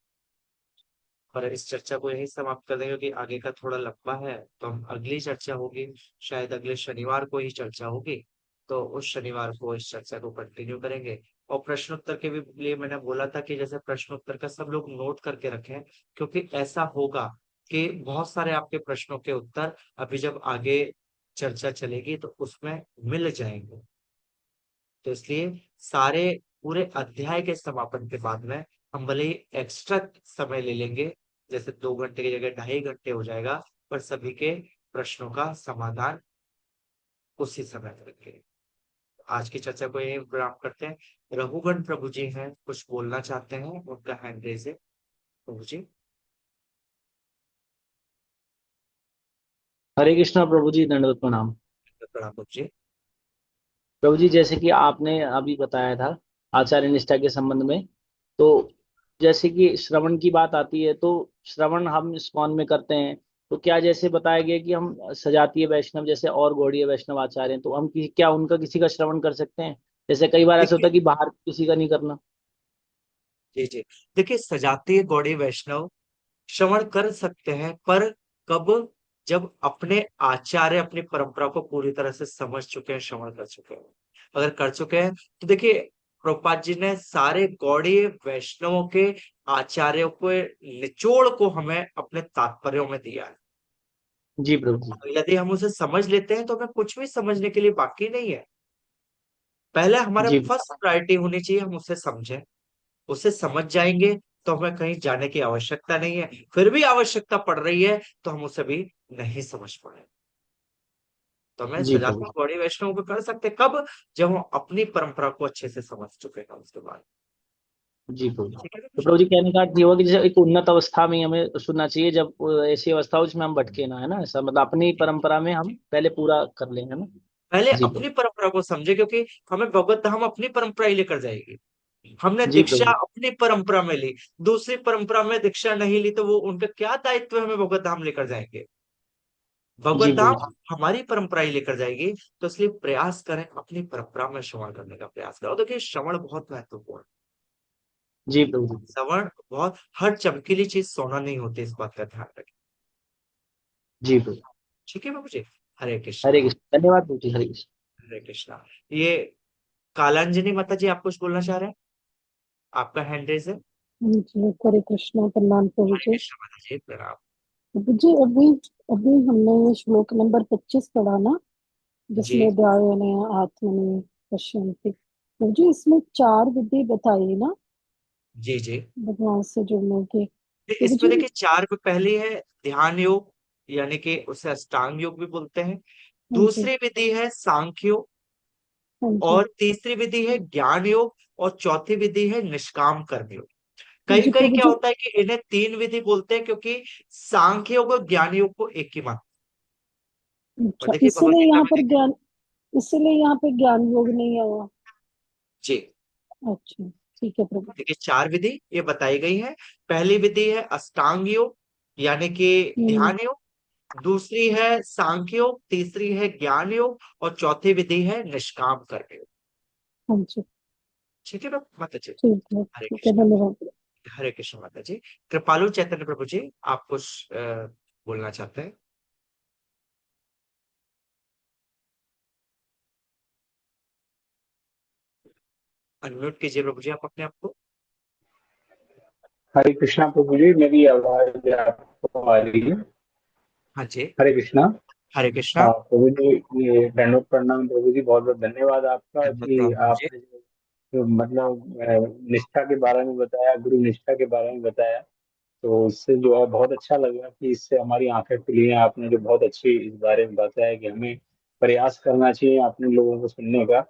पर इस चर्चा को यहीं समाप्त कर देंगे, क्योंकि आगे का थोड़ा लंबा है। तो हम अगली चर्चा होगी, शायद अगले शनिवार को ही चर्चा होगी, तो उस शनिवार को इस चर्चा को कंटिन्यू करेंगे। और प्रश्नोत्तर के भी लिए मैंने बोला था कि जैसे प्रश्नोत्तर का सब लोग नोट करके रखें, क्योंकि ऐसा होगा कि बहुत सारे आपके प्रश्नों के उत्तर अभी जब आगे चर्चा चलेगी तो उसमें मिल जाएंगे। तो इसलिए सारे पूरे अध्याय के समापन के बाद में हम भले ही एक्स्ट्रा समय ले लेंगे, जैसे 2 घंटे की जगह 2.5 घंटे हो जाएगा, पर सभी के प्रश्नों का समाधान उसी समय करेंगे। आज की चर्चा को यही विराम करते हैं। रघुगण प्रभु जी हैं, कुछ बोलना चाहते हैं, उनका हैंड रेज है। प्रभु जी। हरे कृष्णा प्रभु जी, दंडवत प्रणाम। प्रणाम प्रभु जी। प्रभु जी, जैसे कि आपने अभी बताया था आचार्य निष्ठा के संबंध में, तो जैसे कि श्रवण की बात आती है, तो श्रवण हम इस्कॉन में करते हैं, तो क्या जैसे बताया गया कि हम सजातीय वैष्णव जैसे और गौड़ीय वैष्णव आचार्य हैं, तो हम क्या उनका किसी का श्रवण कर सकते हैं? जैसे कई बार ऐसा होता देखिए, है कि बाहर किसी का नहीं करना। जी जी। देखिए, सजातीय गौड़ी वैष्णव श्रवण कर सकते हैं, पर कब? जब अपने आचार्य अपनी परंपरा को पूरी तरह से समझ चुके हैं, श्रवण कर चुके हैं। अगर कर चुके हैं तो देखिए, प्रभुपाद जी ने सारे गौड़ी वैष्णवों के आचार्यों को निचोड़ को हमें अपने तात्पर्यों में दिया है। जी प्रभु जी। यदि हम उसे समझ लेते हैं तो हमें कुछ भी समझने के लिए बाकी नहीं है। पहले हमारा जी फर्स्ट प्रायोरिटी होनी चाहिए, हम उसे समझें। उसे समझ जाएंगे तो हमें कहीं जाने की आवश्यकता नहीं है। फिर भी आवश्यकता पड़ रही है तो हम उसे भी नहीं समझ पाए। तो हमें जी प्रभु सजातीय जी। गौड़ी वैष्णव को कर सकते कब? जब हम अपनी परंपरा को अच्छे से समझ चुके हैं उसके बाद। जी प्रभु जी। ठीक है तो ना? प्रभु जी कहने का अर्थ ये हुआ कि जैसे एक उन्नत अवस्था में ही हमें सुनना चाहिए, जब ऐसी अवस्था हो जिसमें हम भटके ना, है ना, ऐसा मतलब अपनी परंपरा में हम पहले पूरा कर लें, है ना। पहले जी अपनी प्रभु। परंपरा को समझे, क्योंकि हमें भगवत धाम अपनी परंपरा ही लेकर जाएगी। हमने जी दीक्षा प्रभु अपनी परंपरा में ली, दूसरी परंपरा में दीक्षा नहीं ली, तो वो उनका क्या दायित्व है हमें भगवत धाम लेकर जाएंगे? जी भगवत प्रभु धाम जी। हमारी परंपरा ही लेकर जाएगी। तो इसलिए प्रयास करें, अपनी परंपरा में श्रवण करने का प्रयास करो। देखिए, श्रवण बहुत महत्वपूर्ण है। जी प्रभु जी। श्रवण बहुत, हर चमकीली चीज सोना नहीं होती, इस बात का ध्यान रखें। जी प्रभु। ठीक है बाबू जी। हरे कृष्णा। हरे कृष्ण, धन्यवाद प्रभु जी, हरे कृष्ण। हरे कृष्णा। ये कालांजलि माता जी, आप कुछ बोलना चाह रहे हैं? आपका हैंड रेज है। जी, हरे कृष्णा, प्रणाम प्रभु हरे जी। कृष्णा माता जी, प्रणाम। प्रभु जी, अभी अभी हमने ये श्लोक नंबर 25 पढ़ा ना, जी जिसमें ध्यान आत्मनि पश्यन्ति। प्रभु जी, इसमें 4 विधि बताई ना जी जी। भगवान से जुड़ने की। प्रभु इसमें जी। देखिए, चार पे पहली है ध्यान योग, यानी कि उसे अष्टांग योग भी बोलते हैं। हाँ जी। दूसरी विधि है सांख्य योग। हाँ जी। और तीसरी विधि है ज्ञान योग। और चौथी विधि है निष्काम कर्म योग। हाँ कई जी कई प्रभु क्या जी। होता है कि इन्हें तीन विधि बोलते हैं, क्योंकि सांख्य योग और ज्ञान योग को एक ही मानते हैं। और अच्छा, देखिए, भगवत इसीलिए गीता यहाँ में पर देखिए। ज्ञान, इसीलिए यहाँ पे ज्ञान योग नहीं आया। जी। अच्छा, ठीक है प्रभु। देखिए, चार विधि ये बताई गई है। पहली विधि है अष्टांग योग, यानी कि हम्म। ध्यान योग। दूसरी है सांख्य योग, तीसरी है ज्ञान योग, और चौथी विधि है निष्काम कर्म योग। हाँ जी, ठीक है ना माता जी? हरे ठीक है, कृष्ण। धन्यवाद। हरे कृष्ण माता जी। कृपालु चैतन्य प्रभु जी, आप कुछ बोलना चाहते हैं? अनम्यूट कीजिए प्रभु जी, आप अपने आप को। हरे कृष्णा प्रभु जी, मेरी आवाज आपको आ रही है? हाँ जी। हरे कृष्णा। हरे कृष्णा। हाँ प्रभु जी, ये दंडवत प्रणाम प्रभु जी, बहुत बहुत धन्यवाद आपका कि प्रभु जी। आपने जो मतलब निष्ठा के बारे में बताया, गुरु निष्ठा के बारे में बताया, तो इससे जो है बहुत अच्छा लगा कि इससे हमारी आंखें खुली हैं। आपने जो बहुत अच्छी इस बारे में बताया कि हमें प्रयास करना चाहिए अपने लोगों को सुनने का।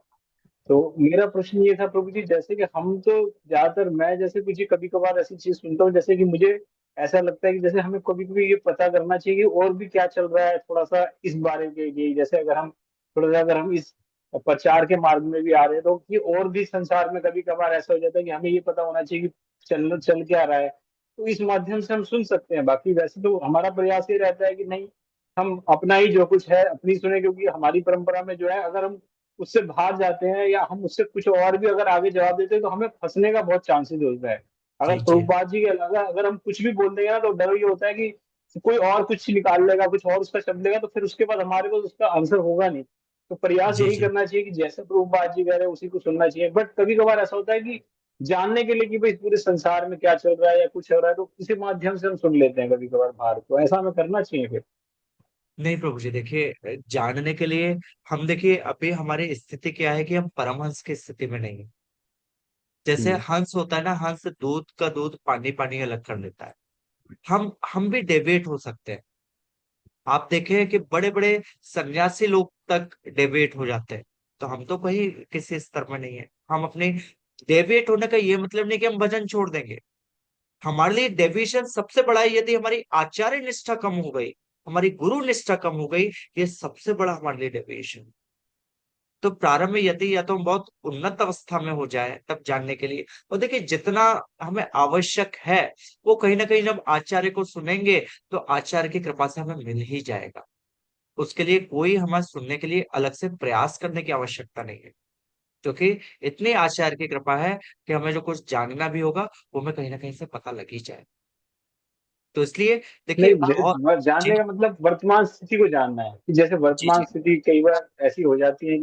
तो मेरा प्रश्न ये था प्रभु जी, जैसे कि हम तो ज्यादातर, मैं जैसे कुछ कभी कभार ऐसी चीज सुनता हूँ, जैसे कि मुझे ऐसा लगता है कि जैसे हमें कभी कभी ये पता करना चाहिए कि और भी क्या चल रहा है, थोड़ा सा इस बारे में ये, जैसे अगर हम थोड़ा सा, अगर हम इस प्रचार के मार्ग में भी आ रहे हैं, तो कि और भी संसार में कभी कभार ऐसा हो जाता है कि हमें ये पता होना चाहिए कि चल क्या रहा है। तो इस माध्यम से हम सुन सकते हैं। बाकी वैसे तो हमारा प्रयास ये रहता है कि नहीं, हम अपना ही जो कुछ है अपनी सुने, क्योंकि हमारी परंपरा में जो है, अगर हम उससे बाहर जाते हैं या हम उससे कुछ और भी अगर आगे जवाब देते हैं, तो हमें फंसने का बहुत चांसेस होता है। अगर जी जी। प्रभुपाद जी के अलावा अगर हम कुछ भी बोल देंगे ना, तो डर ये होता है कि कोई और कुछ निकाल लेगा, कुछ और उसका शब्द लेगा, तो फिर उसके बाद हमारे पास उसका आंसर होगा नहीं। तो प्रयास जी यही जी। करना चाहिए कि जैसे प्रभुपाद जी कह रहे हैं उसी को सुनना चाहिए। बट कभी कभार ऐसा होता है कि जानने के लिए कि भाई पूरे संसार में क्या चल रहा है या कुछ हो रहा है, तो इसी माध्यम से हम सुन लेते हैं कभी कभार बाहर। तो ऐसा हमें करना चाहिए फिर। नहीं प्रभु जी, देखिए, जानने के लिए हम, देखिए अभी हमारी स्थिति क्या है कि हम परमहंस की स्थिति में नहीं है। जैसे हम्म। हंस होता है ना, हंस दूध का दूध पानी पानी अलग कर लेता है। हम भी डेविएट हो सकते हैं। आप देखें कि बड़े बड़े सन्यासी लोग तक डेविएट हो जाते हैं। तो हम तो कहीं किसी स्तर में नहीं है। हम अपने डेविएट होने का ये मतलब नहीं कि हम भजन छोड़ देंगे। हमारे लिए डेविएशन सबसे बड़ा है, यदि हमारी आचार्य निष्ठा कम हो गई, हमारी गुरु निष्ठा कम हो गई, ये सबसे बड़ा हमारे लिए डेविएशन। तो प्रारंभ में यदि या तो हम बहुत उन्नत अवस्था में हो जाए तब जानने के लिए। और देखिए, जितना हमें आवश्यक है वो कहीं ना कहीं जब आचार्य को सुनेंगे तो आचार्य की कृपा से हमें मिल ही जाएगा। उसके लिए कोई हमें सुनने के लिए अलग से प्रयास करने की आवश्यकता नहीं है। क्योंकि इतनी आचार्य की कृपा है कि हमें जो कुछ जानना भी होगा वो हमें कहीं ना कहीं से पता लग ही जाए। तो इसलिए देखिए नहीं, बहुत। जी जानने का मतलब वर्तमान स्थिति को जानना है कि जैसे जी वर्तमान जी। स्थिति कई बार ऐसी हो जाती है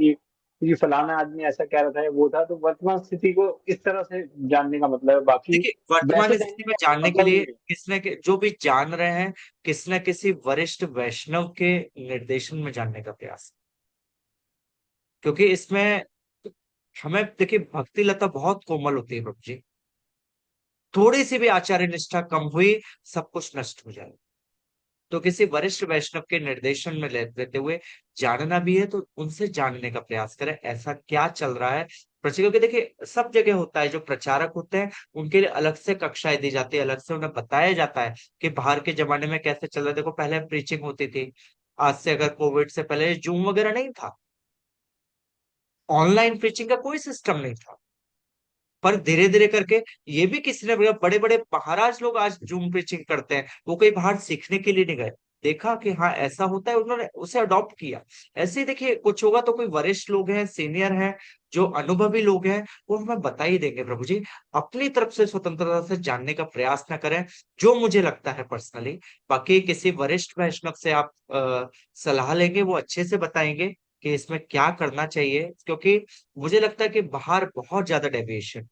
कि फलाना आदमी ऐसा कह रहा था या वो था, तो वर्तमान स्थिति को इस तरह से जानने का मतलब है, बाकी देखिए वर्तमान वैसे स्थिति जानने में का कोई जानने के मतलब लिए नहीं है। जो भी जान रहे हैं किसी न किसी वरिष्ठ वैष्णव के निर्देशन में जानने का प्रयास। क्योंकि इसमें हमें देखिए भक्ति लता बहुत कोमल होती है प्रभु जी। थोड़ी सी भी आचार्य निष्ठा कम हुई, सब कुछ नष्ट हो जाए। तो किसी वरिष्ठ वैष्णव के निर्देशन में लेते हुए जानना भी है तो उनसे जानने का प्रयास करें, ऐसा क्या चल रहा है प्रचार। क्योंकि देखिए सब जगह होता है, जो प्रचारक होते हैं उनके लिए अलग से कक्षाएं दी जाती है, अलग से उन्हें बताया जाता है कि बाहर के जमाने में कैसे चल रहा है। देखो पहले प्रीचिंग होती थी, आज से अगर कोविड से पहले जूम वगैरह नहीं था, ऑनलाइन प्रीचिंग का कोई सिस्टम नहीं था। पर धीरे धीरे करके ये भी किसी ने, बड़े बड़े महाराज लोग आज जूम प्रीचिंग करते हैं, वो कहीं बाहर सीखने के लिए नहीं गए, देखा कि हाँ ऐसा होता है, उन्होंने उसे अडॉप्ट किया। ऐसे ही देखिए कुछ होगा तो कोई वरिष्ठ लोग हैं, सीनियर हैं, जो अनुभवी लोग हैं, वो हमें बता ही देंगे प्रभु जी। अपनी तरफ से स्वतंत्रता से जानने का प्रयास ना करें, जो मुझे लगता है पर्सनली। बाकी किसी वरिष्ठ वैष्णव से आप सलाह लेंगे, वो अच्छे से बताएंगे कि इसमें क्या करना चाहिए। क्योंकि मुझे लगता है कि बाहर बहुत ज्यादा डेविएशन,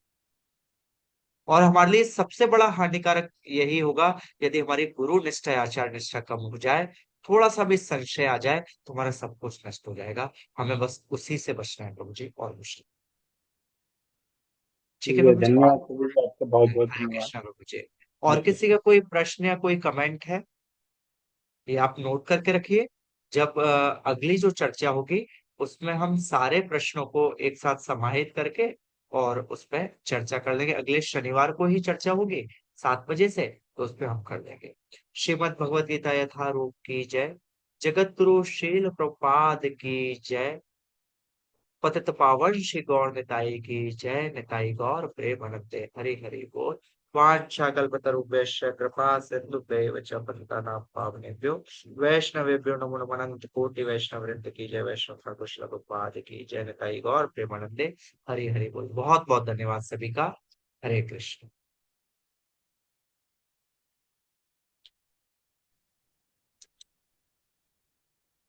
और हमारे लिए सबसे बड़ा हानिकारक यही होगा यदि हमारी गुरु निष्ठा या आचार निष्ठा कम हो जाए, थोड़ा सा भी संशय आ जाए तो हमारा सब कुछ नष्ट हो जाएगा। हमें बस उसी से बचना है प्रभु जी, और कुछ नहीं। ठीक है ठीक है, प्रभु जी। धन्यवाद प्रभु जी, आपका बहुत बहुत हरे धन्यवाद। कृष्णा प्रभु जी। और हरे किसी कृष्ण। का कोई प्रश्न या कोई कमेंट है, ये आप नोट करके रखिए। जब अगली जो चर्चा होगी उसमें हम सारे प्रश्नों को एक साथ समाहित करके और उस पर चर्चा कर लेंगे। अगले शनिवार को ही चर्चा होगी 7 बजे से, तो उस पर हम कर लेंगे। श्रीमद् भगवत गीता यथारूप की जय। जगत गुरु शील प्रपाद की जय। पतित पावन श्री गौर निताई की जय। निताई गौर प्रेमानंदे हरि हरि बोल। वाञ्छाकल्पतरुभ्यश्च कृपा सिन्धुभ्यैव च पतितानां पावनेभ्यो वैष्णवेभ्यो नमो नमः। अनंत कोटि वैष्णव वृंद की जय। वैष्णव ठाकुर प्रभुपाद की जय। निताई गौर प्रेमानंदे हरि हरि बोल। बहुत बहुत धन्यवाद सभी का। हरे कृष्ण।